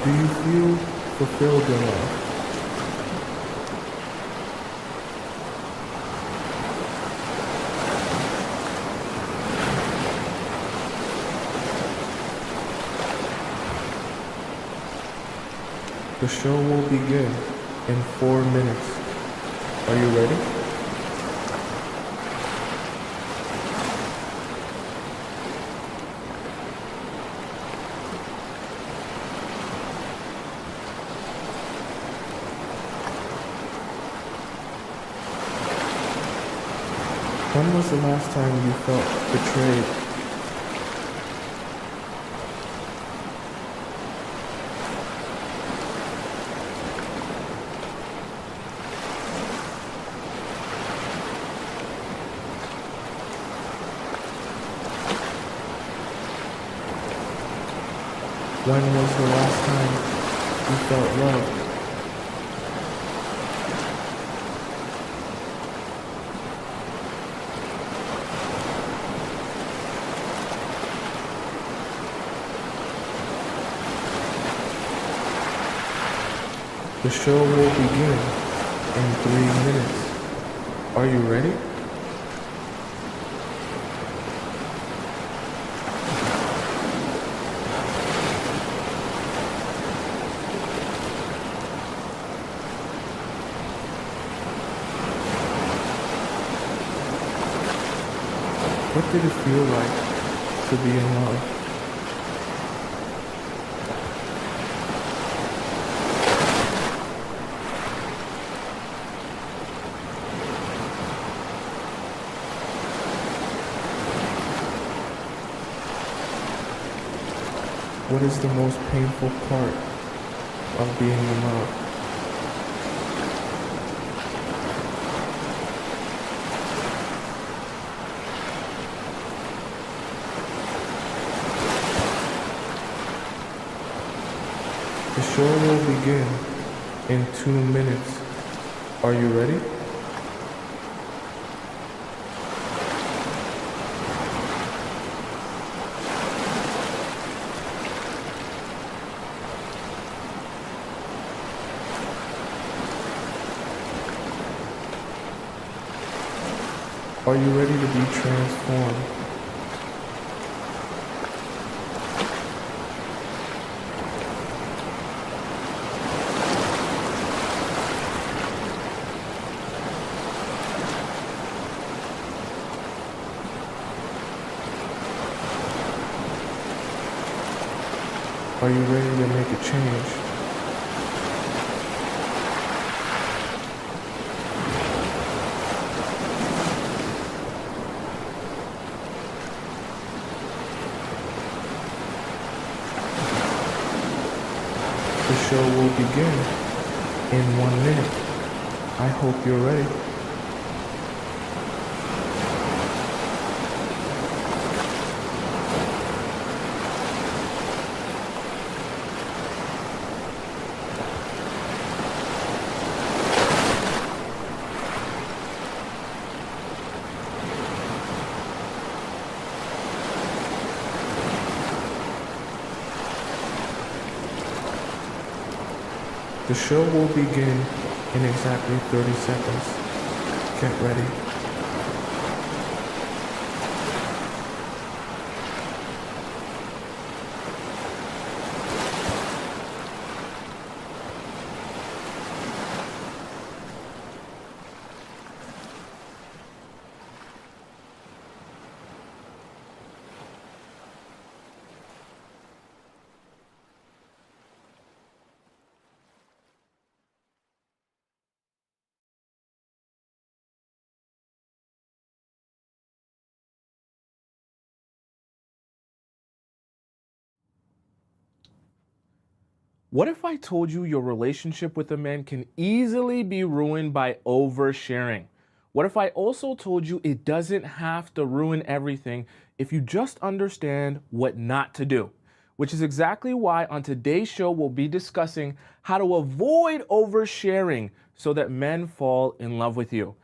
Do you feel fulfilled in life? The show will begin in 4 minutes. Are you ready? When was the last time you felt betrayed? When was the last time you felt loved? The show will begin in 3 minutes. Are you ready? What did it feel like to be in love? What is the most painful part of being in love? The show will begin in 2 minutes. Are you ready? Are you ready to be transformed? Are you ready to make a change? The show will begin in 1 minute. I hope you're ready. The show will begin in exactly 30 seconds. Get ready. What if I told you your relationship with a man can easily be ruined by oversharing? What if I also told you it doesn't have to ruin everything if you just understand what not to do? Which is exactly why on today's show we'll be discussing how to avoid oversharing so that men fall in love with you.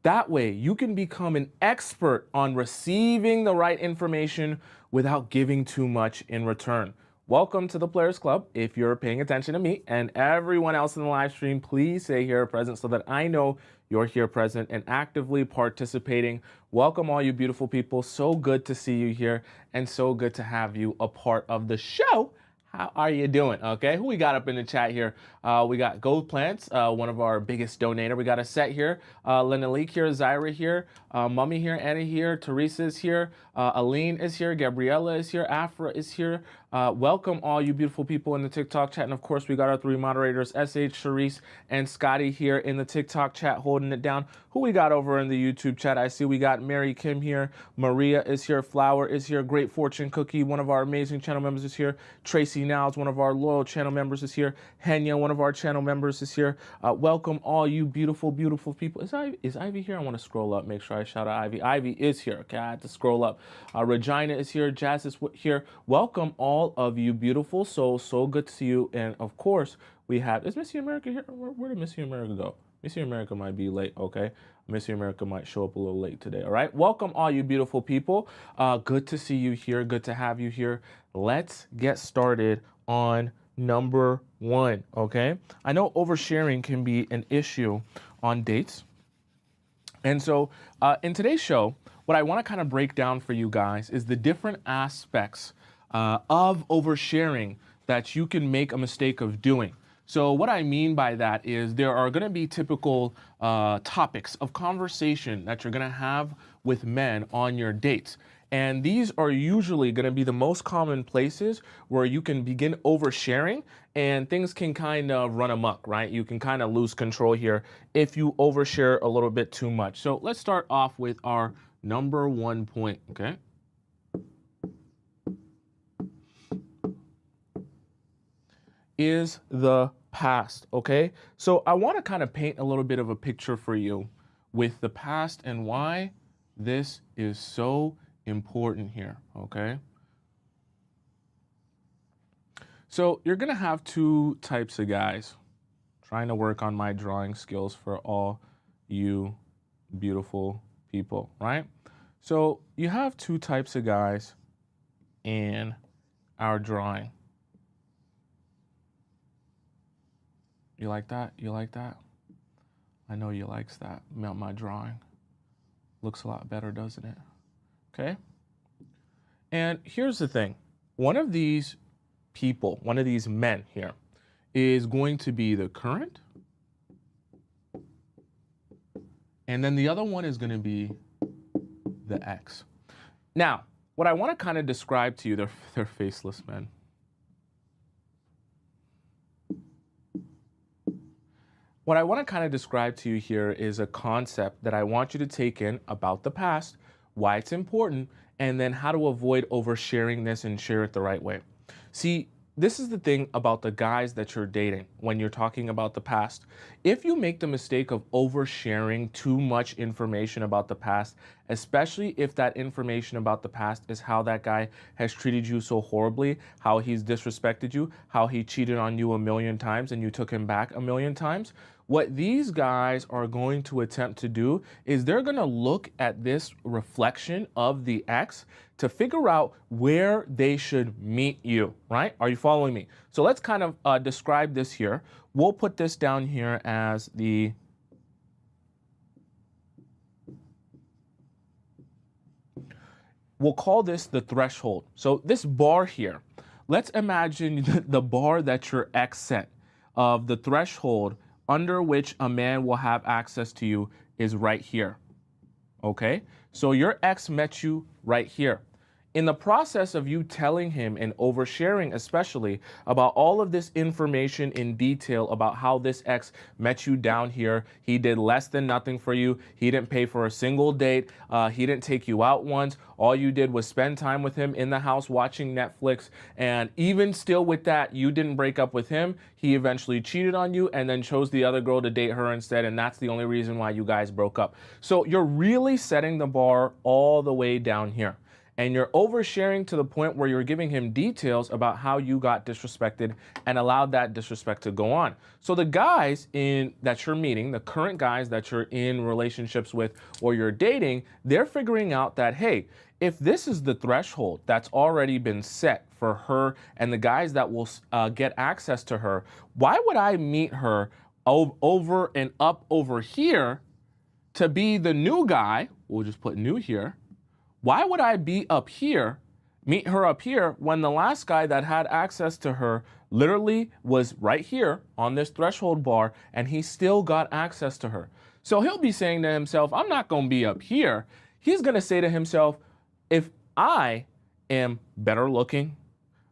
That way you can become an expert on receiving the right information without giving too much in return. Welcome to the Players Club. If you're paying attention to me and everyone else in the live stream, please say here present so that I know you're here present and actively participating. Welcome all you beautiful people. So good to see you here and so good to have you a part of the show. How are you doing? Okay, who we got up in the chat here? We got Gold Plants, one of our biggest donator. We got a set here. Lenalik here, Zyra here, Mummy here, Anna here, Teresa is here, Aline is here, Gabriella is here, Afra is here. Welcome all you beautiful people in the TikTok chat. And of course, we got our three moderators, SH, Sharice, and Scotty here in the TikTok chat holding it down. Who we got over in the YouTube chat? I see we got Mary Kim here, Maria is here, Flower is here, Great Fortune Cookie, one of our amazing channel members is here, Tracy Niles, one of our loyal channel members is here, Henya, one of our channel members is here. Welcome all you beautiful, beautiful people. Is Ivy here? I want to scroll up, make sure I shout out Ivy. Ivy is here, okay, I had to scroll up. Regina is here, Jazz is here. Welcome all of you beautiful souls, so good to see you. And of course, we have, is Missy America here? Where did Missy America go? Missy America might be late, okay? Missy America might show up a little late today, all right? Welcome all you beautiful people. Good to see you here, good to have you here. Let's get started on number one, okay? I know oversharing can be an issue on dates. And so in today's show, what I want to kind of break down for you guys is the different aspects of oversharing that you can make a mistake of doing. So what I mean by that is there are going to be typical topics of conversation that you're going to have with men on your dates. And these are usually going to be the most common places where you can begin oversharing and things can kind of run amok, right? You can kind of lose control here if you overshare a little bit too much. So let's start off with our number one point, okay? Is the past, okay? So I want to kind of paint a little bit of a picture for you with the past and why this is so important here, okay? So you're gonna have two types of guys. Trying to work on my drawing skills for all you beautiful people, right? So you have two types of guys in our drawing. You like that? You like that? I know you likes that. My drawing looks a lot better, doesn't it? Okay. And here's the thing. One of these people, one of these men here, is going to be the current. And then the other one is going to be the ex. Now, what I want to kind of describe to you, they're faceless men. What I want to kind of describe to you here is a concept that I want you to take in about the past, why it's important, and then how to avoid oversharing this and share it the right way. See, this is the thing about the guys that you're dating when you're talking about the past. If you make the mistake of oversharing too much information about the past, especially if that information about the past is how that guy has treated you so horribly, how he's disrespected you, how he cheated on you 1,000,000 times and you took him back 1,000,000 times, what these guys are going to attempt to do is they're going to look at this reflection of the ex to figure out where they should meet you, right? Are you following me? So let's kind of describe this here. We'll put this down here as the we'll call this the threshold. So this bar here, let's imagine the bar that your ex set of the threshold under which a man will have access to you is right here, okay? So your ex met you right here. In the process of you telling him and oversharing especially about all of this information in detail about how this ex met you down here, he did less than nothing for you, he didn't pay for a single date, he didn't take you out once, all you did was spend time with him in the house watching Netflix, and even still with that, you didn't break up with him, he eventually cheated on you and then chose the other girl to date her instead, and that's the only reason why you guys broke up. So you're really setting the bar all the way down here. and you're oversharing to the point where you're giving him details about how you got disrespected and allowed that disrespect to go on. So the guys that you're meeting, the current guys that you're in relationships with or you're dating, they're figuring out that, hey, if this is the threshold that's already been set for her and the guys that will get access to her, why would I meet her over and up over here to be the new guy? We'll just put new here. Why would I be up here, meet her up here, when the last guy that had access to her literally was right here on this threshold bar and he still got access to her? So he'll be saying to himself, I'm not going to be up here. He's going to say to himself, if I am better looking,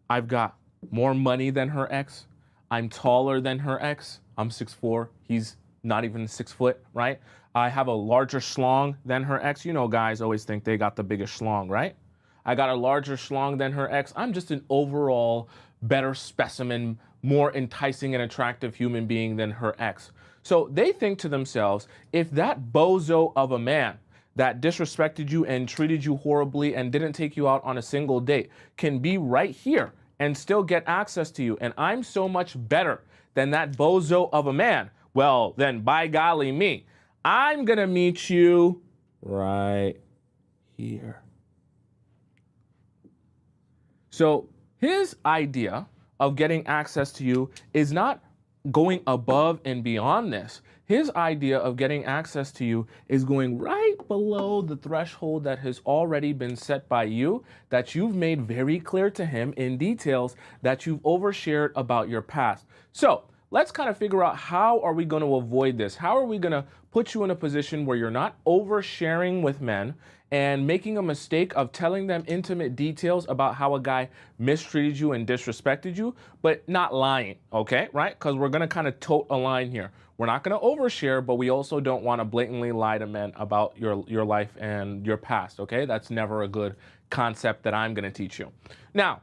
I've got more money than her ex, I'm taller than her ex, I'm 6'4", he's not even 6 foot, right? I have a larger schlong than her ex. You know, guys always think they got the biggest schlong, right? I got a larger schlong than her ex. I'm just an overall better specimen, more enticing and attractive human being than her ex. So they think to themselves, if that bozo of a man that disrespected you and treated you horribly and didn't take you out on a single date can be right here and still get access to you, and I'm so much better than that bozo of a man, well, then by golly me, I'm gonna meet you right here. So his idea of getting access to you is not going above and beyond this. His idea of getting access to you is going right below the threshold that has already been set by you, that you've made very clear to him in details that you've overshared about your past. So let's kind of figure out, how are we going to avoid this? How are we going to put you in a position where you're not oversharing with men and making a mistake of telling them intimate details about how a guy mistreated you and disrespected you, but not lying, okay, right? Because we're going to kind of tote a line here. We're not going to overshare, but we also don't want to blatantly lie to men about your life and your past, okay? That's never a good concept that I'm going to teach you. Now,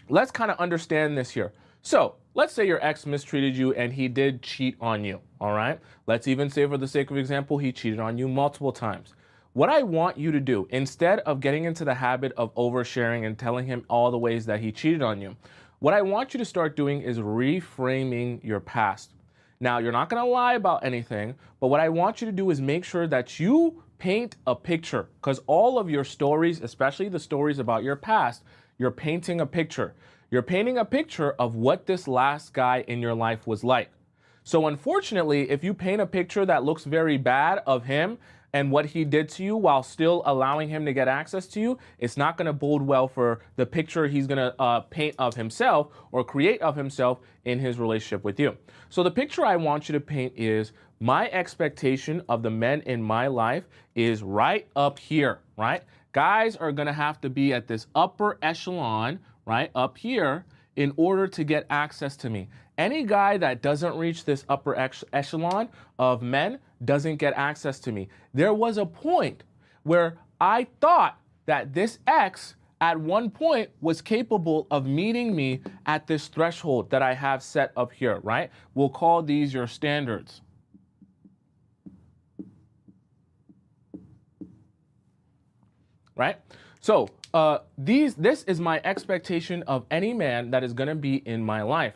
let's kind of understand this here. So let's say your ex mistreated you and he did cheat on you, all right? Let's even say, for the sake of example, he cheated on you multiple times. What I want you to do, instead of getting into the habit of oversharing and telling him all the ways that he cheated on you, what I want you to start doing is reframing your past. Now, you're not going to lie about anything, but what I want you to do is make sure that you paint a picture, because all of your stories, especially the stories about your past, you're painting a picture. You're painting a picture of what this last guy in your life was like. So unfortunately, if you paint a picture that looks very bad of him and what he did to you while still allowing him to get access to you, it's not going to bode well for the picture he's going to paint of himself or create of himself in his relationship with you. So the picture I want you to paint is, my expectation of the men in my life is right up here, right? Guys are going to have to be at this upper echelon, right, up here, in order to get access to me. Any guy that doesn't reach this upper echelon of men doesn't get access to me. There was a point where I thought that this ex at one point was capable of meeting me at this threshold that I have set up here, right? We'll call these your standards. Right? So this is my expectation of any man that is going to be in my life.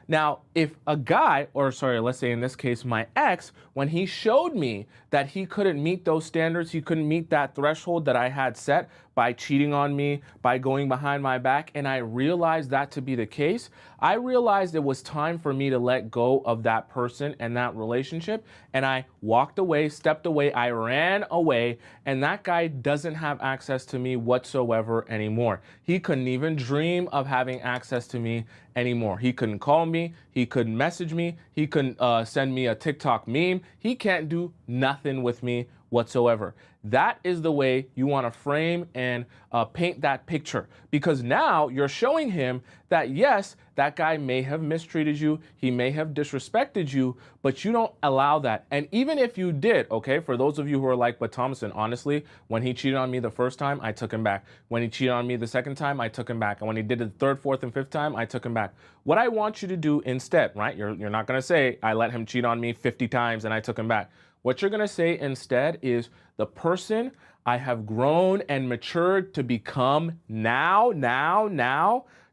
Now, if a guy, or sorry, let's say in this case, my ex, when he showed me that he couldn't meet those standards, he couldn't meet that threshold that I had set by cheating on me, by going behind my back, and I realized that to be the case, I realized it was time for me to let go of that person and that relationship, and I walked away, stepped away, I ran away, and that guy doesn't have access to me whatsoever anymore. He couldn't even dream of having access to me anymore. He couldn't call me, he couldn't message me, he couldn't send me a TikTok meme, he can't do nothing with me whatsoever. That is the way you want to frame and paint that picture, because now you're showing him that yes, that guy may have mistreated you, he may have disrespected you, but you don't allow that. And even if you did, okay, for those of you who are like, but Tomisin, honestly, when he cheated on me the first time, I took him back. When he cheated on me the second time, I took him back. And when he did it the third, fourth, and fifth time, I took him back. What I want you to do instead, right? You're not going to say, I let him cheat on me 50 times and I took him back. What you're going to say instead is, the person I have grown and matured to become now,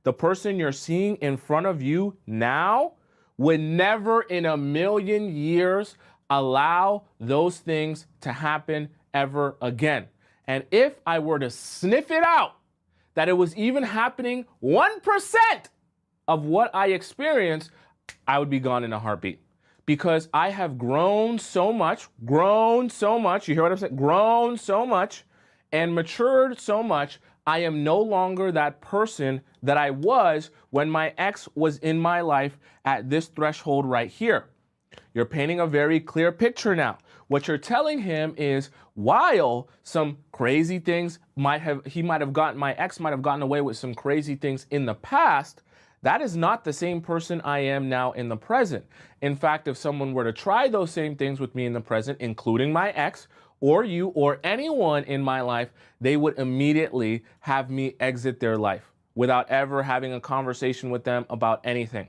the person you're seeing in front of you now would never in a million years allow those things to happen ever again. And if I were to sniff it out, that it was even happening 1% of what I experienced, I would be gone in a heartbeat. Because I have grown so much, you hear what I'm saying? Grown so much and matured so much, I am no longer that person that I was when my ex was in my life at this threshold right here. You're painting a very clear picture now. What you're telling him is, while some crazy things my ex might have gotten away with some crazy things in the past, that is not the same person I am now in the present. In fact, if someone were to try those same things with me in the present, including my ex or you or anyone in my life, they would immediately have me exit their life without ever having a conversation with them about anything.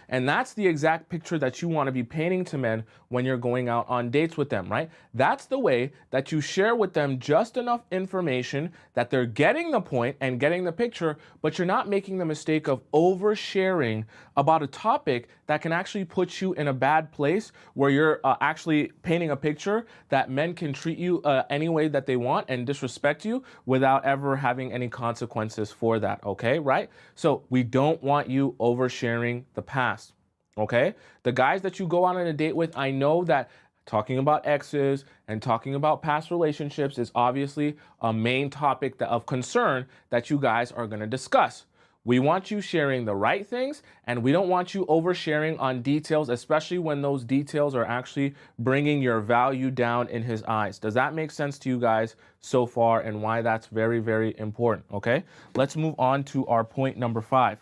And that's the exact picture that you want to be painting to men when you're going out on dates with them, right? That's the way that you share with them just enough information that they're getting the point and getting the picture, but you're not making the mistake of oversharing about a topic that can actually put you in a bad place where you're actually painting a picture that men can treat you any way that they want and disrespect you without ever having any consequences for that, okay, right? So we don't want you oversharing the past, okay? The guys that you go on a date with, I know that talking about exes and talking about past relationships is obviously a main topic of concern that you guys are going to discuss. We want you sharing the right things, and we don't want you oversharing on details, especially when those details are actually bringing your value down in his eyes. Does that make sense to you guys so far, and why that's very, very important, okay? Let's move on to our point number 5.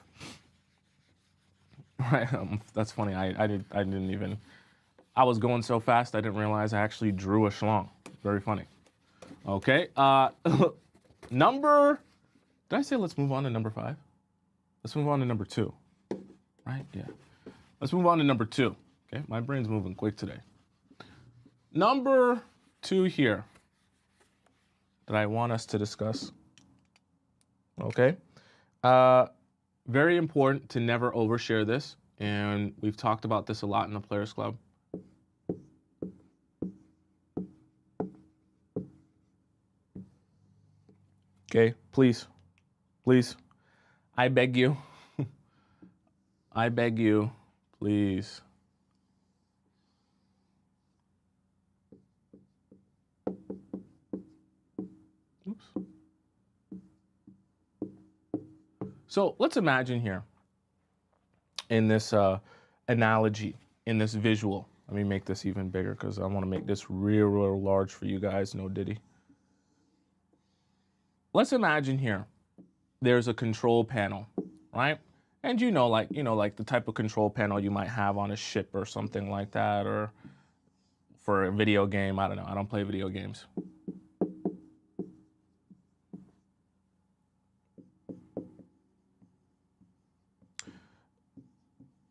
Right, that's funny. I didn't even, I was going so fast I didn't realize I actually drew a schlong. Very funny. Okay, did I say let's move on to number 5? Let's move on to number 2, right? Yeah. Let's move on to number 2. Okay, my brain's moving quick today. Number 2 here that I want us to discuss. Okay. Very important to never overshare this, and we've talked about this a lot in the Players Club. Okay, please, I beg you, I beg you, please. Oops. So let's imagine here in this analogy, in this visual. Let me make this even bigger because I want to make this real large for you guys. No diddy. Let's imagine here there's a control panel, right? And like the type of control panel you might have on a ship or something like that, or for a video game. I don't know. I don't play video games.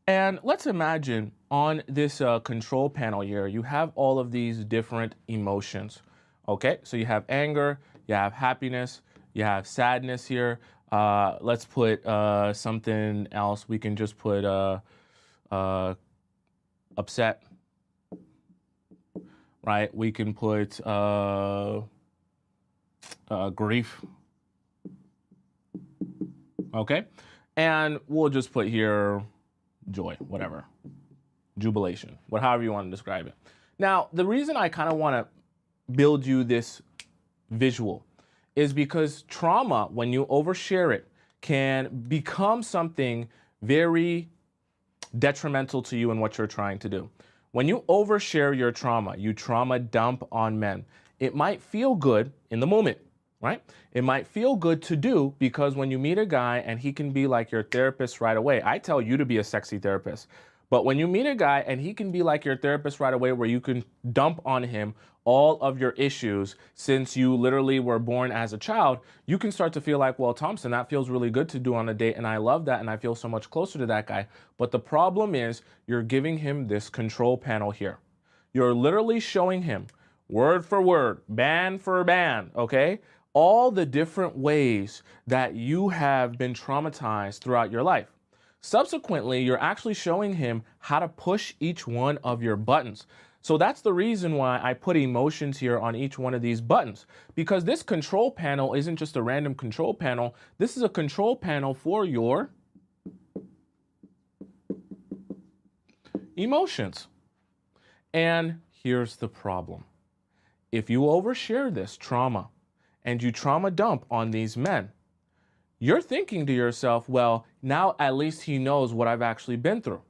And let's imagine on this control panel here, you have all of these different emotions. Okay, so you have anger, you have happiness, you have sadness here. Let's put something else. We can just put upset, right? We can put grief. Okay, and we'll just put here joy, whatever, jubilation, however you want to describe it. Now, the reason I kind of want to build you this visual is because trauma, when you overshare it, can become something very detrimental to you and what you're trying to do. When you overshare your trauma, you trauma dump on men. It might feel good in the moment, right? It might feel good to do because when you meet a guy and he can be like your therapist right away, I tell you to be a sexy therapist. But when you meet a guy and he can be like your therapist right away, where you can dump on him all of your issues since you literally were born as a child, you can start to feel like, well, Thompson, that feels really good to do on a date, and I love that, and I feel so much closer to that guy. But the problem is you're giving him this control panel here. You're literally showing him word for word, band for band, okay? All the different ways that you have been traumatized throughout your life. Subsequently, you're actually showing him how to push each one of your buttons. So that's the reason why I put emotions here on each one of these buttons, because this control panel isn't just a random control panel. This is a control panel for your emotions. And here's the problem. If you overshare this trauma and you trauma dump on these men, you're thinking to yourself, well, now at least he knows what I've actually been through.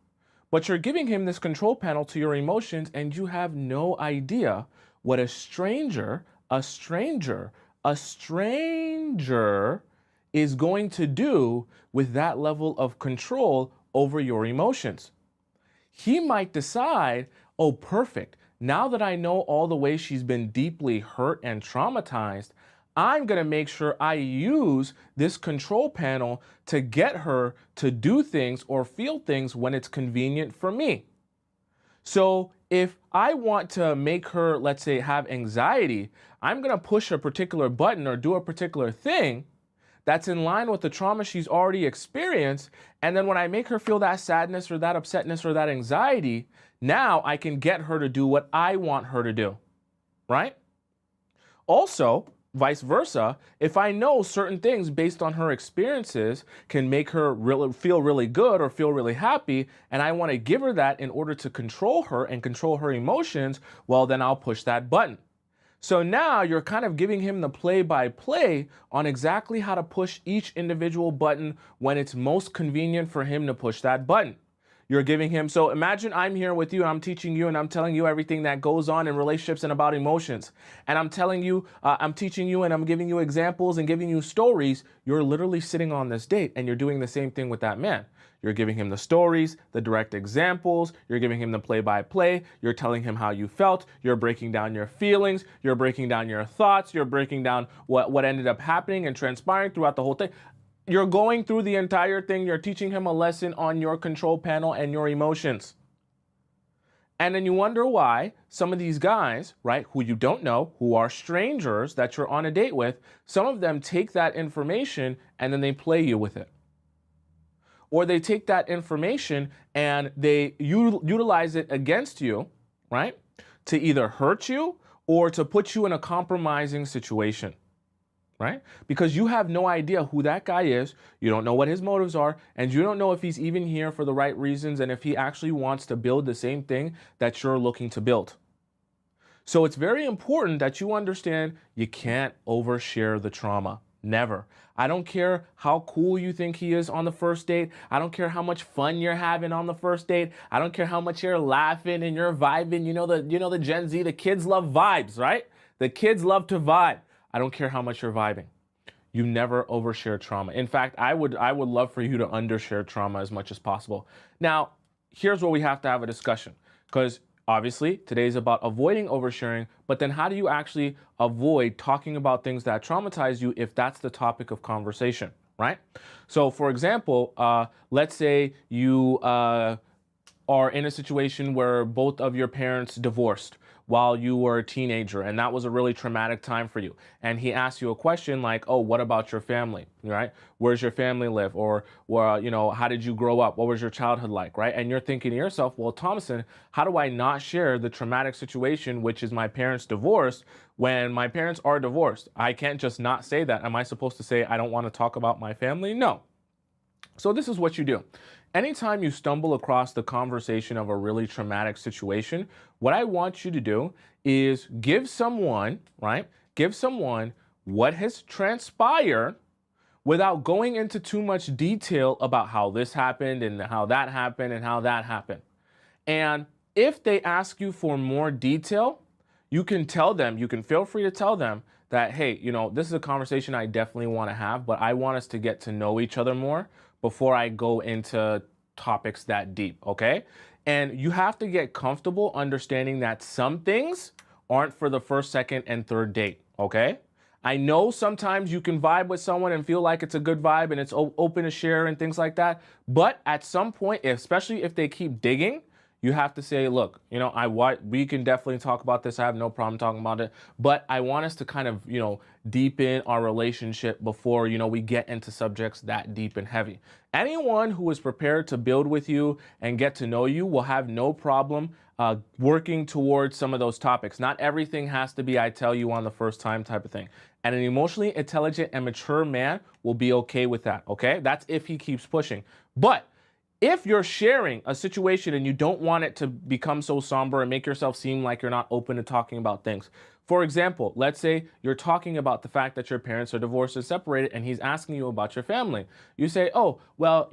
But you're giving him this control panel to your emotions, and you have no idea what a stranger is going to do with that level of control over your emotions. He might decide, oh, perfect. Now that I know all the ways she's been deeply hurt and traumatized, I'm going to make sure I use this control panel to get her to do things or feel things when it's convenient for me. So if I want to make her, let's say, have anxiety, I'm going to push a particular button or do a particular thing that's in line with the trauma she's already experienced. And then when I make her feel that sadness or that upsetness or that anxiety, now I can get her to do what I want her to do, right? Also, vice versa, if I know certain things based on her experiences can make her feel really good or feel really happy, and I want to give her that in order to control her and control her emotions, well, then I'll push that button. So now you're kind of giving him the play-by-play on exactly how to push each individual button when it's most convenient for him to push that button. You're giving him, so imagine I'm here with you and I'm teaching you and I'm telling you everything that goes on in relationships and about emotions. And I'm telling you, I'm teaching you and I'm giving you examples and giving you stories. You're literally sitting on this date and you're doing the same thing with that man. You're giving him the stories, the direct examples, you're giving him the play-by-play, you're telling him how you felt, you're breaking down your feelings, you're breaking down your thoughts, you're breaking down what ended up happening and transpiring throughout the whole thing. You're going through the entire thing, you're teaching him a lesson on your control panel and your emotions. And then you wonder why some of these guys, right, who you don't know, who are strangers that you're on a date with, some of them take that information and then they play you with it. Or they take that information and they utilize it against you, right? To either hurt you or to put you in a compromising situation, right? Because you have no idea who that guy is, you don't know what his motives are, and you don't know if he's even here for the right reasons and if he actually wants to build the same thing that you're looking to build. So it's very important that you understand you can't overshare the trauma. Never. I don't care how cool you think he is on the first date. I don't care how much fun you're having on the first date. I don't care how much you're laughing and you're vibing. You know the Gen Z, the kids love vibes, right? The kids love to vibe. I don't care how much you're vibing. You never overshare trauma. In fact, I would love for you to undershare trauma as much as possible. Now, here's where we have to have a discussion, because obviously, today's about avoiding oversharing, but then how do you actually avoid talking about things that traumatize you if that's the topic of conversation, right? So for example, let's say you are in a situation where both of your parents divorced while you were a teenager, and that was a really traumatic time for you. And he asked you a question like, oh, what about your family, right? Where's your family live? Or how did you grow up? What was your childhood like, right? And you're thinking to yourself, well, Tomisin, how do I not share the traumatic situation, which is my parents' divorce, when my parents are divorced? I can't just not say that. Am I supposed to say I don't want to talk about my family? No. So this is what you do. Anytime you stumble across the conversation of a really traumatic situation, what I want you to do is give someone what has transpired without going into too much detail about how this happened and how that happened and how that happened. And if they ask you for more detail, you can feel free to tell them that, hey, this is a conversation I definitely want to have, but I want us to get to know each other more before I go into topics that deep, okay? And you have to get comfortable understanding that some things aren't for the first, second, and third date, okay? I know sometimes you can vibe with someone and feel like it's a good vibe and it's open to share and things like that, but at some point, especially if they keep digging, You have to say, look, we can definitely talk about this. I have no problem talking about it, but I want us to kind of, deepen our relationship before, we get into subjects that deep and heavy. Anyone who is prepared to build with you and get to know you will have no problem working towards some of those topics. Not everything has to be I tell you on the first time type of thing. And an emotionally intelligent and mature man will be okay with that, okay? That's if he keeps pushing. But if you're sharing a situation and you don't want it to become so somber and make yourself seem like you're not open to talking about things. For example, let's say you're talking about the fact that your parents are divorced and separated and he's asking you about your family. You say, oh, well,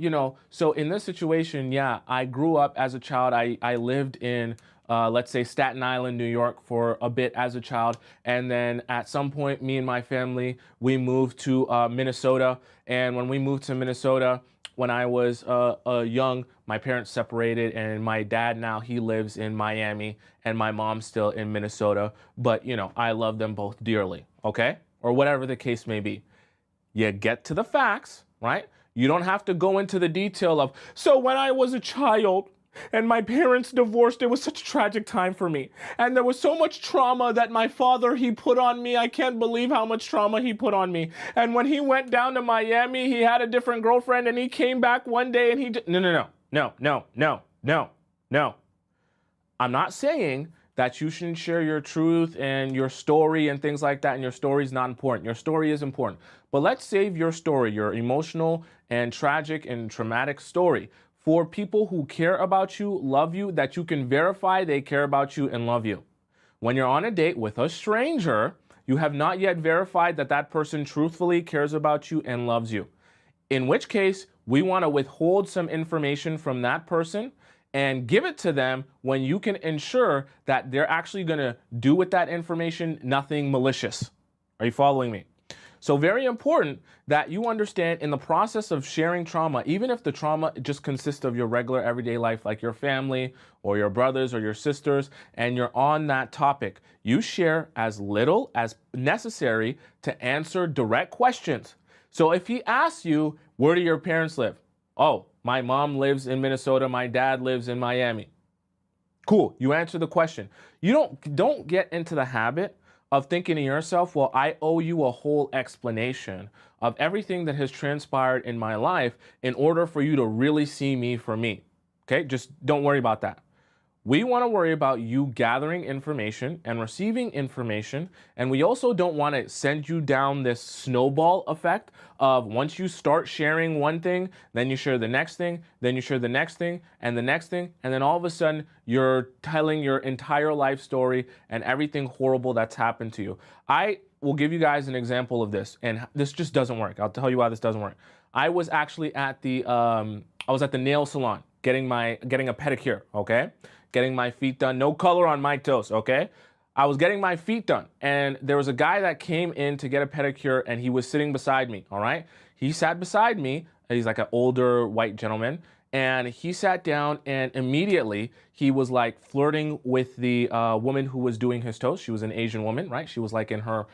so in this situation, yeah, I grew up as a child. I lived in, let's say, Staten Island, New York for a bit as a child. And then at some point, me and my family, we moved to Minnesota. And when we moved to Minnesota, when I was young, my parents separated, and my dad now, he lives in Miami, and my mom's still in Minnesota. But, I love them both dearly, okay? Or whatever the case may be. You get to the facts, right? You don't have to go into the detail of, so when I was a child, and my parents divorced, it was such a tragic time for me. And there was so much trauma that my father, he put on me. I can't believe how much trauma he put on me. And when he went down to Miami, he had a different girlfriend and he came back one day and no. I'm not saying that you shouldn't share your truth and your story and things like that, and your story is not important. Your story is important. But let's save your story, your emotional and tragic and traumatic story, for people who care about you, love you, that you can verify they care about you and love you. When you're on a date with a stranger, you have not yet verified that that person truthfully cares about you and loves you. In which case, we want to withhold some information from that person and give it to them when you can ensure that they're actually going to do with that information nothing malicious. Are you following me? So very important that you understand in the process of sharing trauma, even if the trauma just consists of your regular everyday life, like your family or your brothers or your sisters, and you're on that topic, you share as little as necessary to answer direct questions. So if he asks you, where do your parents live? Oh, my mom lives in Minnesota. My dad lives in Miami. Cool. You answer the question. You don't get into the habit of thinking to yourself, well, I owe you a whole explanation of everything that has transpired in my life in order for you to really see me for me. Okay, just don't worry about that. We want to worry about you gathering information and receiving information. And we also don't want to send you down this snowball effect of once you start sharing one thing, then you share the next thing, then you share the next thing and the next thing. And then all of a sudden you're telling your entire life story and everything horrible that's happened to you. I will give you guys an example of this, and this just doesn't work. I'll tell you why this doesn't work. I was actually at the nail salon getting a pedicure, okay? Getting my feet done, no color on my toes, okay? I was getting my feet done, and there was a guy that came in to get a pedicure, and he was sitting beside me, all right? He sat beside me. He's like an older white gentleman, and he sat down, and immediately he was like flirting with the woman who was doing his toes. She was an Asian woman, right? She was like in her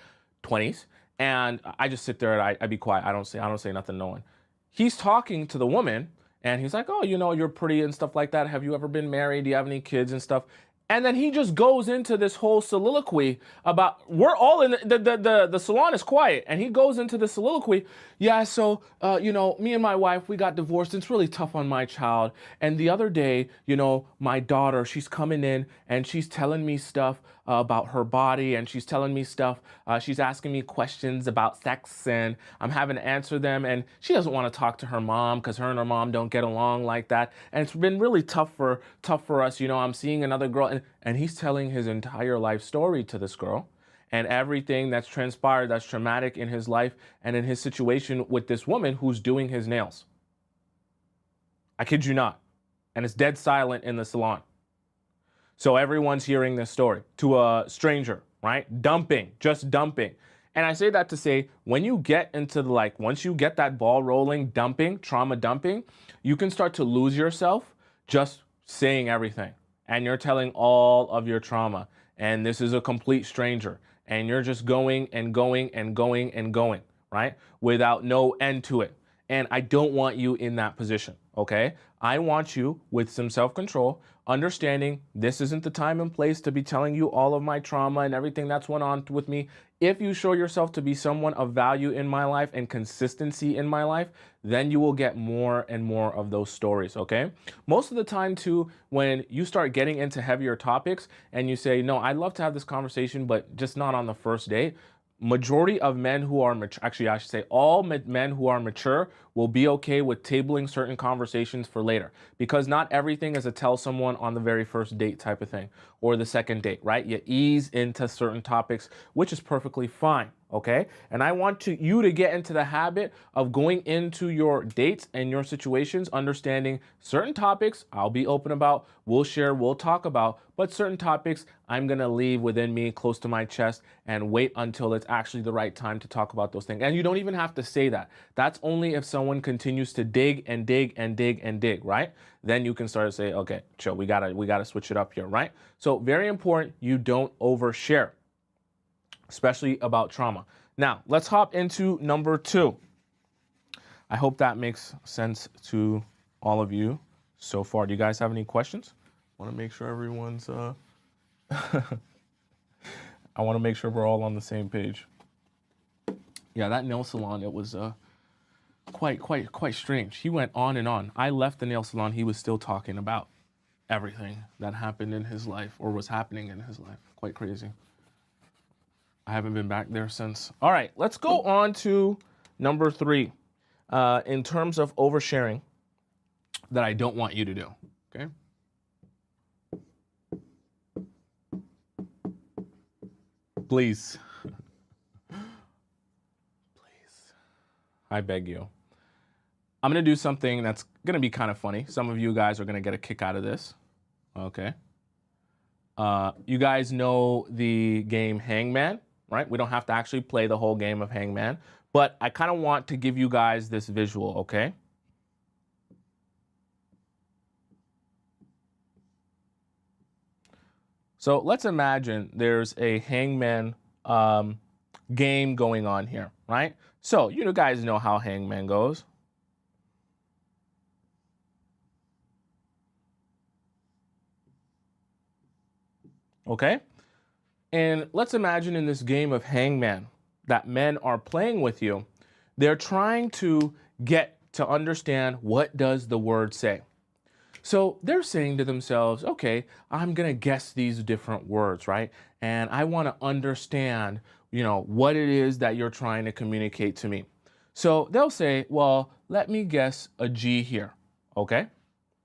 20s, and I just sit there and I be quiet. I don't say nothing to no one. He's talking to the woman, and he's like, oh, you're pretty and stuff like that. Have you ever been married? Do you have any kids and stuff? And then he just goes into this whole soliloquy about, we're all in the salon is quiet. And he goes into the soliloquy. Yeah, so, me and my wife, we got divorced. It's really tough on my child. And the other day, my daughter, she's coming in and she's telling me stuff about her body, and she's telling me stuff. She's asking me questions about sex, and I'm having to answer them. And she doesn't want to talk to her mom because her and her mom don't get along like that. And it's been really tough for us. I'm seeing another girl, and he's telling his entire life story to this girl, and everything that's transpired that's traumatic in his life and in his situation with this woman who's doing his nails. I kid you not. And it's dead silent in the salon. So everyone's hearing this story to a stranger, right? Just dumping. And I say that to say, when you get into once you get that ball rolling, trauma dumping, you can start to lose yourself just saying everything. And you're telling all of your trauma. And this is a complete stranger. And you're just going and going and going and going, right? Without no end to it. And I don't want you in that position. okay? I want you with some self-control, understanding this isn't the time and place to be telling you all of my trauma and everything that's went on with me. If you show yourself to be someone of value in my life and consistency in my life, then you will get more and more of those stories, okay? Most of the time too, when you start getting into heavier topics and you say, no, I'd love to have this conversation, but just not on the first date, majority of men who are mature, actually I should say all men who are mature will be okay with tabling certain conversations for later, because not everything is a tell someone on the very first date type of thing or the second date, right? You ease into certain topics, which is perfectly fine, okay? And I want you to get into the habit of going into your dates and your situations understanding certain topics I'll be open about, we'll share, we'll talk about, but certain topics I'm gonna leave within me, close to my chest, and wait until it's actually the right time to talk about those things. And you don't even have to say that. That's only if someone continues to dig and dig and dig and dig, right? Then you can start to say, okay, chill, we gotta switch it up here, right? So very important, you don't overshare, especially about trauma. Now, let's hop into number 2. I hope that makes sense to all of you so far. Do you guys have any questions? I want to make sure everyone's I want to make sure we're all on the same page. Yeah, that nail salon, it was quite strange. He went on and on. I left the nail salon, he was still talking about everything that happened in his life or was happening in his life. Quite crazy. I haven't been back there since. All right, let's go on to number 3. In terms of oversharing that I don't want you to do, okay? Please. Please. I beg you. I'm going to do something that's going to be kind of funny. Some of you guys are going to get a kick out of this, okay? You guys know the game Hangman, right? We don't have to actually play the whole game of Hangman, but I kind of want to give you guys this visual, okay? So let's imagine there's a Hangman game going on here, right? So you guys know how Hangman goes. Okay? And let's imagine in this game of Hangman that men are playing with you, they're trying to get to understand, what does the word say? So they're saying to themselves, okay, I'm going to guess these different words, right? And I want to understand, what it is that you're trying to communicate to me. So they'll say, well, let me guess a G here, okay?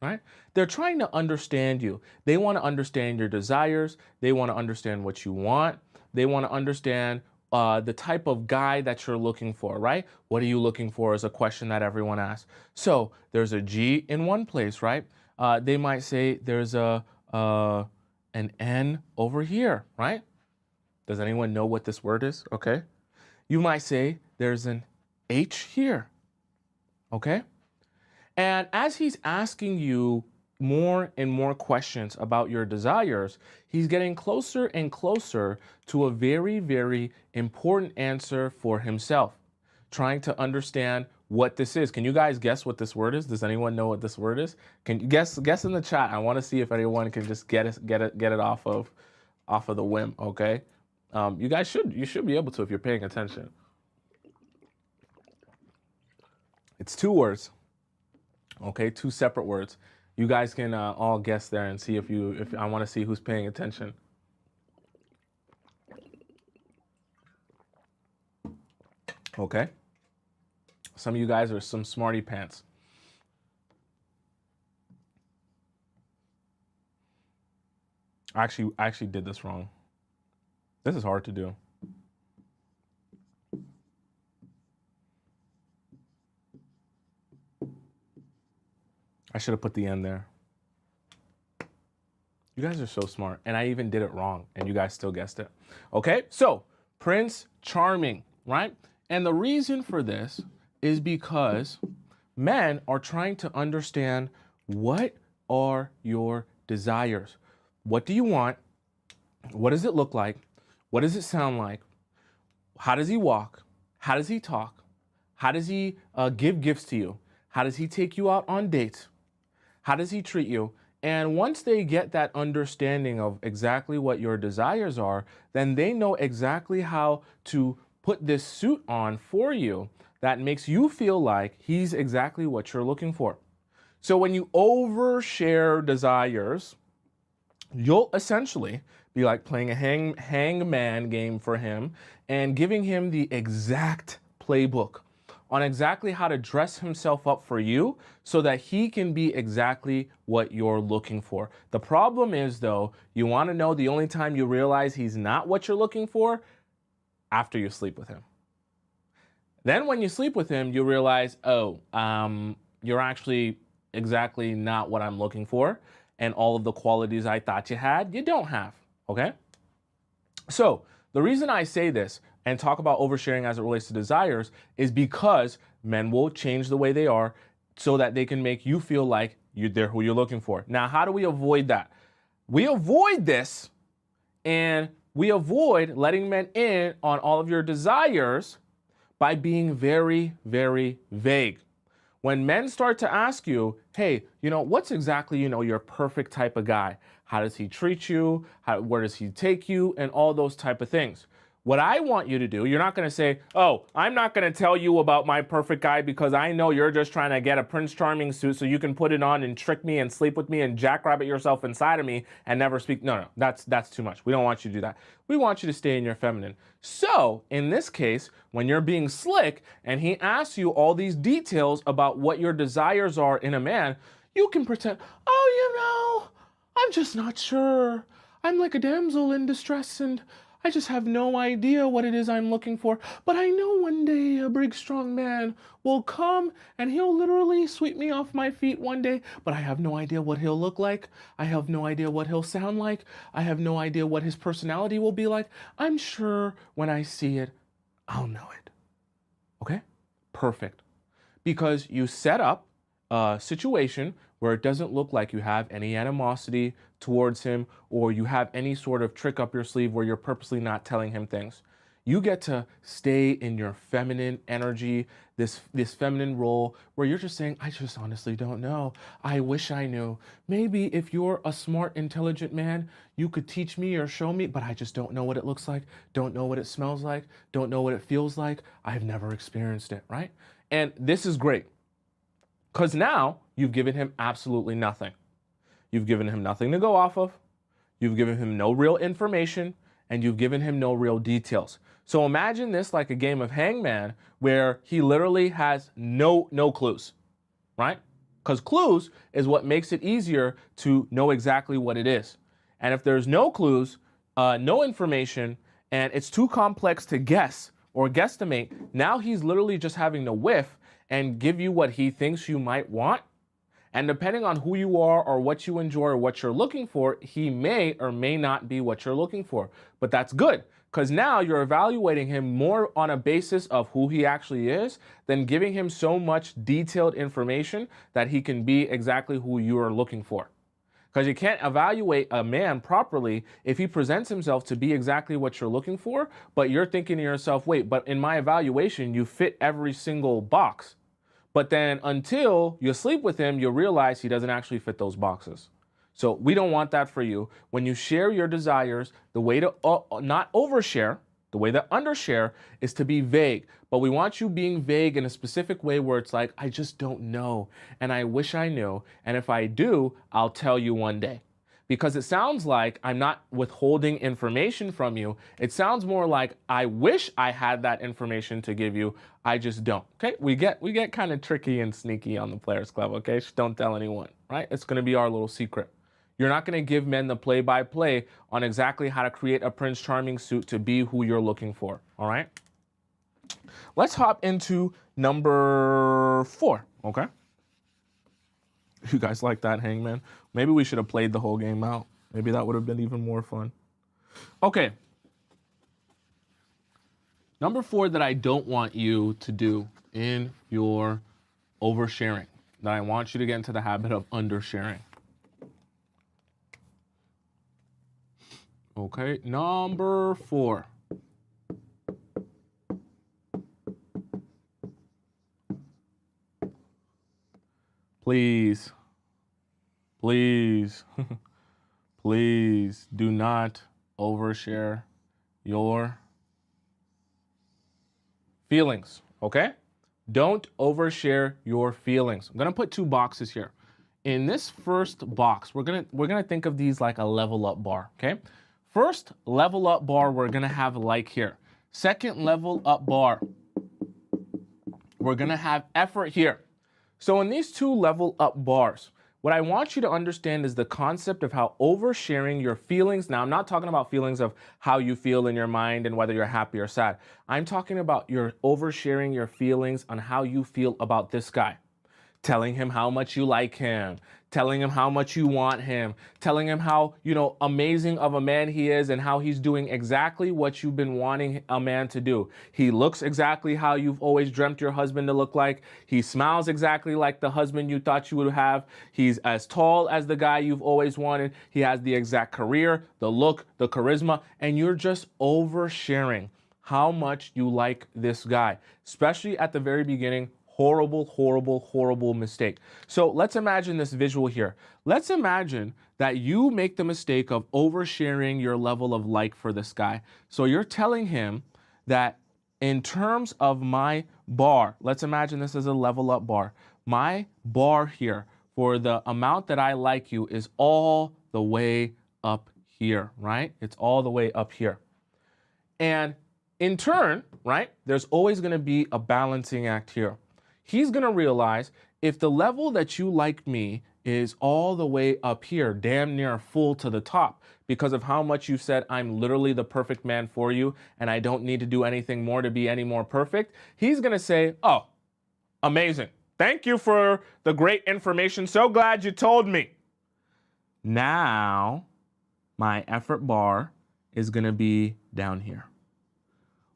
Right? They're trying to understand you. They want to understand your desires. They want to understand what you want. They want to understand the type of guy that you're looking for, right? What are you looking for is a question that everyone asks. So there's a G in one place, right? They might say there's an N over here, right? Does anyone know what this word is? Okay. You might say there's an H here, okay? And as he's asking you more and more questions about your desires, he's getting closer and closer to a very, very important answer for himself, trying to understand what this is. Can you guys guess what this word is? Does anyone know what this word is? Can you guess in the chat? I want to see if anyone can just get it off of the whim, okay? You should be able to if you're paying attention. It's 2 words. Okay, 2 separate words. You guys can all guess there and see if I want to see who's paying attention. Okay. Some of you guys are some smarty pants. I actually did this wrong. This is hard to do. I should have put the N there. You guys are so smart. And I even did it wrong, and you guys still guessed it. Okay, so Prince Charming, right? And the reason for this is because men are trying to understand, what are your desires? What do you want? What does it look like? What does it sound like? How does he walk? How does he talk? How does he give gifts to you? How does he take you out on dates? How does he treat you? And once they get that understanding of exactly what your desires are, then they know exactly how to put this suit on for you that makes you feel like he's exactly what you're looking for. So when you overshare desires, you'll essentially be like playing a hangman game for him and giving him the exact playbook on exactly how to dress himself up for you so that he can be exactly what you're looking for. The problem is, though, you want to know the only time you realize he's not what you're looking for? After you sleep with him. Then when you sleep with him, you realize, oh, you're actually exactly not what I'm looking for. And all of the qualities I thought you had, you don't have, okay? So the reason I say this and talk about oversharing as it relates to desires is because men will change the way they are so that they can make you feel like they're who you're looking for. Now, how do we avoid that? We avoid this, and we avoid letting men in on all of your desires by being very, very vague. When men start to ask you, hey, what's exactly, your perfect type of guy? How does he treat you? Where does he take you? And all those type of things. What I want you to do, you're not going to say, oh, I'm not going to tell you about my perfect guy because I know you're just trying to get a Prince Charming suit so you can put it on and trick me and sleep with me and jackrabbit yourself inside of me and never speak. No, that's too much. We don't want you to do that. We want you to stay in your feminine. So in this case, when you're being slick and he asks you all these details about what your desires are in a man, you can pretend, oh, I'm just not sure. I'm like a damsel in distress and I just have no idea what it is I'm looking for. But I know one day a big, strong man will come and he'll literally sweep me off my feet one day. But I have no idea what he'll look like. I have no idea what he'll sound like. I have no idea what his personality will be like. I'm sure when I see it, I'll know it. Okay? Perfect. Because you set up a situation where it doesn't look like you have any animosity towards him or you have any sort of trick up your sleeve where you're purposely not telling him things. You get to stay in your feminine energy, this feminine role where you're just saying, I just honestly don't know. I wish I knew. Maybe if you're a smart, intelligent man, you could teach me or show me, but I just don't know what it looks like, don't know what it smells like, don't know what it feels like. I've never experienced it, right? And this is great because now you've given him absolutely nothing. You've given him nothing to go off of. You've given him no real information and you've given him no real details. So imagine this like a game of hangman where he literally has no clues, right? Because clues is what makes it easier to know exactly what it is. And if there's no clues, no information, and it's too complex to guess or guesstimate, now he's literally just having to whiff and give you what he thinks you might want. And depending on who you are or what you enjoy or what you're looking for, he may or may not be what you're looking for. But that's good because now you're evaluating him more on a basis of who he actually is than giving him so much detailed information that he can be exactly who you are looking for. Because you can't evaluate a man properly if he presents himself to be exactly what you're looking for, but you're thinking to yourself, wait, but in my evaluation, you fit every single box. But then until you sleep with him, you realize he doesn't actually fit those boxes. So we don't want that for you. When you share your desires, the way to not overshare, the way to undershare is to be vague. But we want you being vague in a specific way where it's like, I just don't know. And I wish I knew. And if I do, I'll tell you one day. Because it sounds like I'm not withholding information from you. It sounds more like I wish I had that information to give you. I just don't. Okay, we get kind of tricky and sneaky on the Players Club. Okay, just don't tell anyone. Right? It's going to be our little secret. You're not going to give men the play-by-play on exactly how to create a Prince Charming suit to be who you're looking for. All right. Let's hop into number 4. Okay. You guys like that, Hangman? Maybe we should have played the whole game out. Maybe that would have been even more fun. Okay. Number 4 that I don't want you to do in your oversharing, that I want you to get into the habit of undersharing. Okay, number 4. Please, please, please do not overshare your feelings, okay? Don't overshare your feelings. I'm gonna put two boxes here. In this first box, we're gonna think of these like a level up bar, okay? First level up bar, we're gonna have like here. Second level up bar, we're gonna have effort here. So in these two level up bars, what I want you to understand is the concept of how oversharing your feelings. Now, I'm not talking about feelings of how you feel in your mind and whether you're happy or sad. I'm talking about your oversharing your feelings on how you feel about this guy. Telling him how much you like him, telling him how much you want him, telling him how, amazing of a man he is and how he's doing exactly what you've been wanting a man to do. He looks exactly how you've always dreamt your husband to look like. He smiles exactly like the husband you thought you would have. He's as tall as the guy you've always wanted. He has the exact career, the look, the charisma, and you're just oversharing how much you like this guy, especially at the very beginning. Horrible, horrible, horrible mistake. So let's imagine this visual here. Let's imagine that you make the mistake of oversharing your level of like for this guy. So you're telling him that in terms of my bar, let's imagine this as a level up bar. My bar here for the amount that I like you is all the way up here, right? It's all the way up here. And in turn, right, there's always going to be a balancing act here. He's going to realize if the level that you like me is all the way up here, damn near full to the top, because of how much you said I'm literally the perfect man for you and I don't need to do anything more to be any more perfect, he's going to say, oh, amazing. Thank you for the great information. So glad you told me. Now, my effort bar is going to be down here.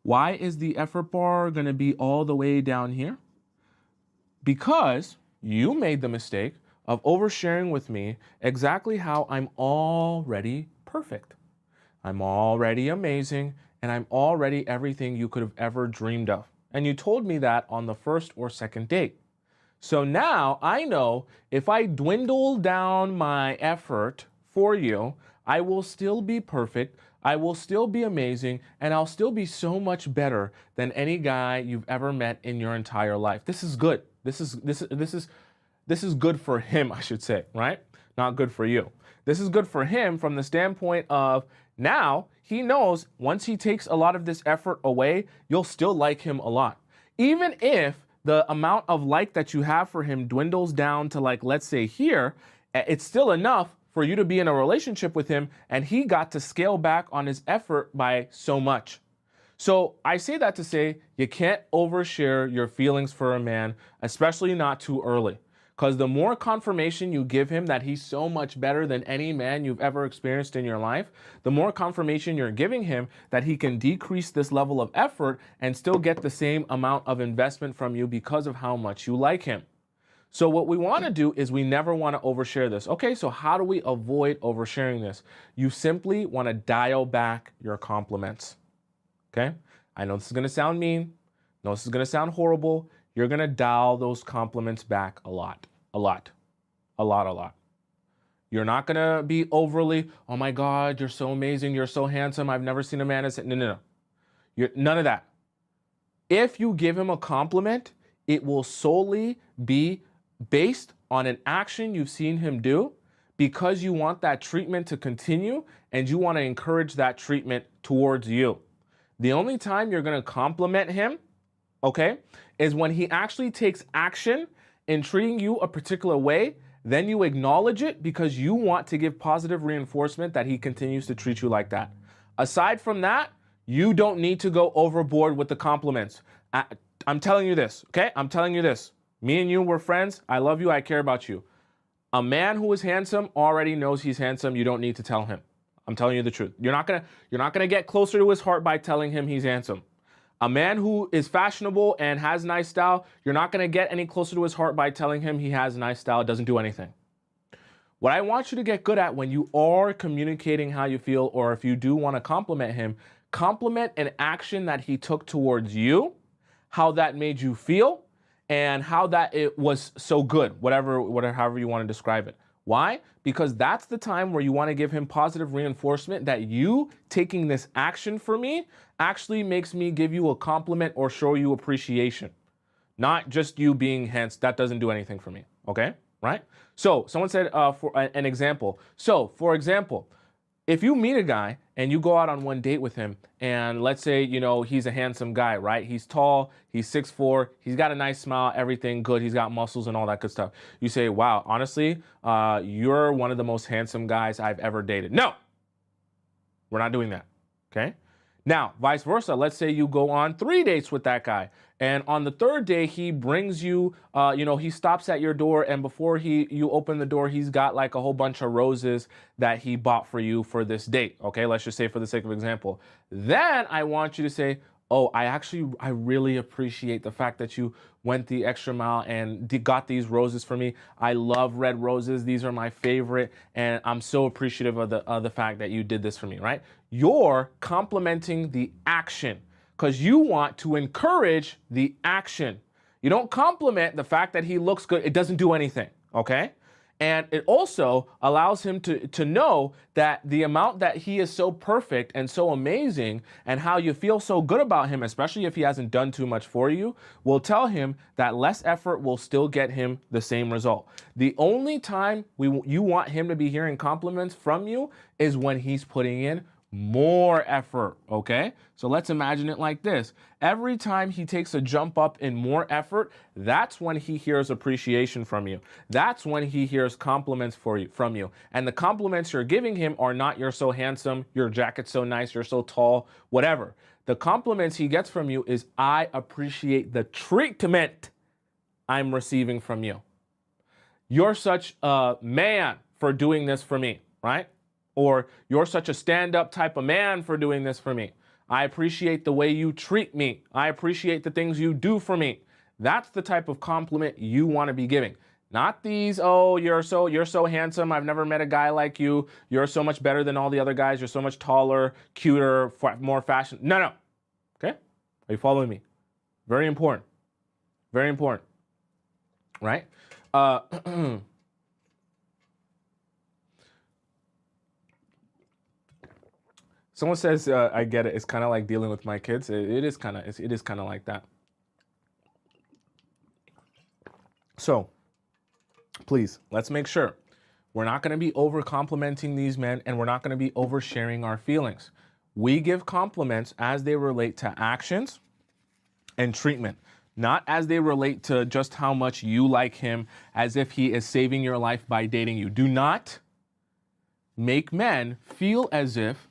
Why is the effort bar going to be all the way down here? Because you made the mistake of oversharing with me exactly how I'm already perfect. I'm already amazing, and I'm already everything you could have ever dreamed of. And you told me that on the first or second date. So now I know if I dwindle down my effort for you, I will still be perfect, I will still be amazing, and I'll still be so much better than any guy you've ever met in your entire life. This is good. This is good for him, I should say, right? Not good for you. This is good for him from the standpoint of now he knows once he takes a lot of this effort away, you'll still like him a lot. Even if the amount of like that you have for him dwindles down to like, let's say here, it's still enough for you to be in a relationship with him and he got to scale back on his effort by so much. So I say that to say you can't overshare your feelings for a man, especially not too early. Because the more confirmation you give him that he's so much better than any man you've ever experienced in your life, the more confirmation you're giving him that he can decrease this level of effort and still get the same amount of investment from you because of how much you like him. So what we want to do is we never want to overshare this. Okay, so how do we avoid oversharing this? You simply want to dial back your compliments. Okay, I know this is going to sound mean. I know this is going to sound horrible. You're going to dial those compliments back a lot. You're not going to be overly, oh my God, you're so amazing. You're so handsome. I've never seen a man as, no. None of that. If you give him a compliment, it will solely be based on an action you've seen him do because you want that treatment to continue and you want to encourage that treatment towards you. The only time you're going to compliment him, okay, is when he actually takes action in treating you a particular way. Then you acknowledge it because you want to give positive reinforcement that he continues to treat you like that. Aside from that, you don't need to go overboard with the compliments. I'm telling you this, okay? I'm telling you this. Me and you, we're friends. I love you. I care about you. A man who is handsome already knows he's handsome. You don't need to tell him. I'm telling you the truth. You're not gonna get closer to his heart by telling him he's handsome. A man who is fashionable and has nice style, you're not gonna get any closer to his heart by telling him he has nice style. It doesn't do anything. What I want you to get good at when you are communicating how you feel, or if you do want to compliment him, compliment an action that he took towards you, how that made you feel, and how that it was so good, however you want to describe it. Why? Because that's the time where you want to give him positive reinforcement that you taking this action for me actually makes me give you a compliment or show you appreciation. Not just you being hence, that doesn't do anything for me, okay? Right? So someone said for an example. So for example, if you meet a guy and you go out on one date with him, and let's say, he's a handsome guy, right? He's tall, he's 6'4", he's got a nice smile, everything good, he's got muscles and all that good stuff. You say, wow, honestly, you're one of the most handsome guys I've ever dated. No, we're not doing that, okay? Now, vice versa, let's say you go on 3 dates with that guy, and on the third day, he brings you, he stops at your door, and before you open the door, he's got like a whole bunch of roses that he bought for you for this date, okay? Let's just say for the sake of example. Then I want you to say, oh, I really appreciate the fact that you went the extra mile and got these roses for me. I love red roses. These are my favorite. And I'm so appreciative of the fact that you did this for me, right? You're complimenting the action because you want to encourage the action. You don't compliment the fact that he looks good. It doesn't do anything, okay? And it also allows him to know that the amount that he is so perfect and so amazing and how you feel so good about him, especially if he hasn't done too much for you, will tell him that less effort will still get him the same result. The only time you want him to be hearing compliments from you is when he's putting in more effort, okay? So let's imagine it like this. Every time he takes a jump up in more effort, that's when he hears appreciation from you. That's when he hears compliments from you. And the compliments you're giving him are not you're so handsome, your jacket's so nice, you're so tall, whatever. The compliments he gets from you is I appreciate the treatment I'm receiving from you. You're such a man for doing this for me, right? Or you're such a stand-up type of man for doing this for me. I appreciate the way you treat me. I appreciate the things you do for me. That's the type of compliment you want to be giving. Not these, oh, you're so handsome. I've never met a guy like you. You're so much better than all the other guys. You're so much taller, cuter, more fashion. No. Okay? Are you following me? Very important. Very important. Right? Someone says, I get it. It's kind of like dealing with my kids. It is kind of like that. So please, let's make sure we're not going to be over complimenting these men, and we're not going to be oversharing our feelings. We give compliments as they relate to actions and treatment, not as they relate to just how much you like him, as if he is saving your life by dating you. Do not make men feel as if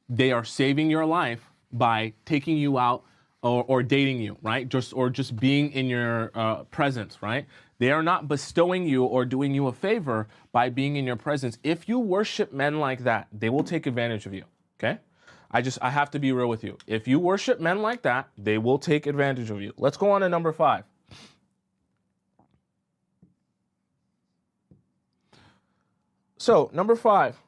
they are saving your life by taking you out or dating you, right? Just being in your presence, right? They are not bestowing you or doing you a favor by being in your presence. If you worship men like that, they will take advantage of you, okay? I have to be real with you. If you worship men like that, they will take advantage of you. Let's go on to number 5. So, number 5.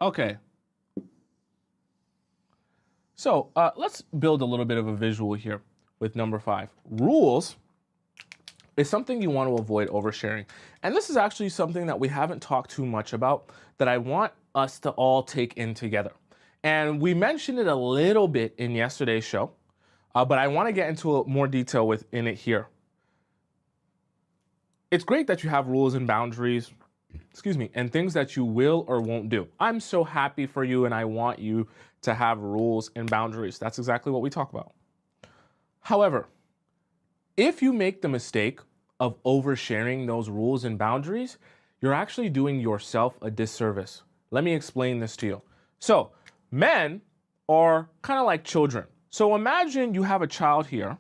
Okay. So let's build a little bit of a visual here with number 5. Rules is something you want to avoid oversharing. And this is actually something that we haven't talked too much about that I want us to all take in together. And we mentioned it a little bit in yesterday's show, but I want to get into more detail within it here. It's great that you have rules and boundaries, and things that you will or won't do. I'm so happy for you, and I want you to have rules and boundaries. That's exactly what we talk about. However, if you make the mistake of oversharing those rules and boundaries, you're actually doing yourself a disservice. Let me explain this to you. So, men are kind of like children. So imagine you have a child here,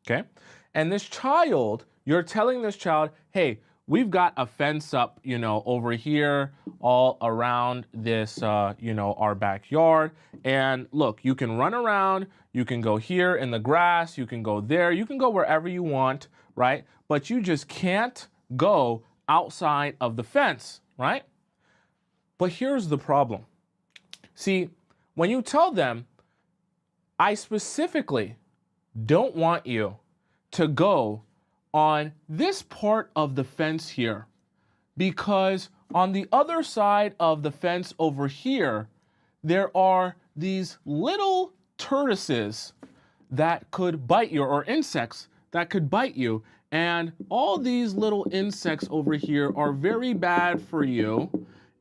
okay? And this child, you're telling this child, hey, we've got a fence up, over here all around this, our backyard. And look, you can run around, you can go here in the grass, you can go there, you can go wherever you want, right? But you just can't go outside of the fence, right? But here's the problem. See, when you tell them, I specifically don't want you to go on this part of the fence here, because on the other side of the fence over here, there are these little tortoises that could bite you, or insects that could bite you. And all these little insects over here are very bad for you.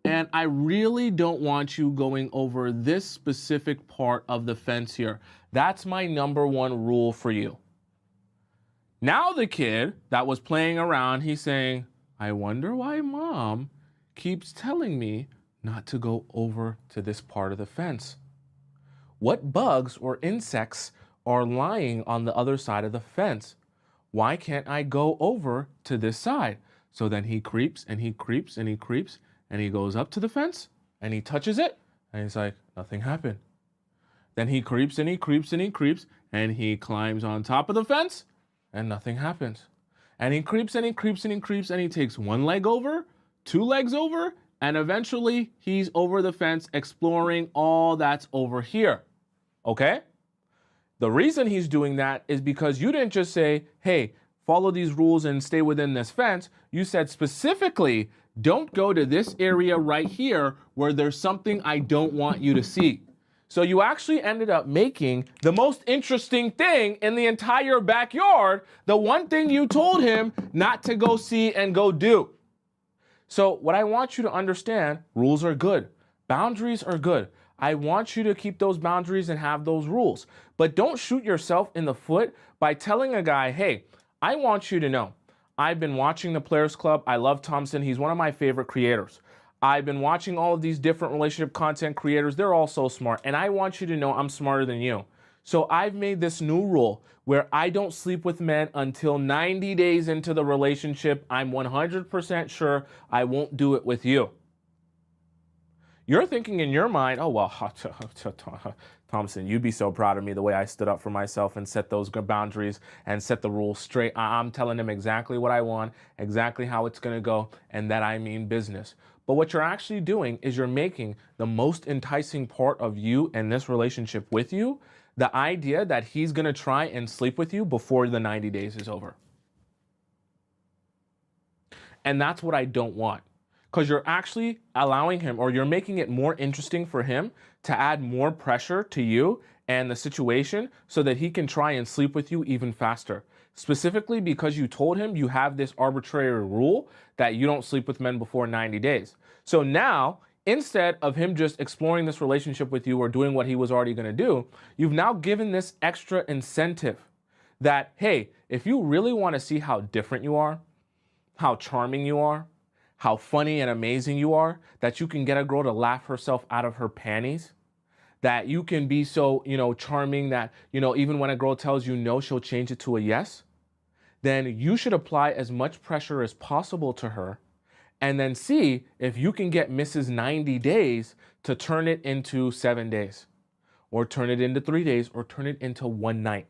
And I really don't want you going over this specific part of the fence here. That's my number one rule for you. Now the kid that was playing around, he's saying, I wonder why mom keeps telling me not to go over to this part of the fence. What bugs or insects are lying on the other side of the fence? Why can't I go over to this side? So then he creeps and he creeps and he creeps and he goes up to the fence and he touches it and he's like, nothing happened. Then he creeps and he creeps and he creeps and he climbs on top of the fence and nothing happens. And he creeps and he creeps and he creeps and he takes one leg over, two legs over, and eventually he's over the fence exploring all that's over here. Okay? The reason he's doing that is because you didn't just say, hey, follow these rules and stay within this fence. You said specifically, don't go to this area right here where there's something I don't want you to see. So you actually ended up making the most interesting thing in the entire backyard, the one thing you told him not to go see and go do. So what I want you to understand, rules are good. Boundaries are good. I want you to keep those boundaries and have those rules. But don't shoot yourself in the foot by telling a guy, hey, I want you to know, I've been watching the Players Club. I love Tomisin. He's one of my favorite creators. I've been watching all of these different relationship content creators. They're all so smart. And I want you to know I'm smarter than you. So I've made this new rule where I don't sleep with men until 90 days into the relationship. I'm 100% sure I won't do it with you. You're thinking in your mind, oh, well, Tomisin, you'd be so proud of me the way I stood up for myself and set those boundaries and set the rules straight. I'm telling him exactly what I want, exactly how it's going to go, and that I mean business. But what you're actually doing is you're making the most enticing part of you and this relationship with you the idea that he's going to try and sleep with you before the 90 days is over. And that's what I don't want. Because you're actually allowing him, or you're making it more interesting for him to add more pressure to you and the situation so that he can try and sleep with you even faster. Specifically because you told him you have this arbitrary rule that you don't sleep with men before 90 days. So now, instead of him just exploring this relationship with you or doing what he was already going to do, you've now given this extra incentive that, hey, if you really want to see how different you are, how charming you are, how funny and amazing you are, that you can get a girl to laugh herself out of her panties, that you can be so, charming that, even when a girl tells you no, she'll change it to a yes, then you should apply as much pressure as possible to her and then see if you can get Mrs. 90 days to turn it into 7 days, or turn it into 3 days, or turn it into one night.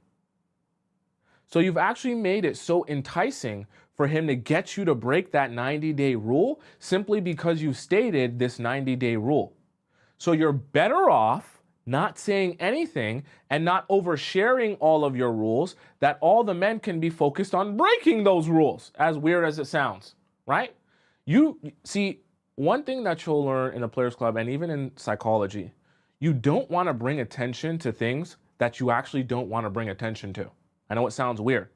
So you've actually made it so enticing for him to get you to break that 90-day rule simply because you stated this 90-day rule. So you're better off not saying anything and not oversharing all of your rules, that all the men can be focused on breaking those rules, as weird as it sounds, right? You see, one thing that you'll learn in the Players Club and even in psychology, you don't want to bring attention to things that you actually don't want to bring attention to. I know it sounds weird,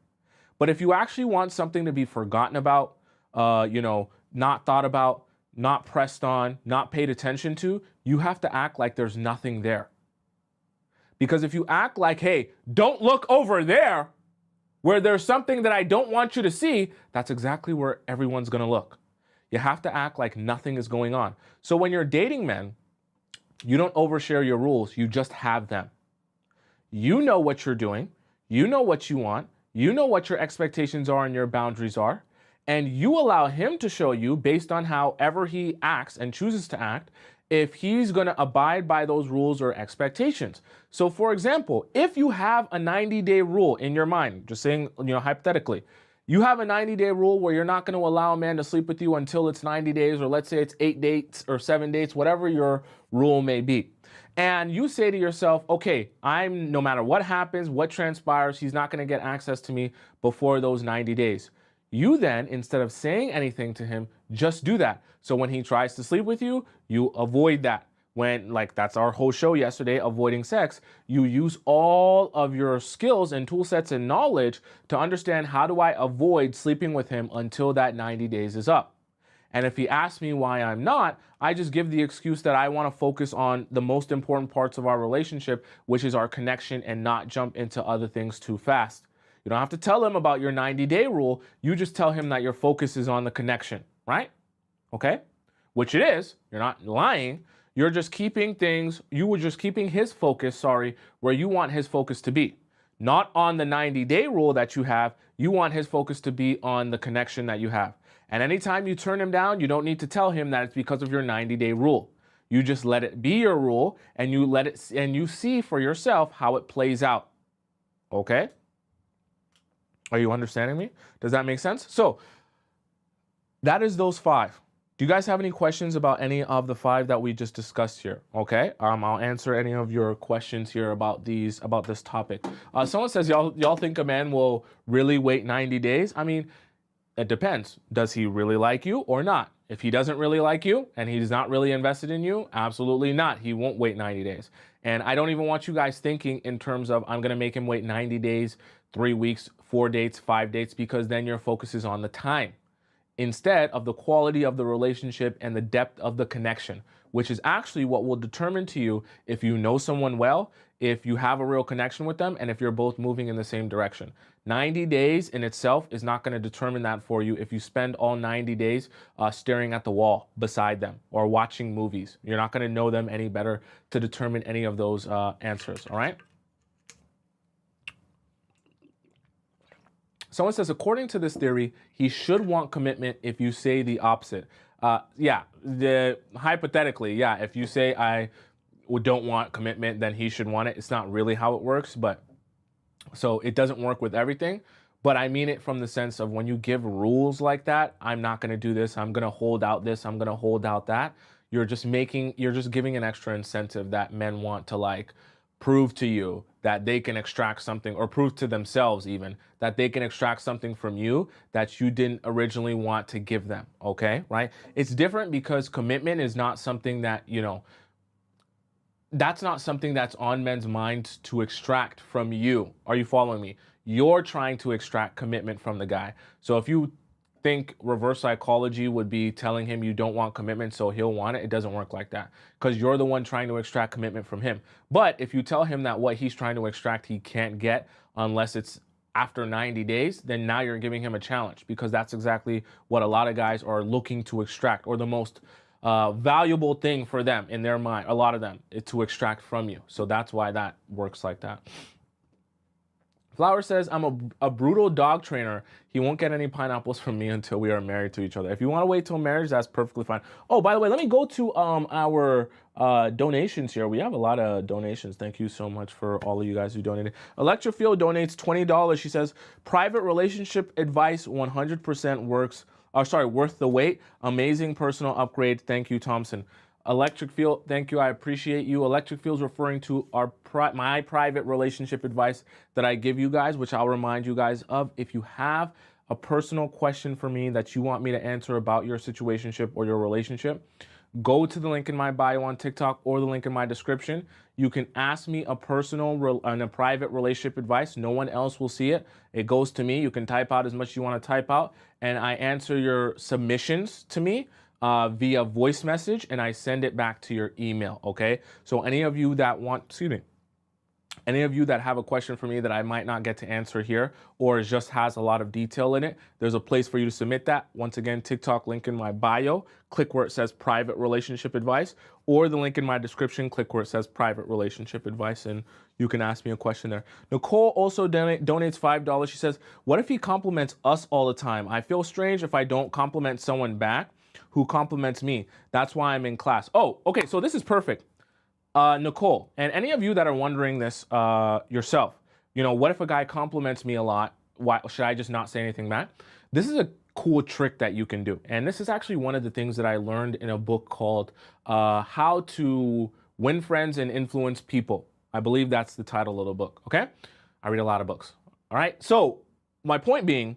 but if you actually want something to be forgotten about, not thought about, not pressed on, not paid attention to, you have to act like there's nothing there. Because if you act like, hey, don't look over there, where there's something that I don't want you to see, that's exactly where everyone's going to look. You have to act like nothing is going on. So when you're dating men, you don't overshare your rules, you just have them. You know what you're doing. You know what you want, you know what your expectations are and your boundaries are, and you allow him to show you, based on however he acts and chooses to act, if he's going to abide by those rules or expectations. So for example, if you have a 90-day rule in your mind, just saying, hypothetically, you have a 90-day rule where you're not going to allow a man to sleep with you until it's 90 days, or let's say it's 8 dates or 7 dates, whatever your rule may be. And you say to yourself, okay, no matter what happens, what transpires, he's not going to get access to me before those 90 days. You then, instead of saying anything to him, just do that. So when he tries to sleep with you, you avoid that. When, like, that's our whole show yesterday, avoiding sex, you use all of your skills and tool sets and knowledge to understand, how do I avoid sleeping with him until that 90 days is up? And if he asks me why I'm not, I just give the excuse that I want to focus on the most important parts of our relationship, which is our connection, and not jump into other things too fast. You don't have to tell him about your 90-day rule. You just tell him that your focus is on the connection, right? Okay? Which it is. You're not lying. You were just keeping his focus, where you want his focus to be. Not on the 90-day rule that you have. You want his focus to be on the connection that you have. And anytime you turn him down, you don't need to tell him that it's because of your 90-day rule. You just let it be your rule, and you see for yourself how it plays out. Okay? Are you understanding me? Does that make sense? So that is those 5. Do you guys have any questions about any of the 5 that we just discussed here? Okay, I'll answer any of your questions here about this topic. Someone says, y'all think a man will really wait 90 days? I mean, it depends. Does he really like you or not? If he doesn't really like you and he's not really invested in you, absolutely not. He won't wait 90 days. And I don't even want you guys thinking in terms of, I'm going to make him wait 90 days, 3 weeks, 4 dates, 5 dates, because then your focus is on the time, instead of the quality of the relationship and the depth of the connection, which is actually what will determine to you if you know someone well, if you have a real connection with them, and if you're both moving in the same direction. 90 days in itself is not going to determine that for you if you spend all 90 days staring at the wall beside them or watching movies. You're not going to know them any better to determine any of those answers, all right? Someone says, according to this theory, he should want commitment if you say the opposite. Hypothetically, if you say I don't want commitment, then he should want it. It's not really how it works, but so it doesn't work with everything. But I mean it from the sense of, when you give rules like that, I'm not going to do this, I'm going to hold out this, I'm going to hold out that, you're just giving an extra incentive that men want to, like, prove to you that they can extract something, or prove to themselves even that they can extract something from you that you didn't originally want to give them. Okay, right? It's different, because commitment is not something that, that's not something that's on men's minds to extract from you. Are you following me? You're trying to extract commitment from the guy. So if you think reverse psychology would be telling him you don't want commitment so he'll want it, it doesn't work like that, because you're the one trying to extract commitment from him. But if you tell him that what he's trying to extract he can't get unless it's after 90 days, then now you're giving him a challenge, because that's exactly what a lot of guys are looking to extract, or the most valuable thing for them in their mind, a lot of them, is to extract from you. So that's why that works like that. Flower says, I'm a brutal dog trainer. He won't get any pineapples from me until we are married to each other. If you want to wait till marriage, that's perfectly fine. Oh, by the way, let me go to our donations here. We have a lot of donations. Thank you so much for all of you guys who donated. Electrofield donates $20. She says, private relationship advice 100% works. Worth the wait. Amazing personal upgrade. Thank you, Thompson. Electric Field, thank you. I appreciate you. Electric Field's referring to my private relationship advice that I give you guys, which I'll remind you guys of. If you have a personal question for me that you want me to answer about your situationship or your relationship, go to the link in my bio on TikTok or the link in my description. You can ask me a personal and a private relationship advice. No one else will see it. It goes to me. You can type out as much as you want to type out, and I answer your submissions to me via voice message, and I send it back to your email, okay? So any of you that any of you that have a question for me that I might not get to answer here, or it just has a lot of detail in it, there's a place for you to submit that. Once again, TikTok link in my bio, click where it says private relationship advice, or the link in my description, click where it says private relationship advice, and you can ask me a question there. Nicole also donates $5. She says, what if he compliments us all the time? I feel strange if I don't compliment someone back who compliments me. That's why I'm in class. Oh, okay, so this is perfect. Nicole, and any of you that are wondering this yourself, what if a guy compliments me a lot? Why should I just not say anything back? This is a cool trick that you can do. And this is actually one of the things that I learned in a book called How to Win Friends and Influence People. I believe that's the title of the book. Okay. I read a lot of books. All right. So my point being,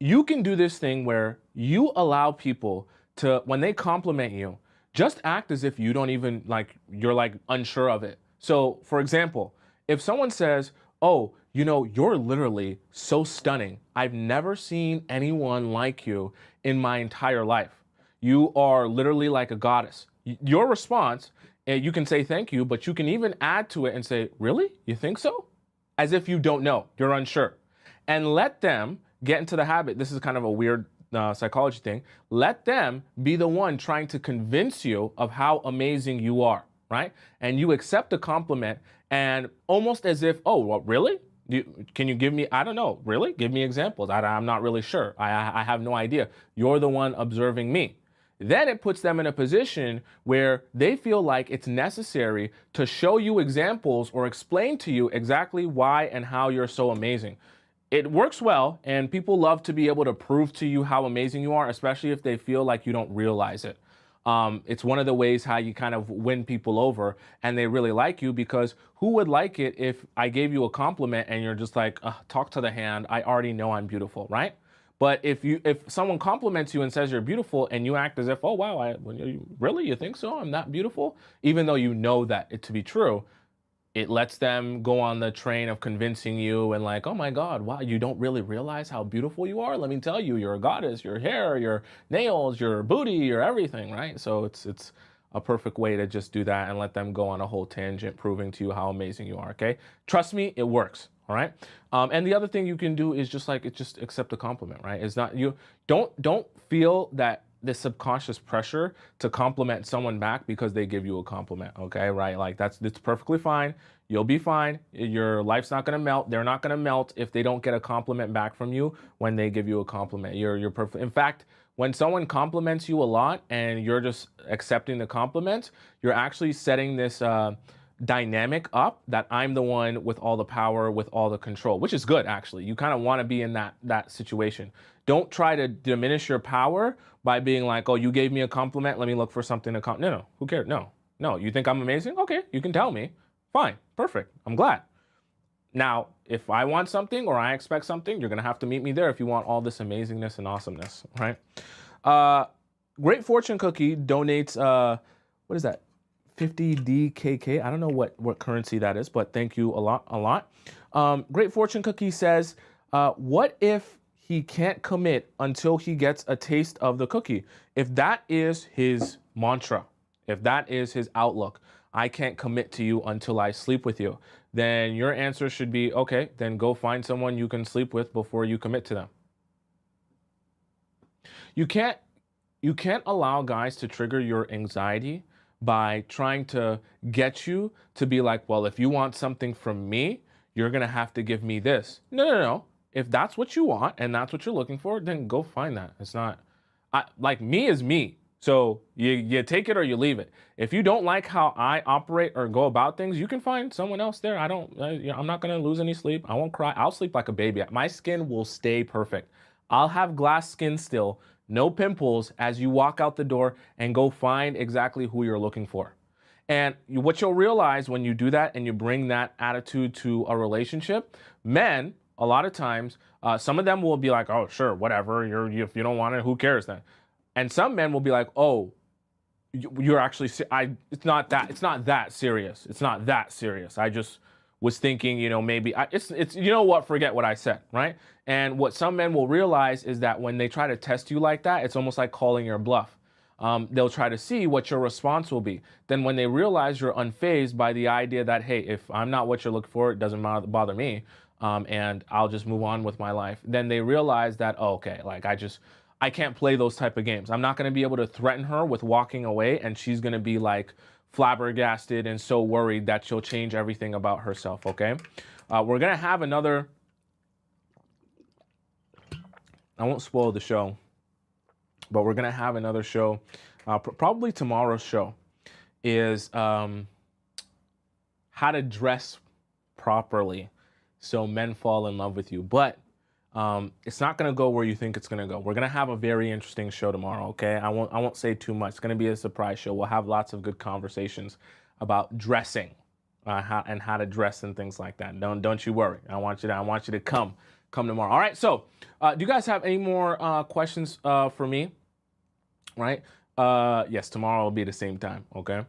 you can do this thing where you allow people to, when they compliment you, just act as if you don't even like, you're like unsure of it. So, for example, if someone says, "Oh, you're literally so stunning. I've never seen anyone like you in my entire life. You are literally like a goddess." Your response, and you can say thank you, but you can even add to it and say, "Really? You think so?" As if you don't know, you're unsure. And let them get into the habit. This is kind of a weird psychology thing. Let them be the one trying to convince you of how amazing you are, right? And you accept the compliment and almost as if, "Oh, well, really? Can you give me, I don't know, really? Give me examples. I'm not really sure. I have no idea. You're the one observing me." Then it puts them in a position where they feel like it's necessary to show you examples or explain to you exactly why and how you're so amazing. It works well, and people love to be able to prove to you how amazing you are, especially if they feel like you don't realize it. It's one of the ways how you kind of win people over and they really like you, because who would like it if I gave you a compliment and you're just like, talk to the hand, I already know I'm beautiful, right? But if someone compliments you and says you're beautiful and you act as if, "Oh wow, really, you think so? I'm that beautiful," even though you know that it to be true, it lets them go on the train of convincing you and like, "Oh my God, wow, you don't really realize how beautiful you are? Let me tell you, you're a goddess, your hair, your nails, your booty, your everything," right? So it's a perfect way to just do that and let them go on a whole tangent, proving to you how amazing you are. Okay. Trust me, it works. All right. And the other thing you can do is just accept a compliment, right? It's not, you don't feel that this subconscious pressure to compliment someone back because they give you a compliment. Okay. Right. Like it's perfectly fine. You'll be fine. Your life's not going to melt. They're not going to melt if they don't get a compliment back from you when they give you a compliment. You're perfect. In fact, when someone compliments you a lot and you're just accepting the compliment, you're actually setting this dynamic up that I'm the one with all the power, with all the control, which is good actually. You kind of want to be in that situation. Don't try to diminish your power by being like, "Oh, you gave me a compliment, let me look for something to no, who cares? No, you think I'm amazing? Okay, you can tell me. Fine, perfect. I'm glad. Now, if I want something or I expect something, you're gonna have to meet me there if you want all this amazingness and awesomeness, right?" Uh, Great Fortune Cookie donates, what is that? 50 DKK. I don't know what currency that is, but thank you a lot. Great Fortune Cookie says, "What if he can't commit until he gets a taste of the cookie? If that is his mantra, if that is his outlook, I can't commit to you until I sleep with you, then your answer should be, okay, then go find someone you can sleep with before you commit to them." You can't you can't allow guys to trigger your anxiety by trying to get you to be like, "Well, if you want something from me, you're going to have to give me this." No, no, no. If that's what you want and that's what you're looking for, then go find that. It's not, like, me is me. So you take it or you leave it. If you don't like how I operate or go about things, you can find someone else there. I'm not going to lose any sleep. I won't cry. I'll sleep like a baby. My skin will stay perfect. I'll have glass skin still, no pimples, as you walk out the door and go find exactly who you're looking for. And what you'll realize when you do that and you bring that attitude to a relationship, men, a lot of times, some of them will be like, "Oh, sure, whatever. If you don't want it, who cares then?" And some men will be like, "Oh, you're actually, it's not that serious. It's not that serious. I just was thinking, maybe it's, you know what, forget what I said," right? And what some men will realize is that when they try to test you like that, it's almost like calling your bluff. They'll try to see what your response will be. Then when they realize you're unfazed by the idea that, "Hey, if I'm not what you're looking for, it doesn't bother me, and I'll just move on with my life," then they realize that, "Oh, okay, like I can't play those type of games. I'm not going to be able to threaten her with walking away, and she's going to be like flabbergasted and so worried that she'll change everything about herself." Okay. We're going to have another, I won't spoil the show, but we're going to have another show. Probably tomorrow's show is how to dress properly so men fall in love with you. But it's not going to go where you think it's going to go. We're going to have a very interesting show tomorrow, okay? I won't say too much. It's going to be a surprise show. We'll have lots of good conversations about dressing, how to dress and things like that. Don't you worry. I want you to come tomorrow. All right. So, do you guys have any more questions for me? Right. Yes, tomorrow will be the same time. Okay.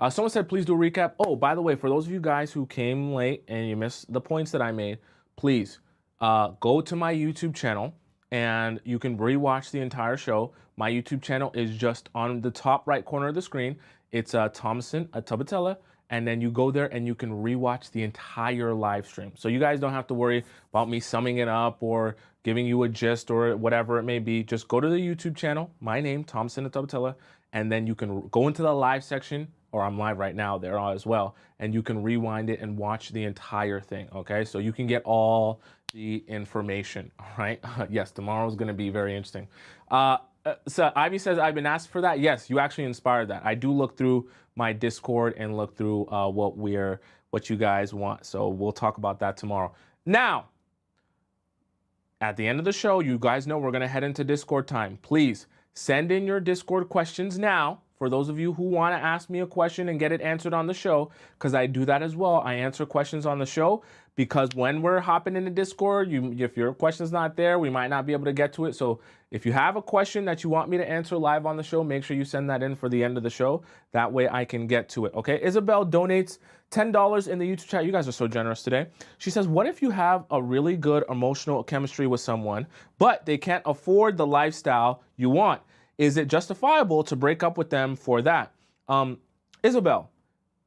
Someone said, please do a recap. Oh, by the way, for those of you guys who came late and you missed the points that I made, please go to my YouTube channel and you can rewatch the entire show. My YouTube channel is just on the top right corner of the screen. It's Tomisin Atobatele. And then you go there and you can rewatch the entire live stream. So you guys don't have to worry about me summing it up or giving you a gist or whatever it may be. Just go to the YouTube channel, my name, Tomisin Atobatele, and then you can go into the live section, or I'm live right now there as well, and you can rewind it and watch the entire thing, okay? So you can get all the information, all right? Yes, tomorrow's gonna be very interesting. So Ivy says, I've been asked for that. Yes, you actually inspired that. I do look through my Discord and look through what you guys want. So we'll talk about that tomorrow. Now, at the end of the show, you guys know we're going to head into Discord time. Please send in your Discord questions now. For those of you who want to ask me a question and get it answered on the show, because I do that as well. I answer questions on the show because when we're hopping into Discord, if your question's not there, we might not be able to get to it. So if you have a question that you want me to answer live on the show, make sure you send that in for the end of the show. That way I can get to it, okay? Isabel donates $10 in the YouTube chat. You guys are so generous today. She says, what if you have a really good emotional chemistry with someone, but they can't afford the lifestyle you want? Is it justifiable to break up with them for that? Isabel,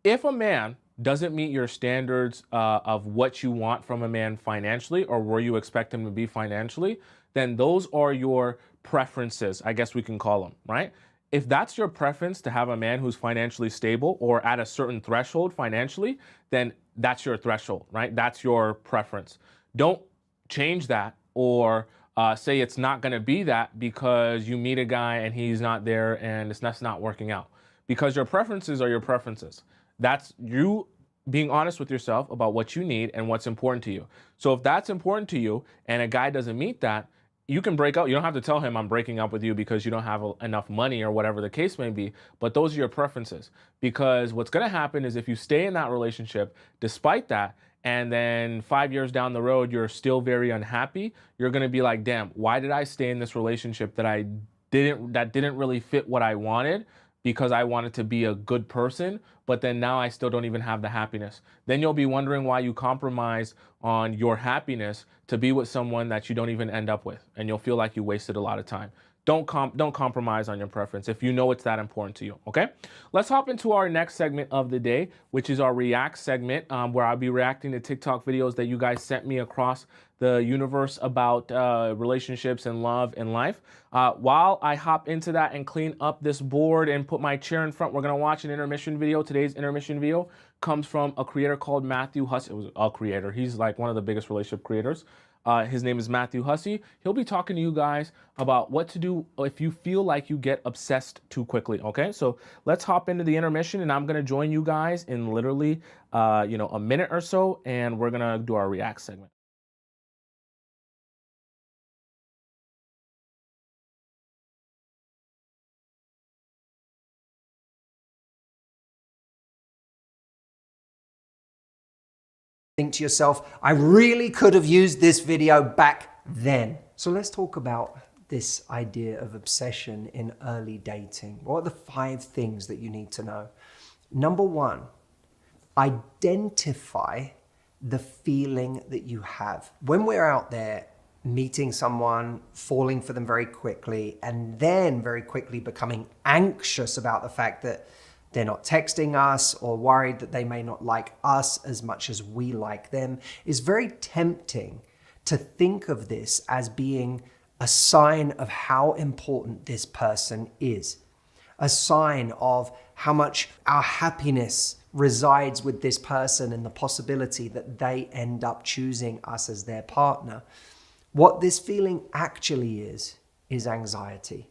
if a man doesn't meet your standards of what you want from a man financially or where you expect him to be financially, then those are your preferences, I guess we can call them, right? If that's your preference to have a man who's financially stable or at a certain threshold financially, then that's your threshold, right? That's your preference. Don't change that or say it's not going to be that because you meet a guy and he's not there and that's not working out. Because your preferences are your preferences. That's you being honest with yourself about what you need and what's important to you. So if that's important to you and a guy doesn't meet that, you can break up. You don't have to tell him I'm breaking up with you because you don't have enough money or whatever the case may be. But those are your preferences. Because what's going to happen is if you stay in that relationship, despite that, and then 5 years down the road, you're still very unhappy, you're going to be like, damn, why did I stay in this relationship that didn't really fit what I wanted? Because I wanted to be a good person, but then now I still don't even have the happiness. Then you'll be wondering why you compromise on your happiness to be with someone that you don't even end up with, and you'll feel like you wasted a lot of time. Don't compromise on your preference if you know it's that important to you, okay? Let's hop into our next segment of the day, which is our React segment, where I'll be reacting to TikTok videos that you guys sent me across the universe about relationships and love and life. While I hop into that and clean up this board and put my chair in front, we're gonna watch an intermission video. Today's intermission video comes from a creator called Matthew Hussey. It was a creator. He's like one of the biggest relationship creators. His name is Matthew Hussey. He'll be talking to you guys about what to do if you feel like you get obsessed too quickly, okay? So let's hop into the intermission, and I'm gonna join you guys in literally a minute or so, and we're gonna do our React segment. Think to yourself, I really could have used this video back then. So let's talk about this idea of obsession in early dating. What are the 5 things that you need to know? Number 1, identify the feeling that you have. When we're out there meeting someone, falling for them very quickly, and then very quickly becoming anxious about the fact that they're not texting us or worried that they may not like us as much as we like them, is very tempting to think of this as being a sign of how important this person is, a sign of how much our happiness resides with this person and the possibility that they end up choosing us as their partner. What this feeling actually is anxiety.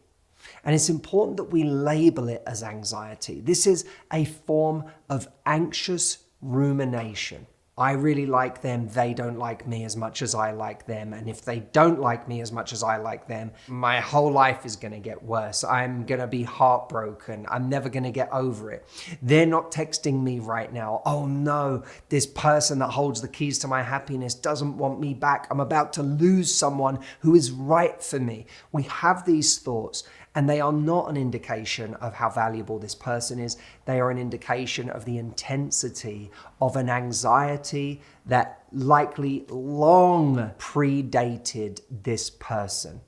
And it's important that we label it as anxiety. This is a form of anxious rumination. I really like them, they don't like me as much as I like them. And if they don't like me as much as I like them, my whole life is going to get worse. I'm going to be heartbroken. I'm never going to get over it. They're not texting me right now. Oh no, this person that holds the keys to my happiness doesn't want me back. I'm about to lose someone who is right for me. We have these thoughts, and they are not an indication of how valuable this person is. They are an indication of the intensity of an anxiety that likely long predated this person.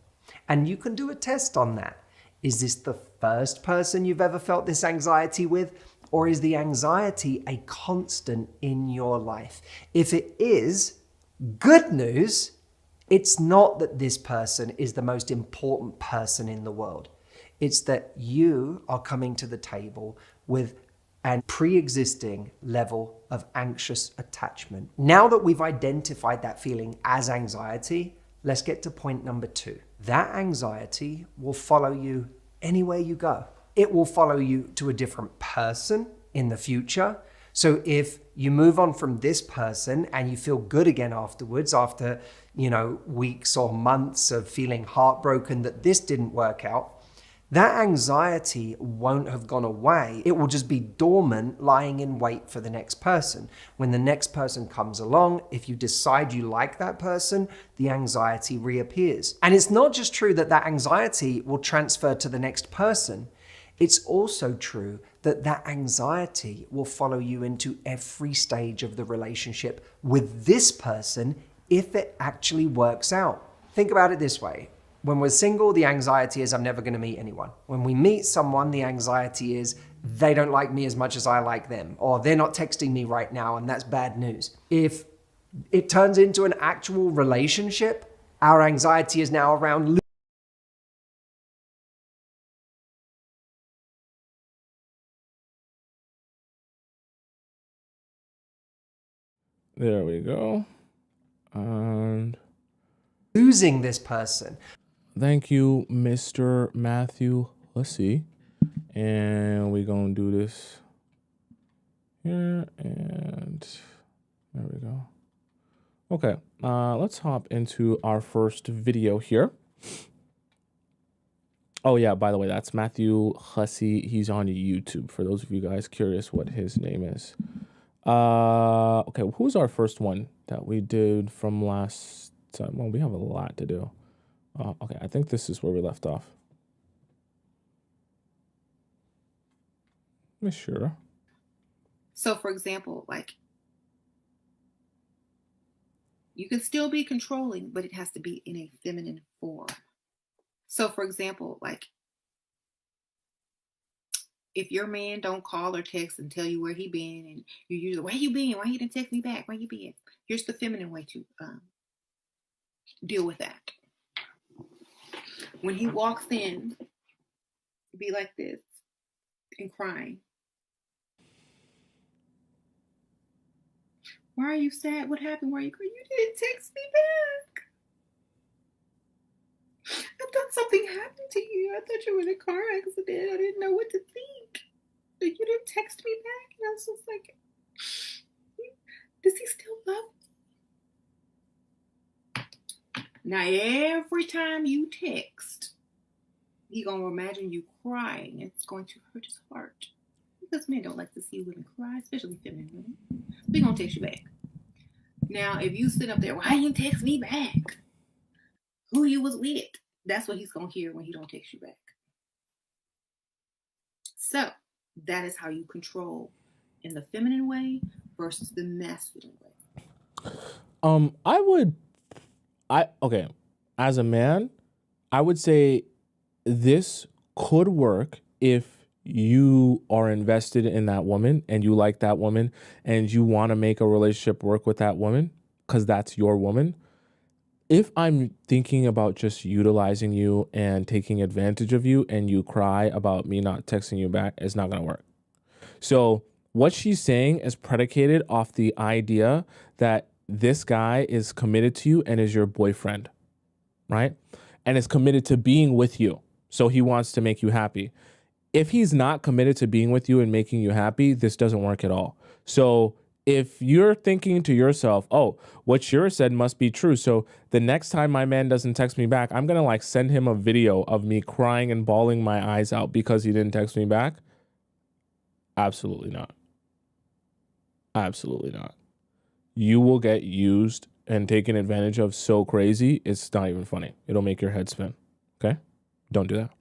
And you can do a test on that. Is this the first person you've ever felt this anxiety with? Or is the anxiety a constant in your life? If it is, good news, it's not that this person is the most important person in the world. It's that you are coming to the table with a pre-existing level of anxious attachment. Now that we've identified that feeling as anxiety, let's get to point number 2. That anxiety will follow you anywhere you go. It will follow you to a different person in the future. So if you move on from this person and you feel good again afterwards, after, weeks or months of feeling heartbroken that this didn't work out, that anxiety won't have gone away. It will just be dormant, lying in wait for the next person. When the next person comes along, if you decide you like that person, the anxiety reappears. And it's not just true that that anxiety will transfer to the next person. It's also true that that anxiety will follow you into every stage of the relationship with this person if it actually works out. Think about it this way. When we're single, the anxiety is I'm never going to meet anyone. When we meet someone, the anxiety is they don't like me as much as I like them, or they're not texting me right now, and that's bad news. If it turns into an actual relationship, our anxiety is now around There we go. And losing this person. thank you, Mr. Matthew Hussey. And we're going to do this here. And there we go. Okay, let's hop into our first video here. Oh, yeah, by the way, that's Matthew Hussey. He's on YouTube, for those of you guys curious what his name is. Okay, who's our first one that we did from last time? Well, we have a lot to do. Okay, I think this is where we left off. Miss Sure. So, for example, you can still be controlling, but it has to be in a feminine form. So, for example, if your man don't call or text and tell you where he been, and you usually, where you been? Why you didn't text me back? Where you been? Here's the feminine way to deal with that. When he walks in, be like this and crying. Why are you sad? What happened? Why are you crying? You didn't text me back. I thought something happened to you. I thought you were in a car accident. I didn't know what to think. You didn't text me back. And I was just like, does he still love me? Now, every time you text, he's going to imagine you crying. It's going to hurt his heart. Because men don't like to see women cry, especially feminine women. They're going to text you back. Now, if you sit up there, why you didn't text me back? Who you was with? That's what he's going to hear when he don't text you back. So, that is how you control in the feminine way versus the masculine way. Okay, as a man, I would say this could work if you are invested in that woman and you like that woman and you want to make a relationship work with that woman because that's your woman. If I'm thinking about just utilizing you and taking advantage of you and you cry about me not texting you back, it's not going to work. So what she's saying is predicated off the idea that this guy is committed to you and is your boyfriend, right? And is committed to being with you. So he wants to make you happy. If he's not committed to being with you and making you happy, this doesn't work at all. So if you're thinking to yourself, oh, what Shira said must be true, so the next time my man doesn't text me back, I'm gonna like send him a video of me crying and bawling my eyes out because he didn't text me back. Absolutely not. Absolutely not. You will get used and taken advantage of so crazy, it's not even funny. It'll make your head spin. Okay? Don't do that.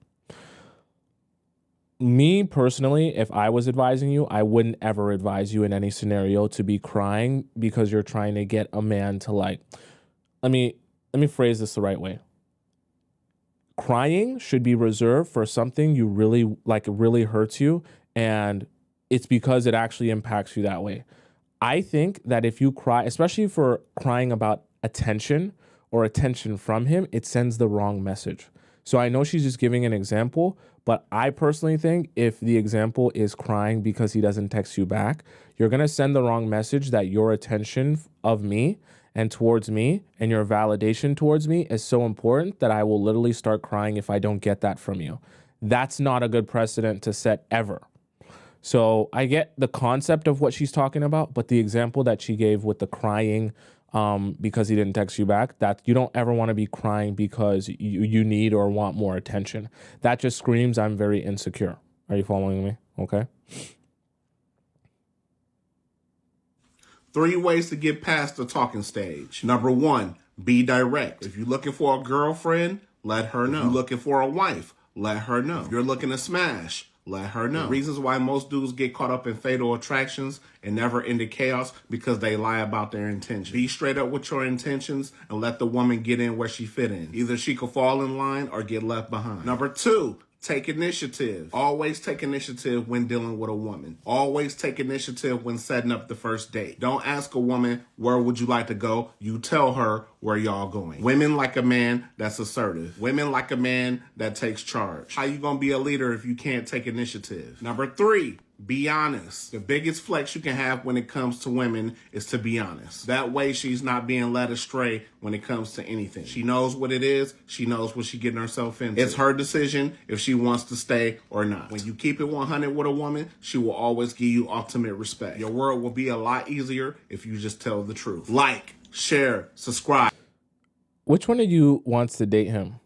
Me personally, if I was advising you, I wouldn't ever advise you in any scenario to be crying because you're trying to get a man to like, let me phrase this the right way. Crying should be reserved for something you really like, it really hurts you, and it's because it actually impacts you that way. I think that if you cry, especially for crying about attention or attention from him, it sends the wrong message. So I know she's just giving an example, but I personally think if the example is crying because he doesn't text you back, you're going to send the wrong message that your attention of me and towards me and your validation towards me is so important that I will literally start crying if I don't get that from you. That's not a good precedent to set ever. So I get the concept of what she's talking about, but the example that she gave with the crying because he didn't text you back, that you don't ever want to be crying because you need or want more attention. That just screams, I'm very insecure. Are you following me? Okay. 3 ways to get past the talking stage. Number 1, be direct. If you're looking for a girlfriend, let her know. If you're looking for a wife, let her know. If you're looking to smash, let her know. The reasons why most dudes get caught up in fatal attractions and never end in chaos because they lie about their intentions. Be straight up with your intentions and let the woman get in where she fit in. Either she could fall in line or get left behind. Number 2, take initiative. Always take initiative when dealing with a woman. Always take initiative when setting up the first date. Don't ask a woman, where would you like to go? You tell her where y'all going. Women like a man that's assertive. Women like a man that takes charge. How you gonna be a leader if you can't take initiative? Number 3, be honest. The biggest flex you can have when it comes to women is to be honest. That way she's not being led astray when it comes to anything. She knows what it is. She knows what she's getting herself into. It's her decision if she wants to stay or not. When you keep it 100 with a woman, she will always give you ultimate respect. Your world will be a lot easier if you just tell the truth. Like, share, subscribe. Which one of you wants to date him?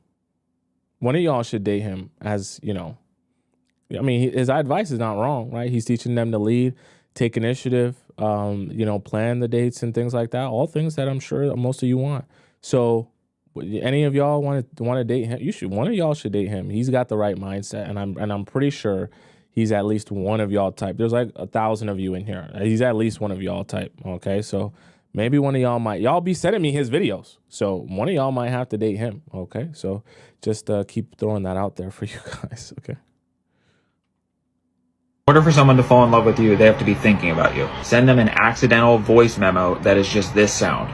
One of y'all should date him, as you know. I mean, his advice is not wrong, right? He's teaching them to lead, take initiative, plan the dates and things like that. All things that I'm sure most of you want. So, any of y'all want to date him? One of y'all should date him. He's got the right mindset, and I'm pretty sure he's at least one of y'all type. There's like 1,000 of you in here. He's at least one of y'all type. Okay, so maybe one of y'all be sending me his videos. So one of y'all might have to date him. Okay, so just keep throwing that out there for you guys. Okay. In order for someone to fall in love with you, they have to be thinking about you. Send them an accidental voice memo that is just this sound.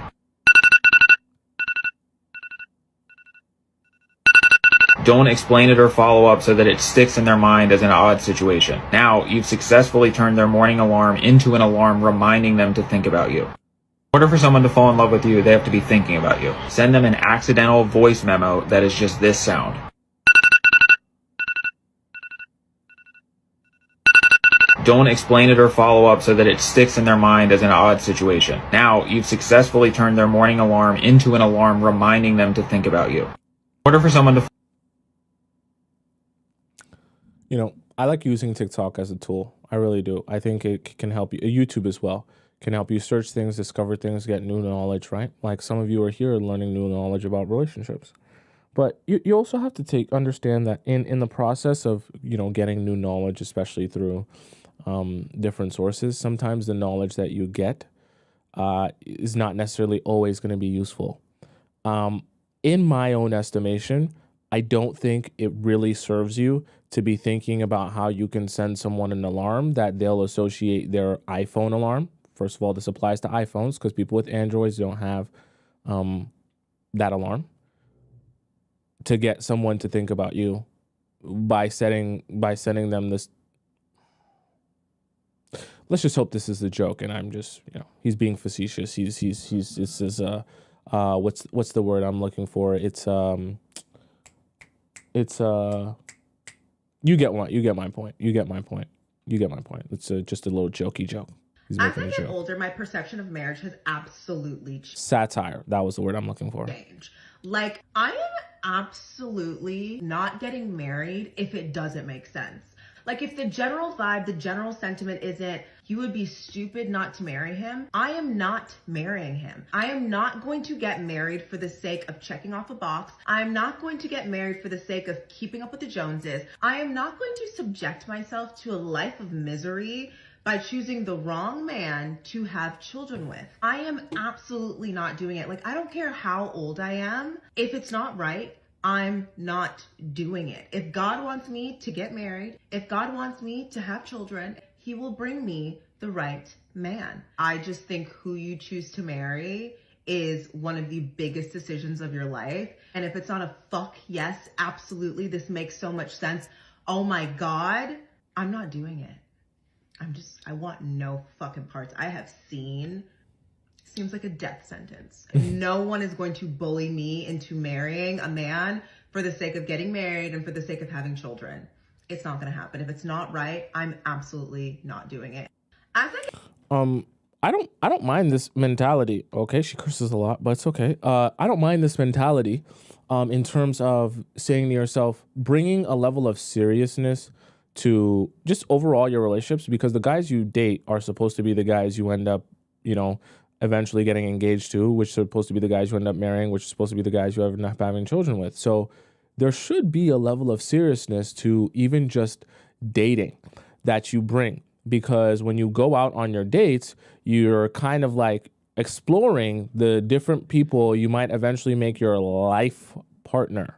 Don't explain it or follow up so that it sticks in their mind as an odd situation. Now, you've successfully turned their morning alarm into an alarm reminding them to think about you. In order for someone to fall in love with you, they have to be thinking about you. Send them an accidental voice memo that is just this sound. Don't explain it or follow up so that it sticks in their mind as an odd situation. Now, you've successfully turned their morning alarm into an alarm reminding them to think about you. In order for someone to... I like using TikTok as a tool. I really do. I think it can help you. YouTube as well can help you search things, discover things, get new knowledge, right? Like some of you are here learning new knowledge about relationships. But you also have to understand that in the process of, getting new knowledge, especially through different sources, sometimes the knowledge that you get is not necessarily always going to be useful. In my own estimation, I don't think it really serves you to be thinking about how you can send someone an alarm that they'll associate their iPhone alarm. First of all, this applies to iPhones because people with Androids don't have that alarm, to get someone to think about you by sending them this. Let's just hope this is a joke, and I'm just, he's being facetious. He's this is what's the word I'm looking for? It's you get my point. It's just a little jokey joke. He's As making I a get joke. older, my perception of marriage has absolutely Satire. That was the word I'm looking for. changed. Like, I am absolutely not getting married if it doesn't make sense. Like, if the general vibe, the general sentiment isn't, you would be stupid not to marry him, I am not marrying him. I am not going to get married for the sake of checking off a box. I am not going to get married for the sake of keeping up with the Joneses. I am not going to subject myself to a life of misery by choosing the wrong man to have children with. I am absolutely not doing it. Like, I don't care how old I am. If it's not right, I'm not doing it. If God wants me to get married, if God wants me to have children, he will bring me the right man. I just think who you choose to marry is one of the biggest decisions of your life. And if it's not a fuck yes, absolutely, this makes so much sense, oh my God, I'm not doing it. I want no fucking parts. I have seen, seems like a death sentence. No one is going to bully me into marrying a man for the sake of getting married and for the sake of having children. It's not going to happen. If it's not right, I'm absolutely not doing it. I don't mind this mentality. Okay, she curses a lot, but it's okay. I don't mind this mentality in terms of saying to yourself, bringing a level of seriousness to just overall your relationships, because the guys you date are supposed to be the guys you end up, eventually getting engaged to, which are supposed to be the guys you end up marrying, which is supposed to be the guys you end up having children with. So there should be a level of seriousness to even just dating that you bring, because when you go out on your dates, you're kind of like exploring the different people you might eventually make your life partner.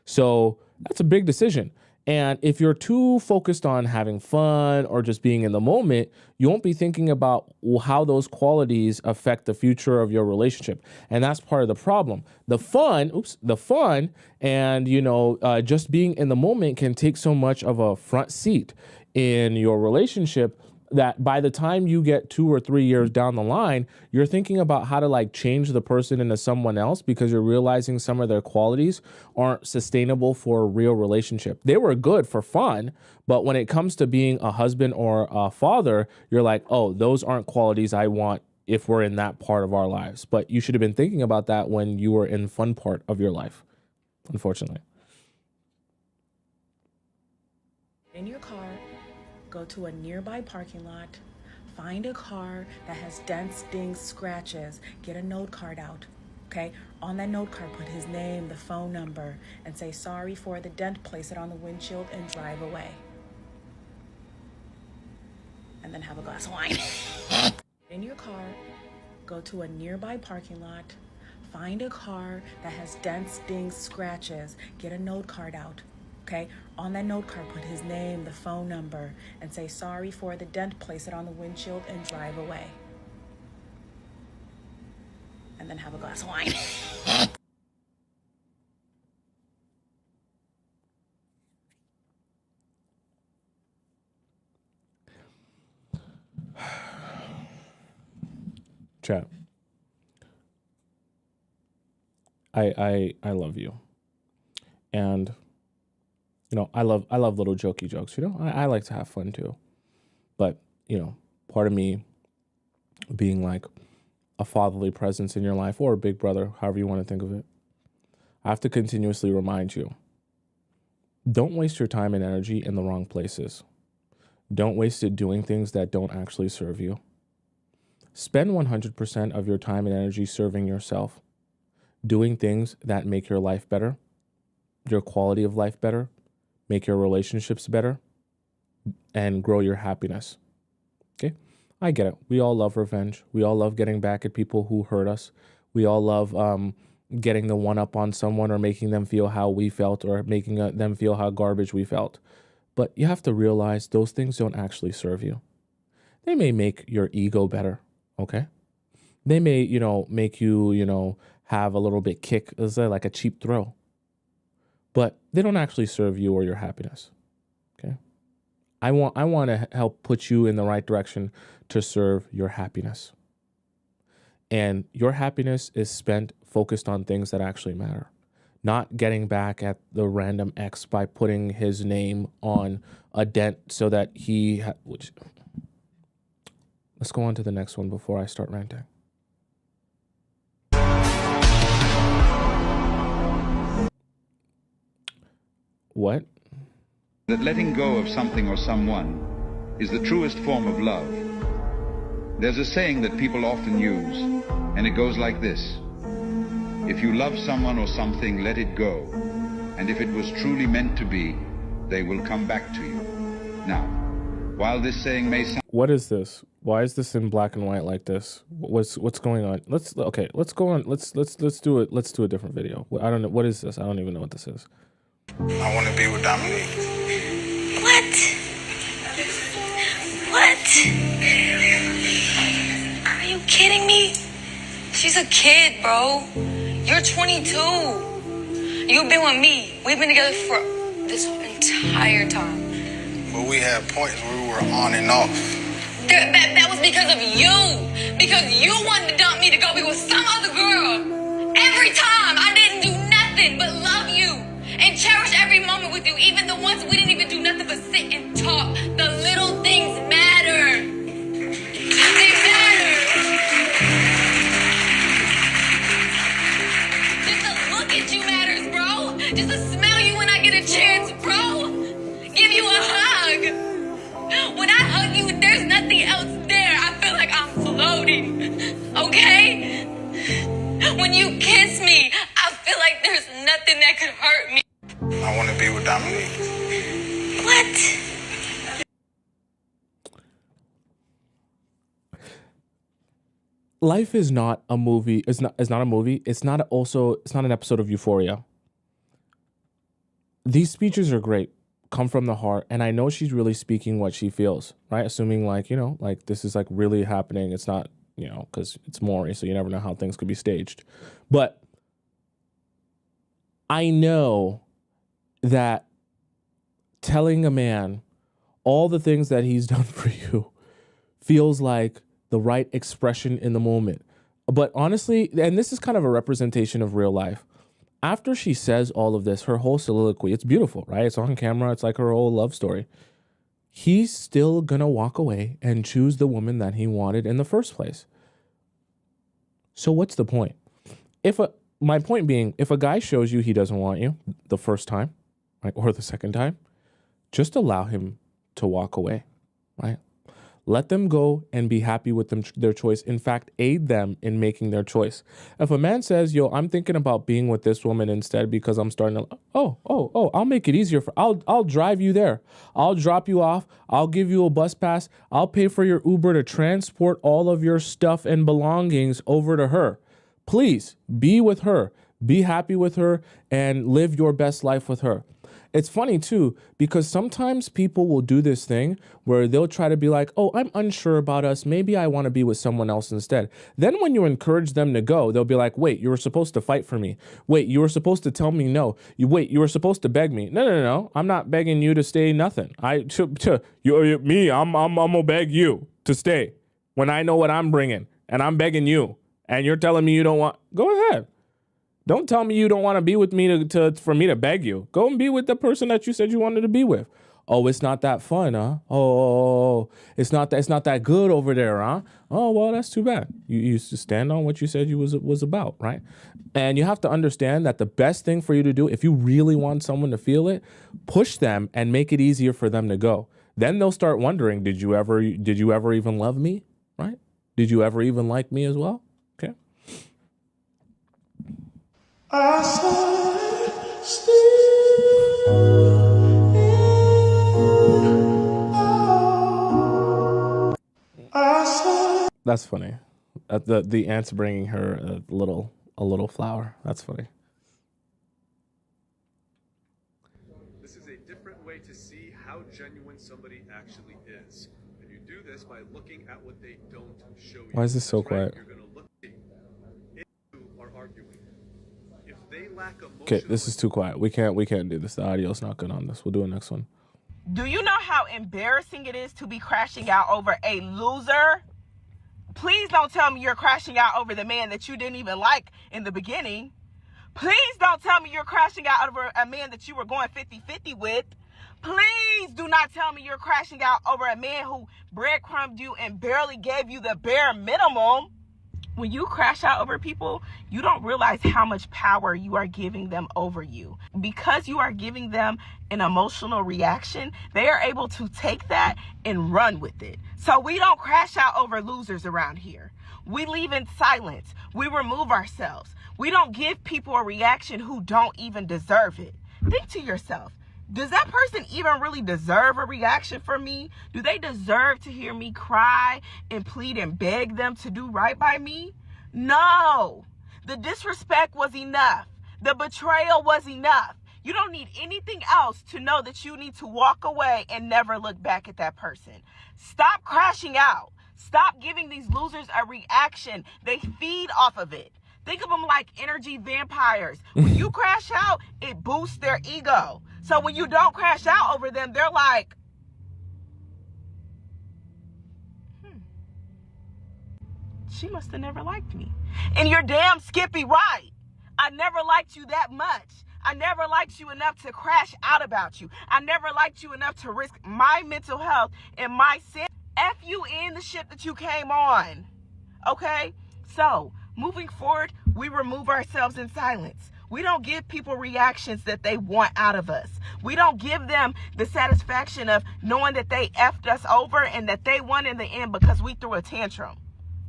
So that's a big decision. And if you're too focused on having fun or just being in the moment, you won't be thinking about how those qualities affect the future of your relationship. And that's part of the problem. The fun and, just being in the moment can take so much of a front seat in your relationship that by the time you get 2 or 3 years down the line, you're thinking about how to change the person into someone else, because you're realizing some of their qualities aren't sustainable for a real relationship. They were good for fun, but when it comes to being a husband or a father, you're like, oh, those aren't qualities I want if we're in that part of our lives. But you should have been thinking about that when you were in the fun part of your life, unfortunately. In your car, go to a nearby parking lot, find a car that has dents, dings, scratches, get a note card out, okay? On that note card, put his name, the phone number, and say, sorry for the dent, place it on the windshield, and drive away. And then have a glass of wine. In your car, go to a nearby parking lot, find a car that has dents, dings, scratches, get a note card out, okay? On that note card, put his name, the phone number, and say, sorry for the dent, place it on the windshield, and drive away. And then have a glass of wine. Chat. I love you. And I love little jokey jokes. I like to have fun too. But, part of me being like a fatherly presence in your life, or a big brother, however you want to think of it, I have to continuously remind you, don't waste your time and energy in the wrong places. Don't waste it doing things that don't actually serve you. Spend 100% of your time and energy serving yourself, doing things that make your life better, your quality of life better, make your relationships better, and grow your happiness. Okay? I get it. We all love revenge. We all love getting back at people who hurt us. We all love getting the one up on someone, or making them feel how we felt, or making them feel how garbage we felt. But you have to realize those things don't actually serve you. They may make your ego better, okay? They may, make you, have a little bit kick, like a cheap thrill. But they don't actually serve you or your happiness. Okay. I want to help put you in the right direction to serve your happiness. And your happiness is spent focused on things that actually matter. Not getting back at the random ex by putting his name on a dent so that Let's go on to the next one before I start ranting. What? That letting go of something or someone is the truest form of love. There's a saying that people often use, and it goes like this: if you love someone or something, let it go. And if it was truly meant to be, they will come back to you. Now, while this saying may sound... What is this? Why is this in black and white like this? What's going on? Let's go on. Let's do it. Let's do a different video. I don't know. What is this? I don't even know what this is. I want to be with Dominique. What? What? Are you kidding me? She's a kid, bro. You're 22. You've been with me. We've been together for this entire time. But we had points where we were on and off. That was because of you. Because you wanted to dump me to go be with some other girl. Every time I didn't do nothing but love you and cherish every moment with you, even the ones we didn't even do nothing but sit and talk. The little things matter. They matter. Just to look at you matters, bro. Just to smell you when I get a chance, bro. Give you a hug. When I hug you, there's nothing else there. I feel like I'm floating. Okay? When you kiss me, I feel like there's nothing that could hurt me. I want to be with Dominique. What? Life is not a movie. It's not a movie. It's not an episode of Euphoria. These speeches are great, come from the heart, and I know she's really speaking what she feels, right? Assuming like this is like really happening. It's not, because it's Maury, so you never know how things could be staged. But I know that telling a man all the things that he's done for you feels like the right expression in the moment. But honestly, and this is kind of a representation of real life, after she says all of this, her whole soliloquy, it's beautiful, right? It's on camera. It's like her whole love story. He's still going to walk away and choose the woman that he wanted in the first place. So what's the point? My point being, if a guy shows you he doesn't want you the first time, right, or the second time, just allow him to walk away, right? Let them go and be happy with their choice. In fact, aid them in making their choice. If a man says, yo, I'm thinking about being with this woman instead because I'm starting to, I'll make it easier I'll drive you there. I'll drop you off. I'll give you a bus pass. I'll pay for your Uber to transport all of your stuff and belongings over to her. Please be with her, be happy with her, and live your best life with her. It's funny too, because sometimes people will do this thing where they'll try to be like, oh, I'm unsure about us. Maybe I want to be with someone else instead. Then when you encourage them to go, they'll be like, wait, you were supposed to fight for me. Wait, you were supposed to tell me no. You were supposed to beg me. No. I'm not begging you to stay nothing. I'm gonna beg you to stay when I know what I'm bringing and I'm begging you and you're telling me you don't want, go ahead. Don't tell me you don't want to be with me for me to beg you. Go and be with the person that you said you wanted to be with. Oh, it's not that fun, huh? Oh, it's not that good over there, huh? Oh, well, that's too bad. You used to stand on what you said you was about, right? And you have to understand that the best thing for you to do, if you really want someone to feel it, push them and make it easier for them to go. Then they'll start wondering, did you ever even love me, right? Did you ever even like me as well? Okay. That's funny. The aunt's bringing her a little flower. That's funny. This is a different way to see how genuine somebody actually is. And you do this by looking at what they don't show you. Why is this so quiet? You're going to look if you are arguing. If they lack emotion, Okay, this is too quiet. We can't do this. The audio's not good on this. We'll do a next one. Do you know how embarrassing it is to be crashing out over a loser? Please don't tell me you're crashing out over the man that you didn't even like in the beginning. Please don't tell me you're crashing out over a man that you were going 50-50 with. Please do not tell me you're crashing out over a man who breadcrumbed you and barely gave you the bare minimum. When you crash out over people, you don't realize how much power you are giving them over you. Because you are giving them an emotional reaction, they are able to take that and run with it. So we don't crash out over losers around here. We leave in silence. We remove ourselves. We don't give people a reaction who don't even deserve it. Think to yourself, does that person even really deserve a reaction from me? Do they deserve to hear me cry and plead and beg them to do right by me? No. The disrespect was enough. The betrayal was enough. You don't need anything else to know that you need to walk away and never look back at that person. Stop crashing out. Stop giving these losers a reaction. They feed off of it. Think of them like energy vampires. When you crash out, it boosts their ego. So when you don't crash out over them, they're like, she must have never liked me. And you're damn Skippy right. I never liked you that much. I never liked you enough to crash out about you. I never liked you enough to risk my mental health and my sin. F you in the ship that you came on. Okay? So, moving forward, we remove ourselves in silence. We don't give people reactions that they want out of us. We don't give them the satisfaction of knowing that they effed us over and that they won in the end because we threw a tantrum.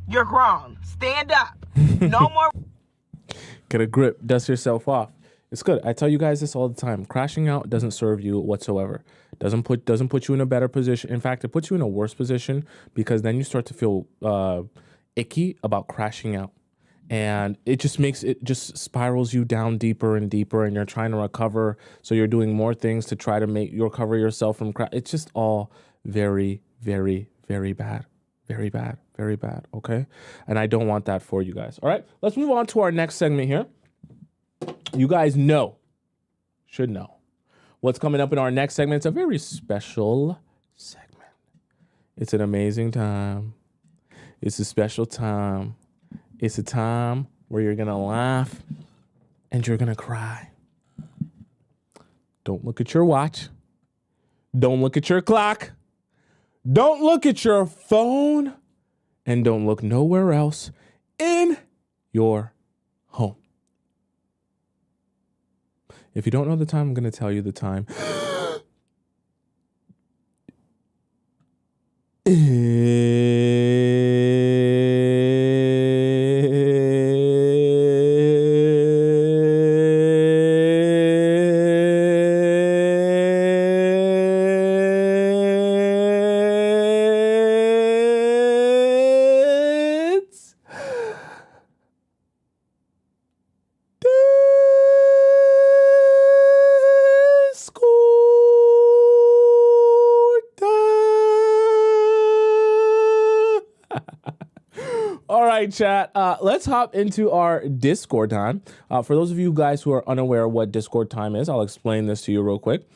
You're grown. Stand up. No more. Get a grip. Dust yourself off. It's good. I tell you guys this all the time. Crashing out doesn't serve you whatsoever. Doesn't put you in a better position. In fact, it puts you in a worse position because then you start to feel icky about crashing out. And it just spirals you down deeper and deeper, and you're trying to recover. So you're doing more things to try to recover yourself from crash. It's just all very, very, very bad. Very bad. Very bad. Okay. And I don't want that for you guys. All right. Let's move on to our next segment here. You guys should know what's coming up in our next segment. It's a very special segment. It's an amazing time. It's a special time. It's a time where you're going to laugh and you're going to cry. Don't look at your watch. Don't look at your clock. Don't look at your phone. And don't look nowhere else in your home. If you don't know the time, I'm going to tell you the time. Chat. Let's hop into our Discord time. For those of you guys who are unaware what Discord time is, I'll explain this to you real quick.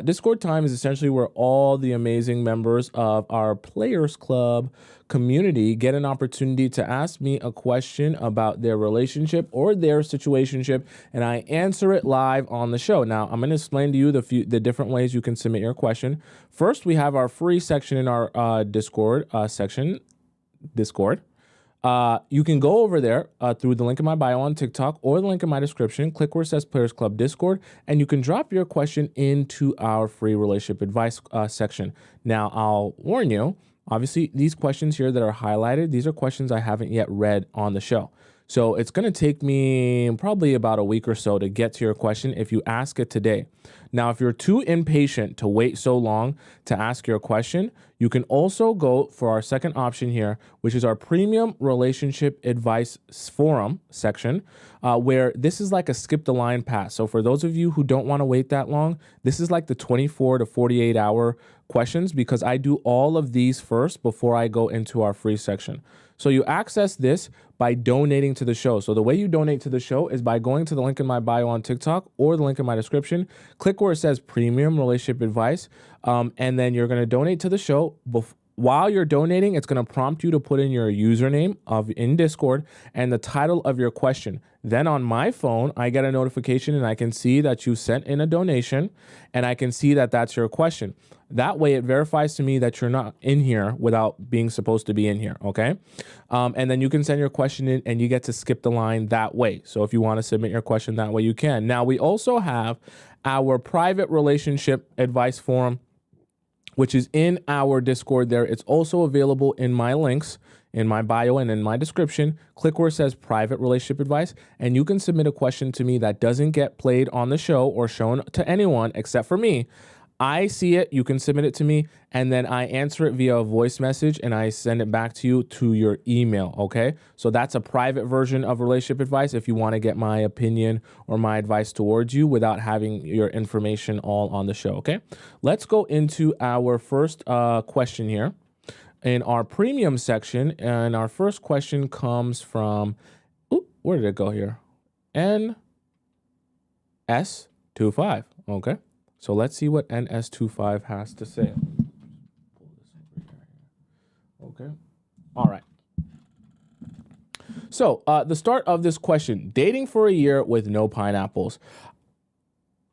Discord time is essentially where all the amazing members of our Players Club community get an opportunity to ask me a question about their relationship or their situationship, and I answer it live on the show. Now, I'm going to explain to you the different ways you can submit your question. First, we have our free section in our Discord section. You can go over there through the link in my bio on TikTok or the link in my description, click where it says Players Club Discord, and you can drop your question into our free relationship advice section. Now, I'll warn you, obviously, these questions here that are highlighted, these are questions I haven't yet read on the show. So it's going to take me probably about a week or so to get to your question if you ask it today. Now, if you're too impatient to wait so long to ask your question, you can also go for our second option here, which is our premium relationship advice forum section, where this is like a skip the line pass. So for those of you who don't want to wait that long, this is like the 24 to 48 hour questions because I do all of these first before I go into our free section. So you access this by donating to the show. So the way you donate to the show is by going to the link in my bio on TikTok or the link in my description, click where it says premium relationship advice, and then you're going to donate to the show. While you're donating, it's going to prompt you to put in your username in Discord and the title of your question. Then on my phone, I get a notification and I can see that you sent in a donation and I can see that that's your question. That way it verifies to me that you're not in here without being supposed to be in here, okay? And then you can send your question in and you get to skip the line that way. So if you want to submit your question that way, you can. Now, we also have our private relationship advice forum, which is in our Discord there. It's also available in my links, in my bio and in my description. Click where it says private relationship advice, and you can submit a question to me that doesn't get played on the show or shown to anyone except for me. I see it, you can submit it to me, and then I answer it via a voice message and I send it back to you to your email, okay? So that's a private version of relationship advice if you want to get my opinion or my advice towards you without having your information all on the show, okay? Let's go into our first question here in our premium section, and our first question comes from, where did it go here? NS25, okay? So let's see what NS25 has to say. Okay. All right. So the start of this question, dating for a year with no pineapples.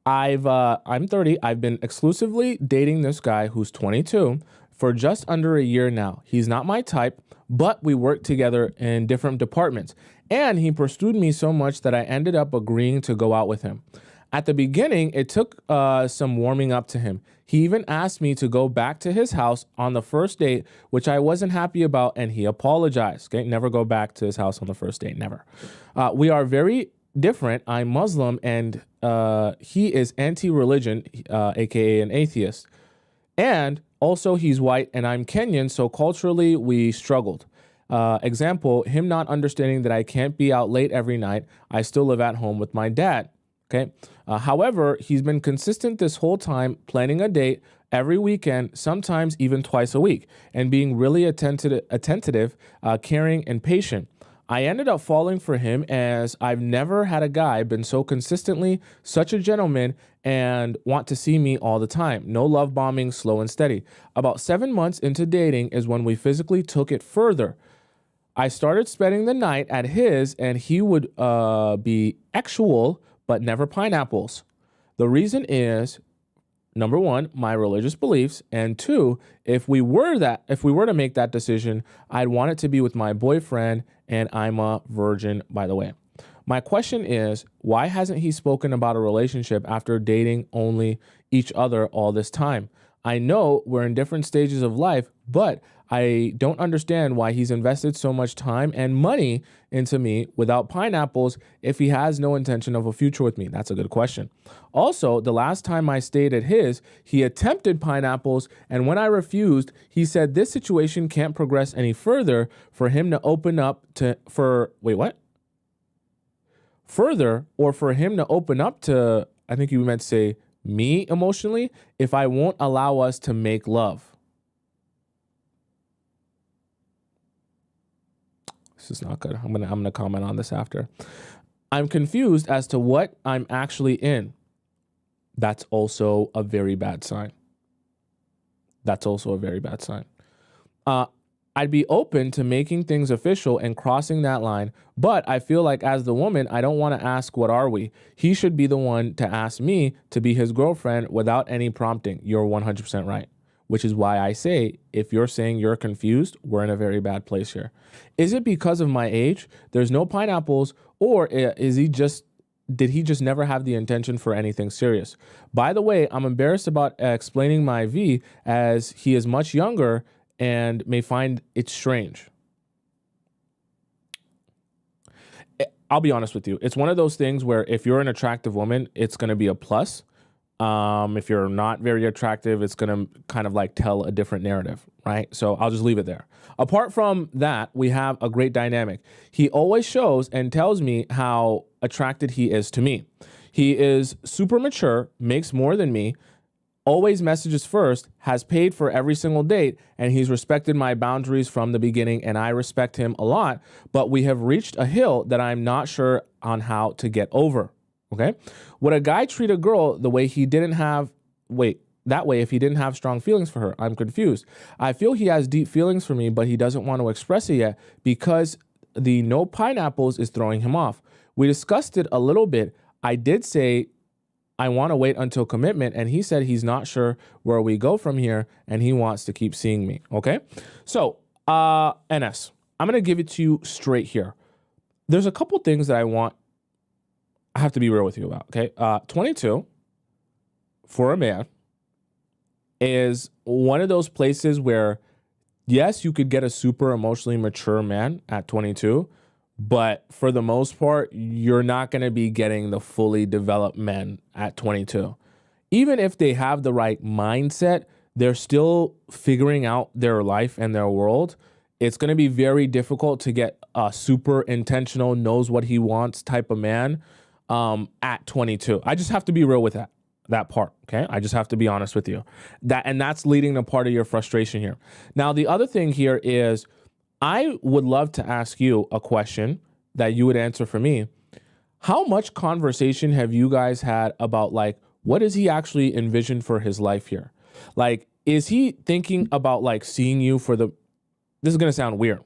I'm 30. I've been exclusively dating this guy who's 22 for just under a year now. He's not my type, but we work together in different departments. And he pursued me so much that I ended up agreeing to go out with him. At the beginning, it took some warming up to him. He even asked me to go back to his house on the first date, which I wasn't happy about, and he apologized. Okay, never go back to his house on the first date, never. We are very different. I'm Muslim, and he is anti-religion, aka an atheist. And also, he's white, and I'm Kenyan, so culturally, we struggled. Example, him not understanding that I can't be out late every night. I still live at home with my dad. Okay. However, he's been consistent this whole time, planning a date every weekend, sometimes even twice a week, and being really attentive, caring, and patient. I ended up falling for him as I've never had a guy been so consistently such a gentleman and want to see me all the time. No love bombing, slow and steady. About 7 months into dating is when we physically took it further. I started spending the night at his, and he would be actual, but never pineapples. The reason is, number one, my religious beliefs, and two, if we were to make that decision, I'd want it to be with my boyfriend, and I'm a virgin, by the way. My question is, why hasn't he spoken about a relationship after dating only each other all this time? I know we're in different stages of life, but I don't understand why he's invested so much time and money into me without pineapples if he has no intention of a future with me. That's a good question. Also, the last time I stayed at his, he attempted pineapples, and when I refused, he said this situation can't progress any further for him to open up to, Further, or for him to open up to, I think you meant to say, me emotionally, if I won't allow us to make love. This is not good. I'm gonna comment on this after. I'm confused as to what I'm actually in. That's also a very bad sign. I'd be open to making things official and crossing that line, but I feel like as the woman, I don't want to ask, what are we? He should be the one to ask me to be his girlfriend without any prompting. You're 100% right, which is why I say, if you're saying you're confused, we're in a very bad place here. Is it because of my age? There's no pineapples, or did he just never have the intention for anything serious? By the way, I'm embarrassed about explaining my V as he is much younger and may find it strange. I'll be honest with you. It's one of those things where if you're an attractive woman, it's going to be a plus. If you're not very attractive, it's going to kind of like tell a different narrative, right? So I'll just leave it there. Apart from that, we have a great dynamic. He always shows and tells me how attracted he is to me. He is super mature, makes more than me, always messages first, has paid for every single date, and he's respected my boundaries from the beginning, and I respect him a lot, but we have reached a hill that I'm not sure on how to get over, okay? Would a guy treat a girl the way if he didn't have strong feelings for her? I'm confused. I feel he has deep feelings for me, but he doesn't want to express it yet because the no pineapples is throwing him off. We discussed it a little bit. I did say I want to wait until commitment, and he said he's not sure where we go from here, and he wants to keep seeing me. Okay, so NS, I'm gonna give it to you straight here. There's a couple things that I have to be real with you about. Okay, 22 for a man is one of those places where, yes, you could get a super emotionally mature man at 22, but for the most part, you're not going to be getting the fully developed men at 22. Even if they have the right mindset, they're still figuring out their life and their world. It's going to be very difficult to get a super intentional, knows what he wants type of man at 22. I just have to be real with that part, okay? I just have to be honest with you. That's leading to part of your frustration here. Now, the other thing here is I would love to ask you a question that you would answer for me. How much conversation have you guys had about, like, what does he actually envision for his life here? Like, is he thinking about, like, seeing you for this is going to sound weird.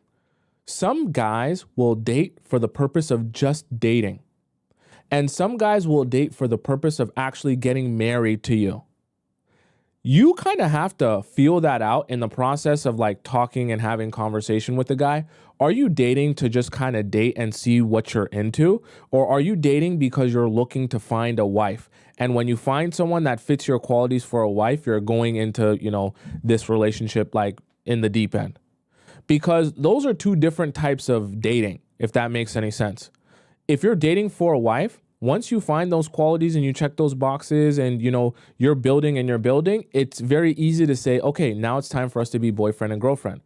Some guys will date for the purpose of just dating. And some guys will date for the purpose of actually getting married to you. You kind of have to feel that out in the process of, like, talking and having conversation with the guy. Are you dating to just kind of date and see what you're into? Or are you dating because you're looking to find a wife? And when you find someone that fits your qualities for a wife, you're going into, this relationship, like, in the deep end. Because those are two different types of dating, if that makes any sense. If you're dating for a wife, once you find those qualities and you check those boxes and, you're building, it's very easy to say, okay, now it's time for us to be boyfriend and girlfriend.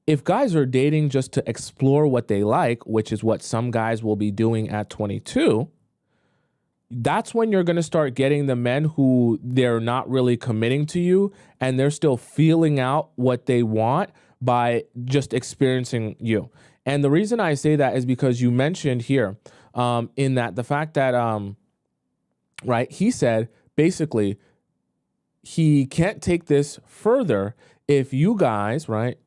If guys are dating just to explore what they like, which is what some guys will be doing at 22, that's when you're going to start getting the men who they're not really committing to you and they're still feeling out what they want by just experiencing you. And the reason I say that is because you mentioned here in that the fact that, right, he said basically he can't take this further if you guys, right,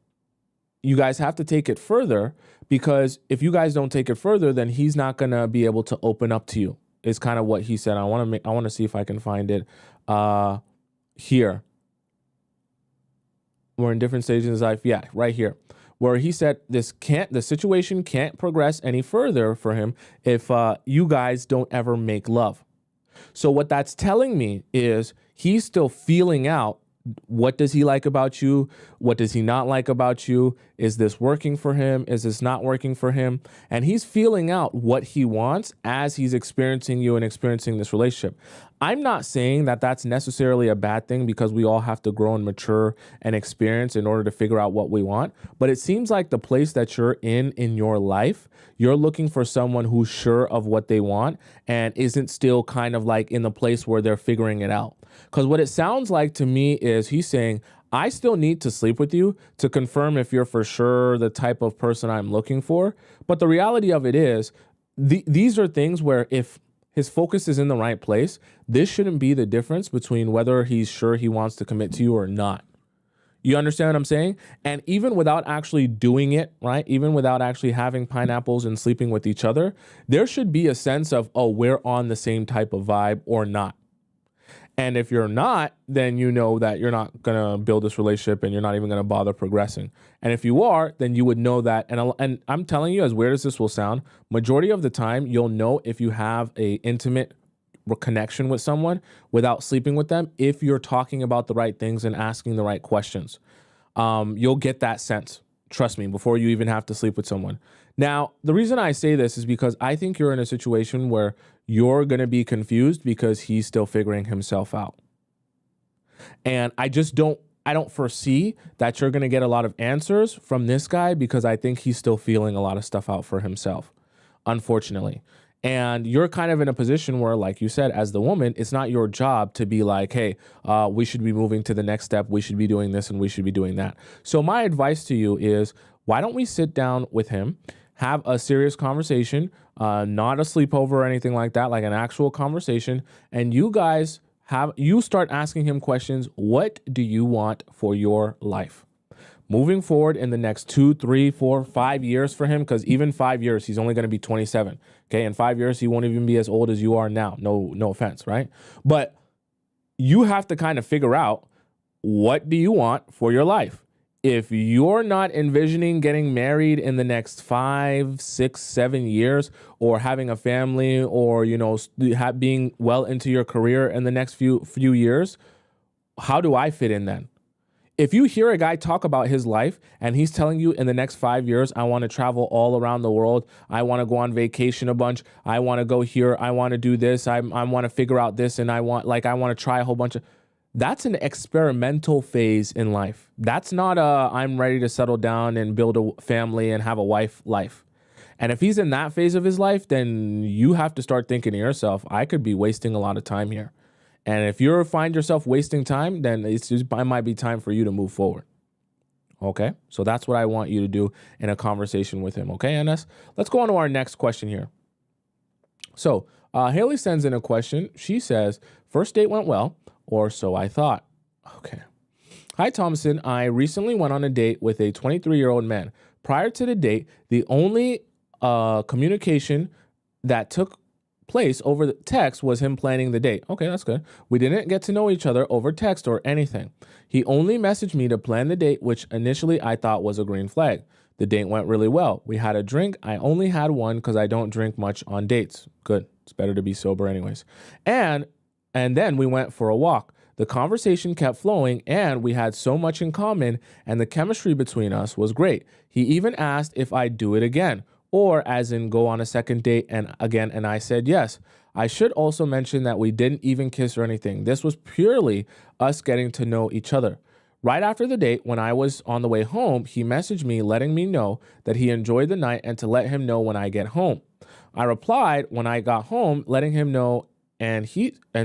you guys have to take it further, because if you guys don't take it further, then he's not going to be able to open up to you, is kind of what he said. I want to see if I can find it here. We're in different stages of his life. Yeah, right here, where he said the situation can't progress any further for him if you guys don't ever make love. So what that's telling me is he's still feeling out, what does he like about you? What does he not like about you? Is this working for him? Is this not working for him? And he's feeling out what he wants as he's experiencing you and experiencing this relationship. I'm not saying that that's necessarily a bad thing, because we all have to grow and mature and experience in order to figure out what we want. But it seems like the place that you're in your life, you're looking for someone who's sure of what they want and isn't still kind of like in the place where they're figuring it out. Because what it sounds like to me is he's saying, I still need to sleep with you to confirm if you're for sure the type of person I'm looking for. But the reality of it is, these are things where if his focus is in the right place, this shouldn't be the difference between whether he's sure he wants to commit to you or not. You understand what I'm saying? And even without actually doing it, right? Even without actually having pineapples and sleeping with each other, there should be a sense of, oh, we're on the same type of vibe or not. And if you're not, then you know that you're not going to build this relationship and you're not even going to bother progressing. And if you are, then you would know that. And I'm telling you, as weird as this will sound, majority of the time, you'll know if you have a intimate connection with someone without sleeping with them, if you're talking about the right things and asking the right questions. You'll get that sense, trust me, before you even have to sleep with someone. Now, the reason I say this is because I think you're in a situation where you're going to be confused because he's still figuring himself out. And I don't foresee that you're going to get a lot of answers from this guy, because I think he's still feeling a lot of stuff out for himself, unfortunately. And you're kind of in a position where, like you said, as the woman, it's not your job to be like, hey, we should be moving to the next step. We should be doing this and we should be doing that. So my advice to you is, why don't we sit down with him, have a serious conversation, not a sleepover or anything like that, like an actual conversation. And you guys start asking him questions. What do you want for your life? moving forward in the next 2, 3, 4, 5 years for him, because even 5 years, he's only going to be 27. Okay. In 5 years, he won't even be as old as you are now. No offense. Right. But you have to kind of figure out, what do you want for your life? If you're not envisioning getting married in the next 5, 6, 7 years, or having a family, or, being well into your career in the next few years, how do I fit in then? If you hear a guy talk about his life and he's telling you in the next 5 years, I want to travel all around the world, I want to go on vacation a bunch, I want to go here, I want to do this, I want to figure out this, and I want to try a whole bunch of, that's an experimental phase in life. That's not I'm ready to settle down and build a family and have a wife life. And if he's in that phase of his life, then you have to start thinking to yourself, I could be wasting a lot of time here. And if you find yourself wasting time, then it might be time for you to move forward. Okay? So that's what I want you to do in a conversation with him. Okay, NS? Let's go on to our next question here. So Haley sends in a question. She says, first date went well, or so I thought. Okay. Hi, Tomisin. I recently went on a date with a 23-year-old man. Prior to the date, the only communication that took place over the text was him planning the date. Okay, that's good. We didn't get to know each other over text or anything. He only messaged me to plan the date, which initially I thought was a green flag. The date went really well. We had a drink. I only had one because I don't drink much on dates. Good. It's better to be sober anyways. And then we went for a walk. The conversation kept flowing and we had so much in common, and the chemistry between us was great. He even asked if I'd do it again, or as in go on a second date and I said yes. I should also mention that we didn't even kiss or anything. This was purely us getting to know each other. Right after the date, when I was on the way home, he messaged me letting me know that he enjoyed the night and to let him know when I get home. I replied when I got home, letting him know, and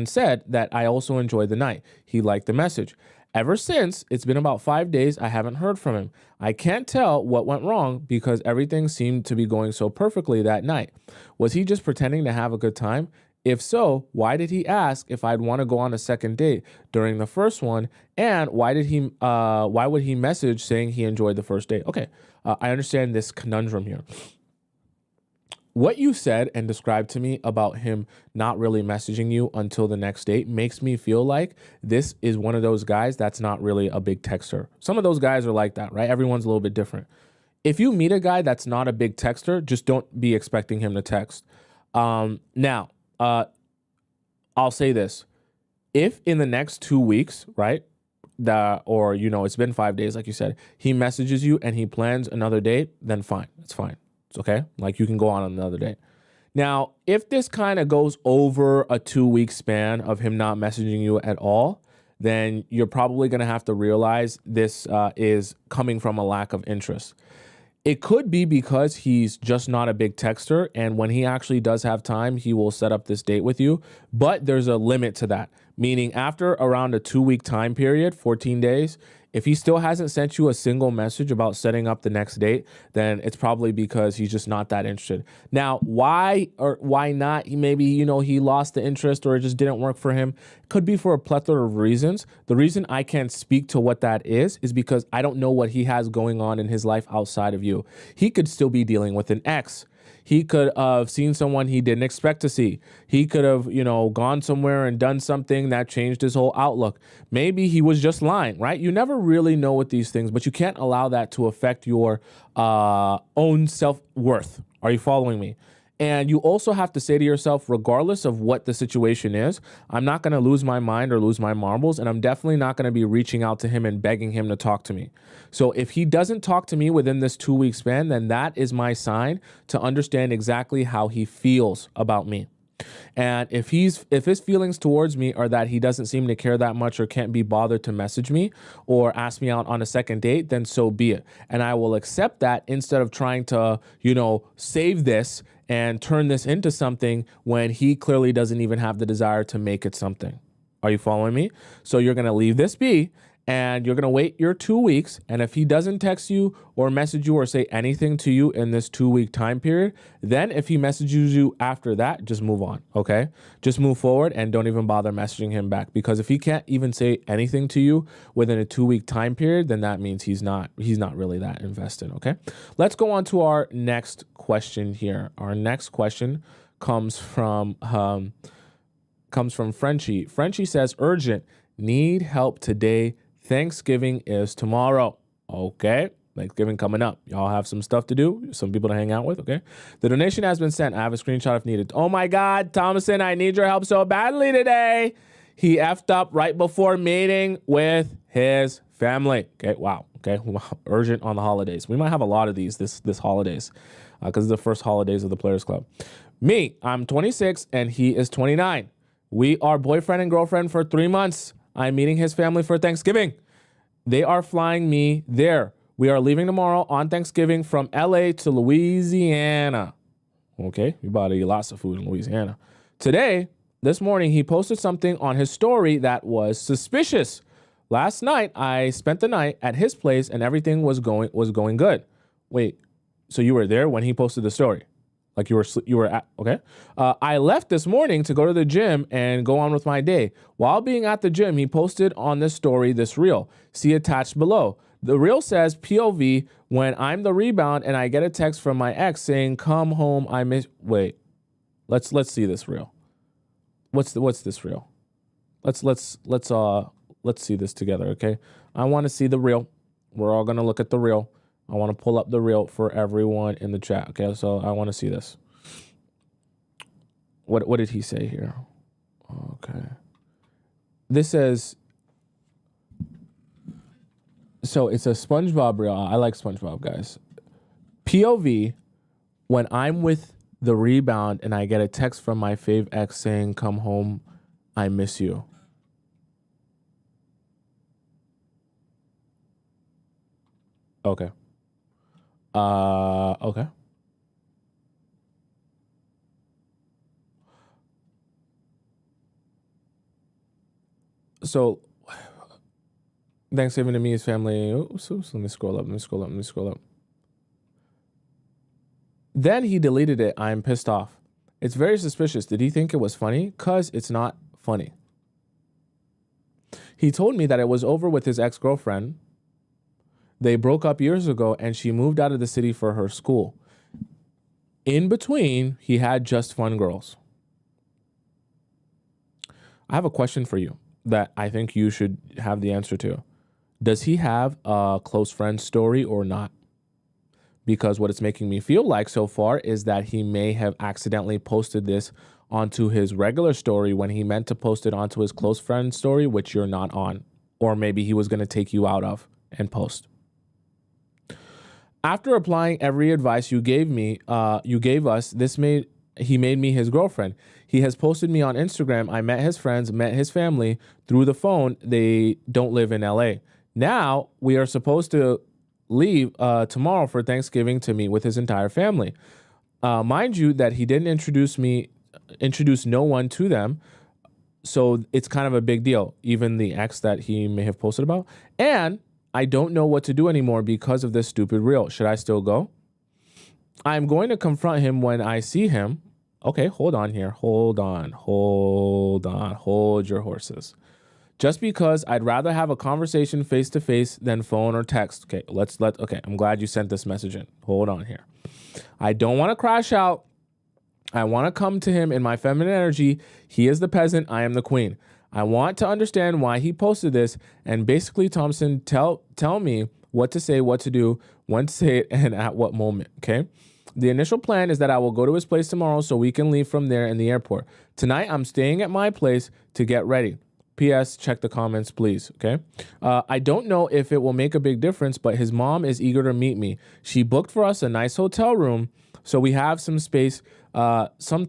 said that I also enjoyed the night. He liked the message. Ever since, it's been about 5 days, I haven't heard from him. I can't tell what went wrong because everything seemed to be going so perfectly that night. Was he just pretending to have a good time? If so, why did he ask if I'd want to go on a second date during the first one? And why would he message saying he enjoyed the first date? Okay, I understand this conundrum here. What you said and described to me about him not really messaging you until the next date makes me feel like this is one of those guys that's not really a big texter. Some of those guys are like that, right? Everyone's a little bit different. If you meet a guy that's not a big texter, just don't be expecting him to text. Now, I'll say this. If in the next 2 weeks, right, it's been 5 days, like you said, he messages you and he plans another date, then fine. It's fine. Okay, like you can go on another date. Now, if this kind of goes over a 2-week span of him not messaging you at all, then you're probably going to have to realize this is coming from a lack of interest. It could be because he's just not a big texter, and when he actually does have time, he will set up this date with you. But there's a limit to that, meaning after around a 2-week time period, 14 days, if he still hasn't sent you a single message about setting up the next date, then it's probably because he's just not that interested. Now, why or why not? Maybe, he lost the interest or it just didn't work for him. Could be for a plethora of reasons. The reason I can't speak to what that is because I don't know what he has going on in his life outside of you. He could still be dealing with an ex. He could have seen someone he didn't expect to see. He could have, gone somewhere and done something that changed his whole outlook. Maybe he was just lying, right? You never really know with these things, but you can't allow that to affect your own self-worth. Are you following me? And you also have to say to yourself, regardless of what the situation is, I'm not going to lose my mind or lose my marbles, and I'm definitely not going to be reaching out to him and begging him to talk to me. So if he doesn't talk to me within this 2-week span, then that is my sign to understand exactly how he feels about me. And if his feelings towards me are that he doesn't seem to care that much or can't be bothered to message me or ask me out on a second date, then so be it. And I will accept that instead of trying to, save this and turn this into something when he clearly doesn't even have the desire to make it something. Are you following me? So you're going to leave this be and you're going to wait your 2 weeks. And if he doesn't text you or message you or say anything to you in this 2-week time period, then if he messages you after that, just move on. Okay. Just move forward and don't even bother messaging him back, because if he can't even say anything to you within a 2-week time period, then that means he's not really that invested. Okay. Let's go on to our next question here. Our next question comes from Frenchie. Frenchie says, urgent, need help today. Thanksgiving is tomorrow. Okay. Thanksgiving coming up. Y'all have some stuff to do, some people to hang out with. Okay. The donation has been sent. I have a screenshot if needed. Oh my God, Tomisin, I need your help so badly today. He effed up right before meeting with his family. Okay. Wow. Okay. Urgent on the holidays. We might have a lot of these this holidays because it's the first holidays of the Players Club. Me, I'm 26 and he is 29. We are boyfriend and girlfriend for 3 months. I'm meeting his family for Thanksgiving. They are flying me there. We are leaving tomorrow on Thanksgiving from LA to Louisiana. Okay, we about to eat lots of food in Louisiana. Today, this morning, he posted something on his story that was suspicious. Last night, I spent the night at his place and everything was going good. Wait, so you were there when he posted the story? Like you were at, okay. I left this morning to go to the gym and go on with my day. While being at the gym, he posted on this story this reel. See attached below. The reel says POV when I'm the rebound and I get a text from my ex saying, "Come home, I miss." Wait, let's see this reel. What's this reel? Let's see this together, okay? I want to see the reel. We're all gonna look at the reel. I want to pull up the reel for everyone in the chat. Okay, so I want to see this. What did he say here? Okay. This says, so it's a SpongeBob reel. I like SpongeBob, guys. POV, when I'm with the rebound and I get a text from my fave ex saying, "Come home, I miss you." Okay. Okay. So, Thanksgiving to me, his family. Oops, let me scroll up. Then he deleted it. I'm pissed off. It's very suspicious. Did he think it was funny? 'Cause it's not funny. He told me that it was over with his ex-girlfriend. They broke up years ago and she moved out of the city for her school. In between, he had just fun girls. I have a question for you that I think you should have the answer to. Does he have a close friend story or not? Because what it's making me feel like so far is that he may have accidentally posted this onto his regular story when he meant to post it onto his close friend story, which you're not on. Or maybe he was going to take you out of and post. After applying every advice you gave us, he made me his girlfriend. He has posted me on Instagram. I met his friends, met his family through the phone. They don't live in LA. Now we are supposed to leave tomorrow for Thanksgiving to meet with his entire family. Mind you that he didn't introduce no one to them. So it's kind of a big deal, even the ex that he may have posted about. And I don't know what to do anymore because of this stupid reel. Should I still go? I'm going to confront him when I see him. Okay, hold on here. Hold on. Hold your horses. Just because I'd rather have a conversation face to face than phone or text. Okay, okay, I'm glad you sent this message in. Hold on here. I don't want to crash out. I want to come to him in my feminine energy. He is the peasant. I am the queen. I want to understand why he posted this, and basically, Tomisin, tell me what to say, what to do, when to say it, and at what moment, okay? The initial plan is that I will go to his place tomorrow so we can leave from there in the airport. Tonight, I'm staying at my place to get ready. P.S. Check the comments, please, okay? I don't know if it will make a big difference, but his mom is eager to meet me. She booked for us a nice hotel room, so we have some space, some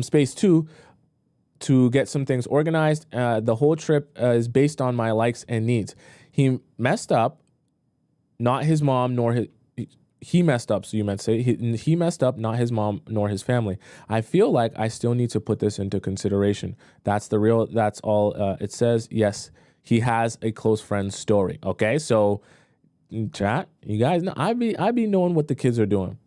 space too, to get some things organized. The whole trip is based on my likes and needs. He messed up, not his mom nor his... He messed up, so you meant to say. He messed up, not his mom nor his family. I feel like I still need to put this into consideration. That's all it says. Yes, he has a close friend story. Okay, so chat, you guys know I be knowing what the kids are doing.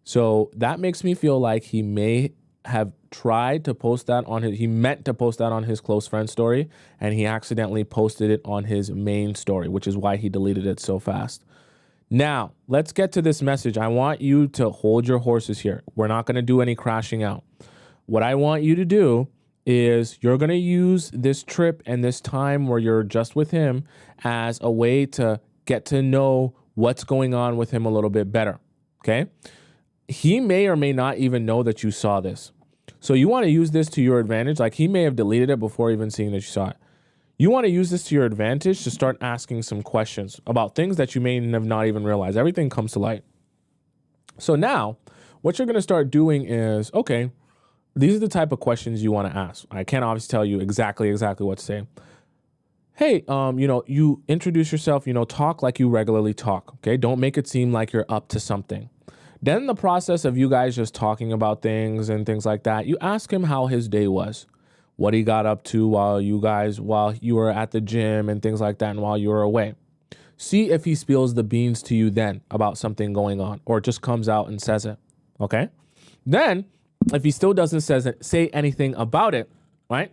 So that makes me feel like he may have tried to post that on he meant to post that on his close friend story, and he accidentally posted it on his main story, which is why he deleted it so fast. Now, let's get to this message. I want you to hold your horses here. We're not going to do any crashing out. What I want you to do is you're going to use this trip and this time where you're just with him as a way to get to know what's going on with him a little bit better, okay? He may or may not even know that you saw this. So you want to use this to your advantage. Like, he may have deleted it before even seeing that you saw it. You want to use this to your advantage to start asking some questions about things that you may have not even realized. Everything comes to light. So now what you're going to start doing is, okay, these are the type of questions you want to ask. I can't obviously tell you exactly what to say. Hey, you introduce yourself, talk like you regularly talk. Okay. Don't make it seem like you're up to something. Then in the process of you guys just talking about things and things like that, you ask him how his day was, what he got up to while you were at the gym and things like that, and while you were away. See if he spills the beans to you then about something going on, or just comes out and says it. Okay. Then if he still doesn't say anything about it, right?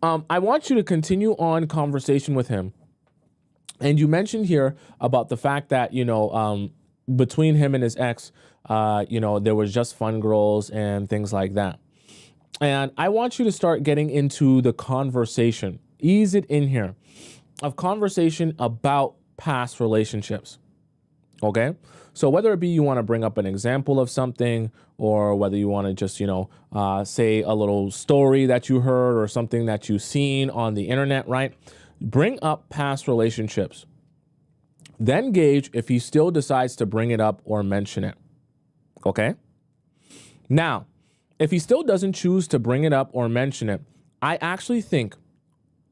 I want you to continue on conversation with him. And you mentioned here about the fact that, between him and his ex, there was just fun girls and things like that. And I want you to start getting into the conversation, ease it in here, of conversation about past relationships. Okay. So whether it be you want to bring up an example of something, or whether you want to just, say a little story that you heard or something that you've seen on the internet, right? Bring up past relationships. Then gauge if he still decides to bring it up or mention it. Okay. Now, if he still doesn't choose to bring it up or mention it, I actually think,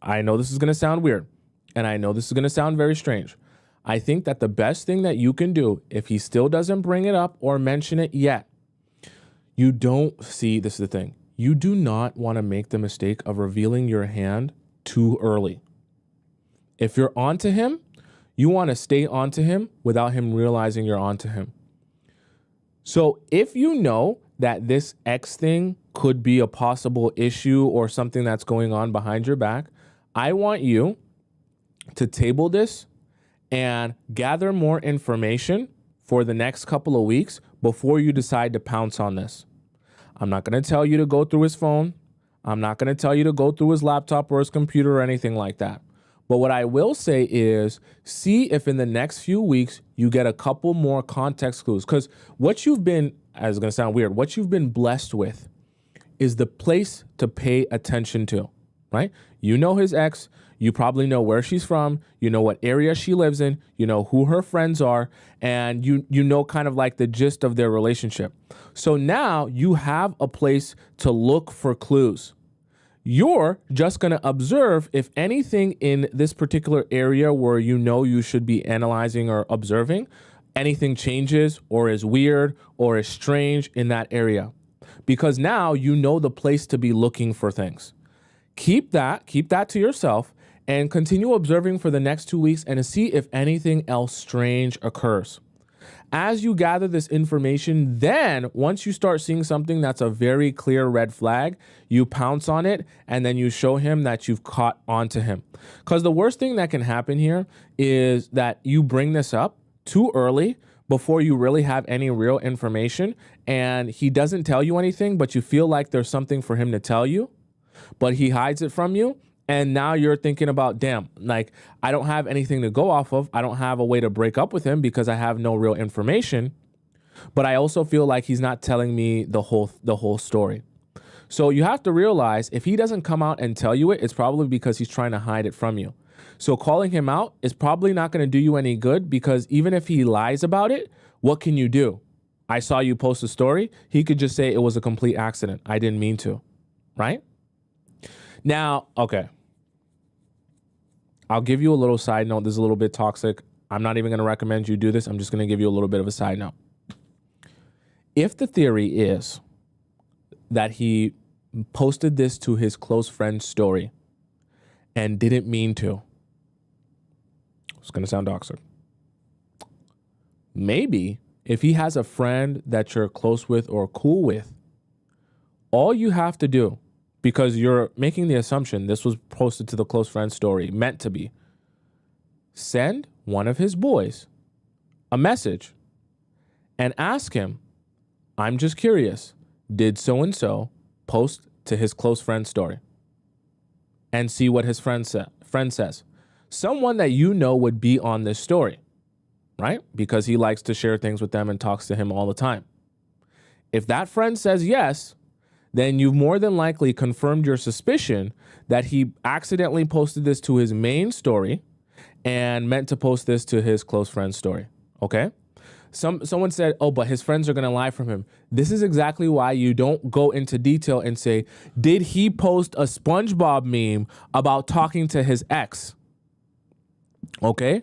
I know this is going to sound weird, and I know this is going to sound very strange. I think that the best thing that you can do, if he still doesn't bring it up or mention it yet, this is the thing. You do not want to make the mistake of revealing your hand too early. If you're onto him, you want to stay onto him without him realizing you're onto him. So if you know that this X thing could be a possible issue or something that's going on behind your back, I want you to table this and gather more information for the next couple of weeks before you decide to pounce on this. I'm not going to tell you to go through his phone. I'm not going to tell you to go through his laptop or his computer or anything like that. But what I will say is, see if in the next few weeks you get a couple more context clues. Because what you've been, as it's going to sound weird, what you've been blessed with is the place to pay attention to, right? You know his ex. You probably know where she's from. You know what area she lives in. You know who her friends are. And you know kind of like the gist of their relationship. So now you have a place to look for clues. You're just going to observe if anything in this particular area where you should be analyzing or observing, anything changes or is weird or is strange in that area. Because now you know the place to be looking for things. Keep that to yourself and continue observing for the next 2 weeks and see if anything else strange occurs. As you gather this information, then once you start seeing something that's a very clear red flag, you pounce on it and then you show him that you've caught onto him. Because the worst thing that can happen here is that you bring this up too early before you really have any real information and he doesn't tell you anything, but you feel like there's something for him to tell you, but he hides it from you. And now you're thinking about, damn, like I don't have anything to go off of. I don't have a way to break up with him because I have no real information. But I also feel like he's not telling me the whole story. So you have to realize if he doesn't come out and tell you it, it's probably because he's trying to hide it from you. So calling him out is probably not going to do you any good because even if he lies about it, what can you do? I saw you post a story. He could just say it was a complete accident. I didn't mean to, right? Now, okay. I'll give you a little side note. This is a little bit toxic. I'm not even going to recommend you do this. I'm just going to give you a little bit of a side note. If the theory is that he posted this to his close friend's story and didn't mean to. It's going to sound toxic. Maybe if he has a friend that you're close with or cool with, all you have to do, because you're making the assumption this was posted to the close friend story, meant to be, send one of his boys a message and ask him, I'm just curious, did so-and-so post to his close friend story? And see what his friend says. Someone that you know would be on this story, right? Because he likes to share things with them and talks to him all the time. If that friend says yes, then you've more than likely confirmed your suspicion that he accidentally posted this to his main story and meant to post this to his close friend story, okay? Someone said, oh, but his friends are going to lie from him. This is exactly why you don't go into detail and say, did he post a SpongeBob meme about talking to his ex? Okay?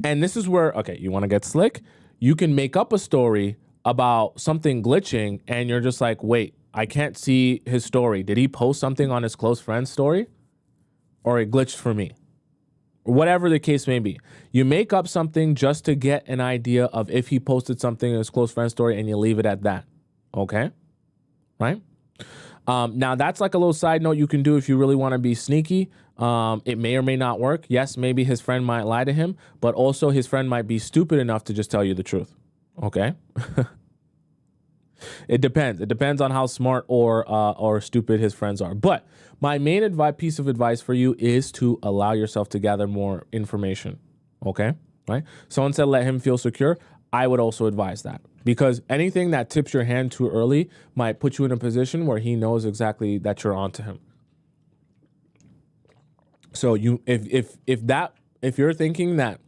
And this is where, okay, you want to get slick? You can make up a story about something glitching and you're just like, wait, I can't see his story. Did he post something on his close friend's story? Or it glitched for me? Whatever the case may be. You make up something just to get an idea of if he posted something in his close friend story and you leave it at that. Okay? Right? Now, that's like a little side note you can do if you really want to be sneaky. It may or may not work. Yes, maybe his friend might lie to him, but also his friend might be stupid enough to just tell you the truth. Okay? It depends. It depends on how smart or stupid his friends are. But my main piece of advice for you is to allow yourself to gather more information. Okay? Right? Someone said let him feel secure. I would also advise that, because anything that tips your hand too early might put you in a position where he knows exactly that you're onto him. So if you're thinking that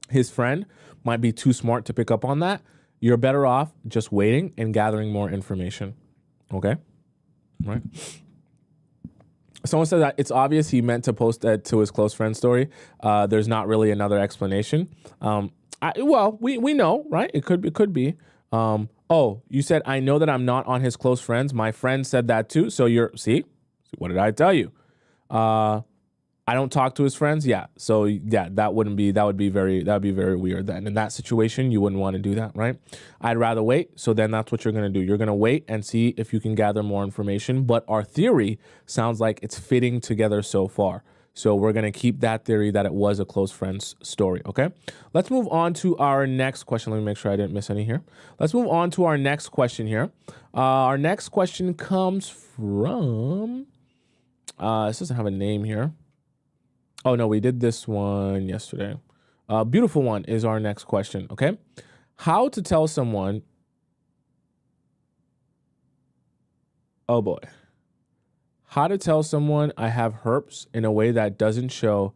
his friend might be too smart to pick up on that, you're better off just waiting and gathering more information. Okay? Right? Someone said that it's obvious he meant to post that to his close friend story. There's not really another explanation. We know, right? It could be. You said, I know that I'm not on his close friends. My friend said that too. So see, what did I tell you? I don't talk to his friends. Yeah. So yeah, that would be very weird then. In that situation, you wouldn't want to do that, right? I'd rather wait. So then that's what you're going to do. You're going to wait and see if you can gather more information. But our theory sounds like it's fitting together so far. So we're going to keep that theory that it was a close friend's story. Okay. Let's move on to our next question. Let me make sure I didn't miss any here. Let's move on to our next question here. Our next question comes from, this doesn't have a name here. Oh, no, we did this one yesterday. Beautiful one is our next question, okay? How to tell someone... Oh, boy. How to tell someone I have herpes in a way that doesn't show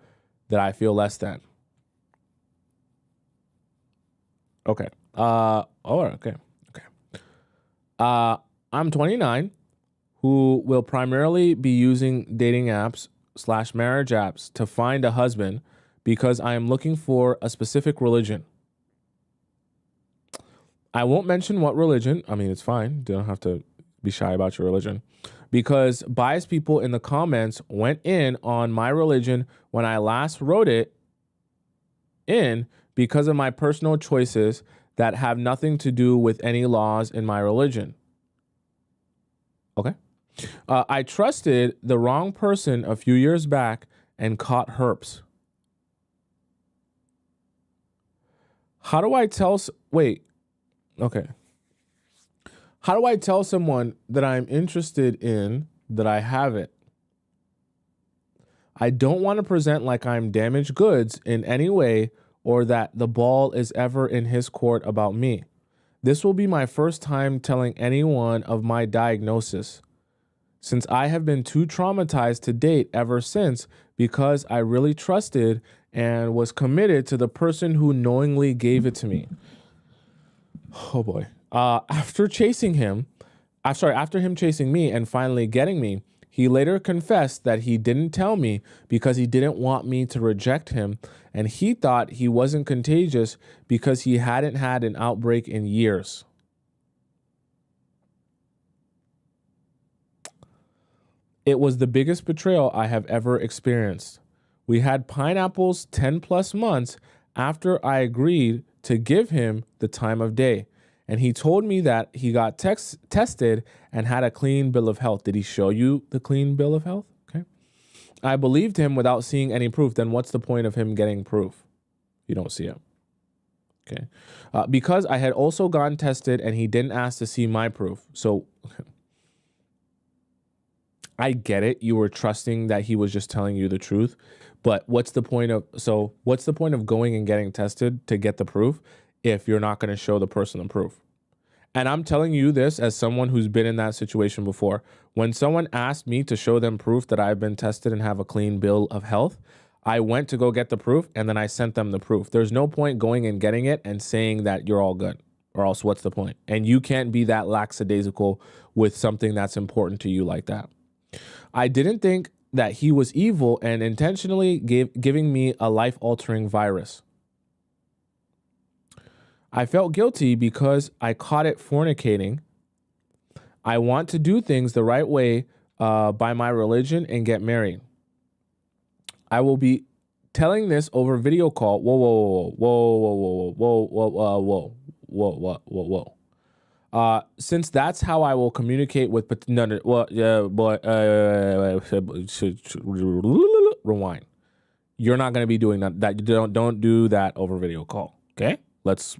that I feel less than. Okay. Okay. I'm 29, who will primarily be using dating apps / marriage apps to find a husband because I am looking for a specific religion. I won't mention what religion. I mean, it's fine. You don't have to be shy about your religion, because biased people in the comments went in on my religion when I last wrote it in because of my personal choices that have nothing to do with any laws in my religion. Okay. I trusted the wrong person a few years back and caught herpes. How do I tell... Okay. How do I tell someone that I'm interested in that I have it? I don't want to present like I'm damaged goods in any way or that the ball is ever in his court about me. This will be my first time telling anyone of my diagnosis, since I have been too traumatized to date ever since, because I really trusted and was committed to the person who knowingly gave it to me. Oh boy. After him chasing me and finally getting me, he later confessed that he didn't tell me because he didn't want me to reject him, and he thought he wasn't contagious because he hadn't had an outbreak in years. It was the biggest betrayal I have ever experienced. We had pineapples 10 plus months after I agreed to give him the time of day. And he told me that he got tested and had a clean bill of health. Did he show you the clean bill of health? Okay. I believed him without seeing any proof. Then what's the point of him getting proof? You don't see it. Okay. Because I had also gotten tested and he didn't ask to see my proof. So I get it. You were trusting that he was just telling you the truth. But what's the point of going and getting tested to get the proof if you're not going to show the person the proof? And I'm telling you this as someone who's been in that situation before. When someone asked me to show them proof that I've been tested and have a clean bill of health, I went to go get the proof and then I sent them the proof. There's no point going and getting it and saying that you're all good, or else what's the point? And you can't be that lackadaisical with something that's important to you like that. I didn't think that he was evil and intentionally giving me a life-altering virus. I felt guilty because I caught it fornicating. I want to do things the right way by my religion and get married. I will be telling this over video call. Whoa. Since that's how I will communicate with rewind. You're not going to be doing that. Don't do that over video call. Okay?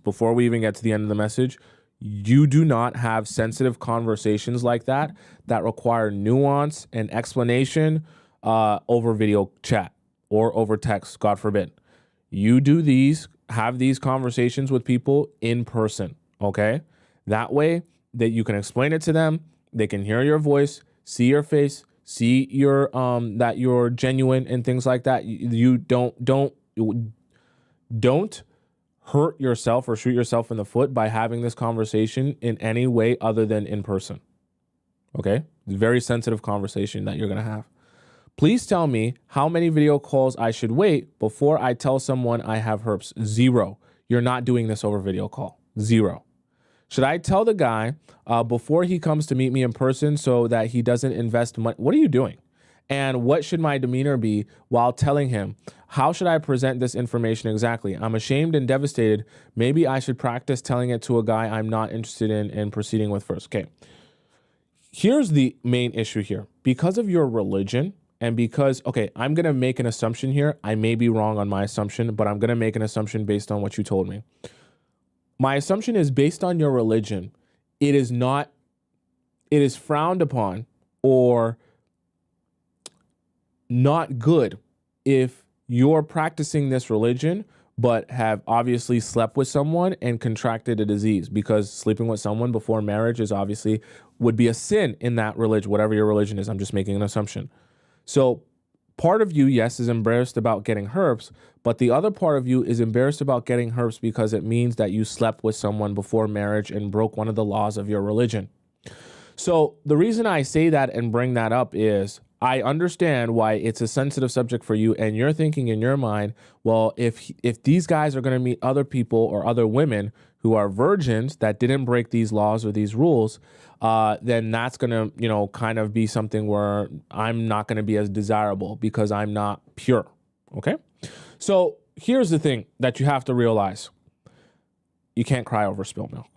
Before we even get to the end of the message, you do not have sensitive conversations like that require nuance and explanation over video chat or over text, God forbid. You have these conversations with people in person, okay? That way that you can explain it to them, they can hear your voice, see your face, see your that you're genuine and things like that. You don't hurt yourself or shoot yourself in the foot by having this conversation in any way other than in person. Okay? It's a very sensitive conversation that you're going to have. Please tell me how many video calls I should wait before I tell someone I have herpes. 0. You're not doing this over video call. 0. Should I tell the guy before he comes to meet me in person so that he doesn't invest money? What are you doing? And what should my demeanor be while telling him? How should I present this information exactly? I'm ashamed and devastated. Maybe I should practice telling it to a guy I'm not interested in proceeding with first. Okay. Here's the main issue here. Because of your religion and because, I'm going to make an assumption here. I may be wrong on my assumption, but I'm going to make an assumption based on what you told me. My assumption is based on your religion. It is frowned upon or not good if you're practicing this religion but have obviously slept with someone and contracted a disease, because sleeping with someone before marriage would be a sin in that religion, whatever your religion is. I'm just making an assumption. So part of you, yes, is embarrassed about getting herpes, but the other part of you is embarrassed about getting herpes because it means that you slept with someone before marriage and broke one of the laws of your religion. So the reason I say that and bring that up is I understand why it's a sensitive subject for you, and you're thinking in your mind, well, if these guys are going to meet other people or other women who are virgins that didn't break these laws or these rules, then that's going to, kind of be something where I'm not going to be as desirable because I'm not pure. Okay? So here's the thing that you have to realize. You can't cry over spilled milk.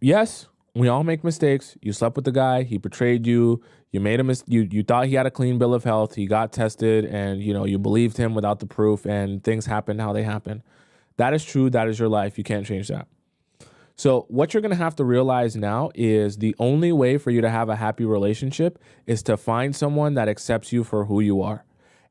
Yes, we all make mistakes. You slept with the guy. He betrayed you. You made a you thought he had a clean bill of health. He got tested and, you believed him without the proof, and things happened how they happen. That is true. That is your life. You can't change that. So what you're going to have to realize now is the only way for you to have a happy relationship is to find someone that accepts you for who you are.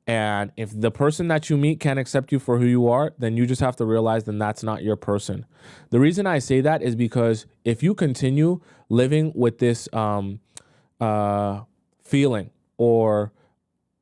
And if the person that you meet can't accept you for who you are, then you just have to realize then that's not your person. The reason I say that is because if you continue living with this feeling or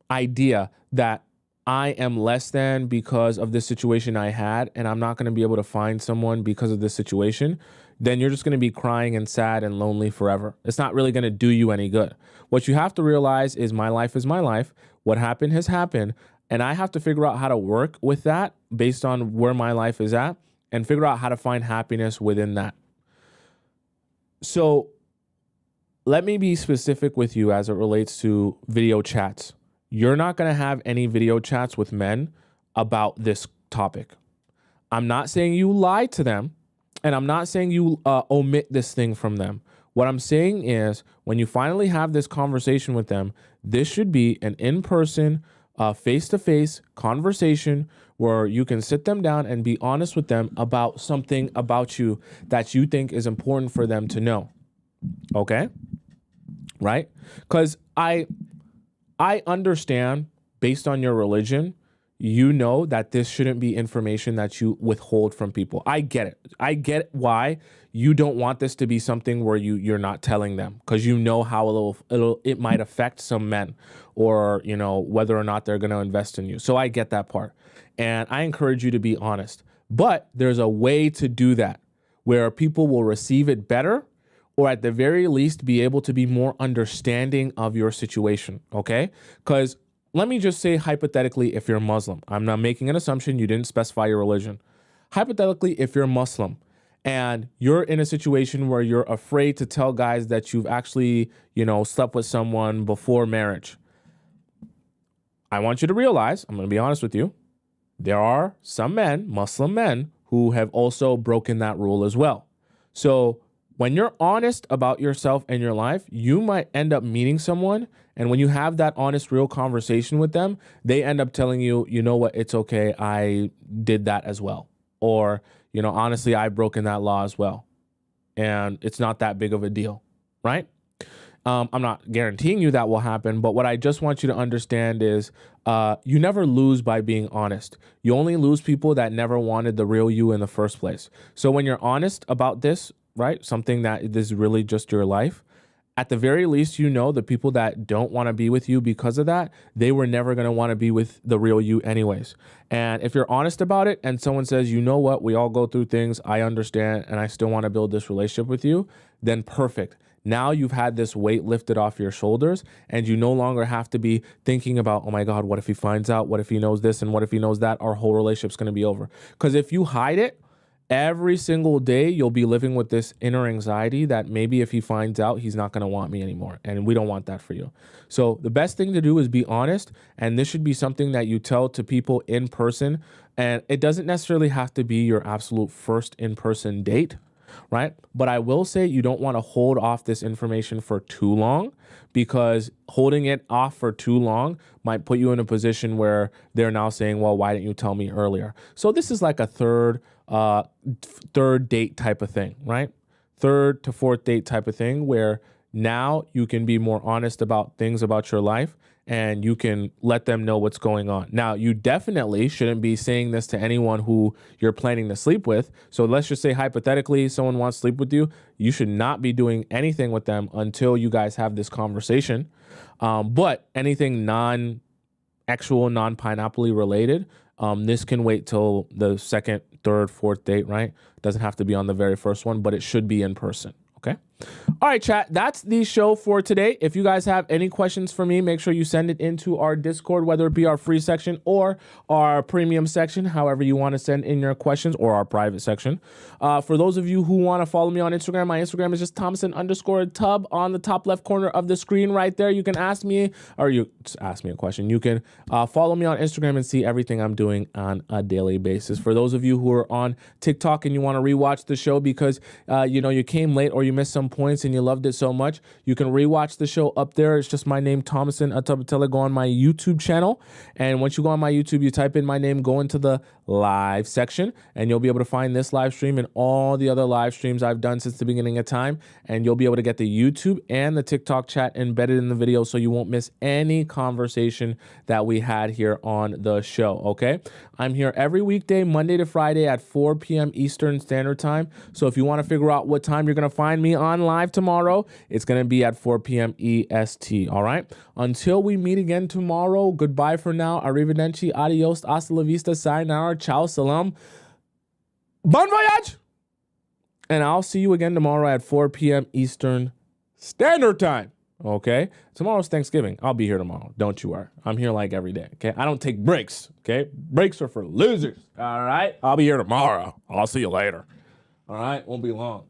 idea that I am less than because of this situation I had, and I'm not going to be able to find someone because of this situation, then you're just going to be crying and sad and lonely forever. It's not really going to do you any good. What you have to realize is my life is my life. What happened has happened, and I have to figure out how to work with that based on where my life is at and figure out how to find happiness within that. So let me be specific with you as it relates to video chats. You're not going to have any video chats with men about this topic. I'm not saying you lie to them, and I'm not saying you omit this thing from them. What I'm saying is when you finally have this conversation with them, this should be an in-person, face-to-face conversation where you can sit them down and be honest with them about something about you that you think is important for them to know. Okay? Right? Because I understand, based on your religion, you know that this shouldn't be information that you withhold from people. I get it. I get why you don't want this to be something where you're not telling them, because you know how it might affect some men, or whether or not they're going to invest in you. So I get that part, and I encourage you to be honest. But there's a way to do that where people will receive it better, or at the very least be able to be more understanding of your situation. Okay, because let me just say, hypothetically, if you're Muslim, I'm not making an assumption, you didn't specify your religion. Hypothetically, if you're Muslim and you're in a situation where you're afraid to tell guys that you've actually, slept with someone before marriage, I want you to realize, I'm going to be honest with you, there are some men, Muslim men, who have also broken that rule as well. So when you're honest about yourself and your life, you might end up meeting someone, and when you have that honest, real conversation with them, they end up telling you, you know what, it's okay, I did that as well. Or, honestly, I've broken that law as well. And it's not that big of a deal, right? I'm not guaranteeing you that will happen, but what I just want you to understand is you never lose by being honest. You only lose people that never wanted the real you in the first place. So when you're honest about this, right, something that is really just your life, at the very least, the people that don't want to be with you because of that, they were never going to want to be with the real you anyways. And if you're honest about it and someone says, you know what, we all go through things, I understand, and I still want to build this relationship with you, then perfect. Now you've had this weight lifted off your shoulders, and you no longer have to be thinking about, oh my God, what if he finds out? What if he knows this? And what if he knows that? Our whole relationship's going to be over. Because if you hide it, every single day, you'll be living with this inner anxiety that maybe if he finds out, he's not going to want me anymore. And we don't want that for you. So the best thing to do is be honest. And this should be something that you tell to people in person. And it doesn't necessarily have to be your absolute first in-person date, right? But I will say you don't want to hold off this information for too long, because holding it off for too long might put you in a position where they're now saying, well, why didn't you tell me earlier? So this is like a third date type of thing, right? Third to fourth date type of thing, where now you can be more honest about things about your life and you can let them know what's going on. Now, you definitely shouldn't be saying this to anyone who you're planning to sleep with. So let's just say hypothetically someone wants to sleep with you. You should not be doing anything with them until you guys have this conversation. But anything non-actual, non-pineapple-y related, this can wait till the second, third, fourth date, right? Doesn't have to be on the very first one, but it should be in person. Okay. All right, chat. That's the show for today. If you guys have any questions for me, make sure you send it into our Discord, whether it be our free section or our premium section, however you want to send in your questions, or our private section. For those of you who want to follow me on Instagram, my Instagram is just Tomisin_Tub on the top left corner of the screen right there. You can ask me, or you just ask me a question. You can follow me on Instagram and see everything I'm doing on a daily basis. For those of you who are on TikTok and you want to rewatch the show because you came late or you missed some points and you loved it so much, you can rewatch the show up there. It's just my name, Tomisin Atobatele. Go on my YouTube channel, and once you go on my YouTube, you type in my name, go into the live section, and you'll be able to find this live stream and all the other live streams I've done since the beginning of time, and you'll be able to get the YouTube and the TikTok chat embedded in the video, so you won't miss any conversation that we had here on the show. Okay, I'm here every weekday, Monday to Friday at 4 p.m. Eastern Standard Time. So if you want to figure out what time you're going to find me on live tomorrow, it's going to be at 4 p.m. EST. All right. Until we meet again tomorrow, goodbye for now. Arrivederci, adios, hasta la vista, sayonara, ciao, salam, bon voyage. And I'll see you again tomorrow at 4 p.m. Eastern Standard Time. Okay. Tomorrow's Thanksgiving. I'll be here tomorrow. Don't you worry. I'm here like every day. Okay. I don't take breaks. Okay. Breaks are for losers. All right. I'll be here tomorrow. I'll see you later. All right. Won't be long.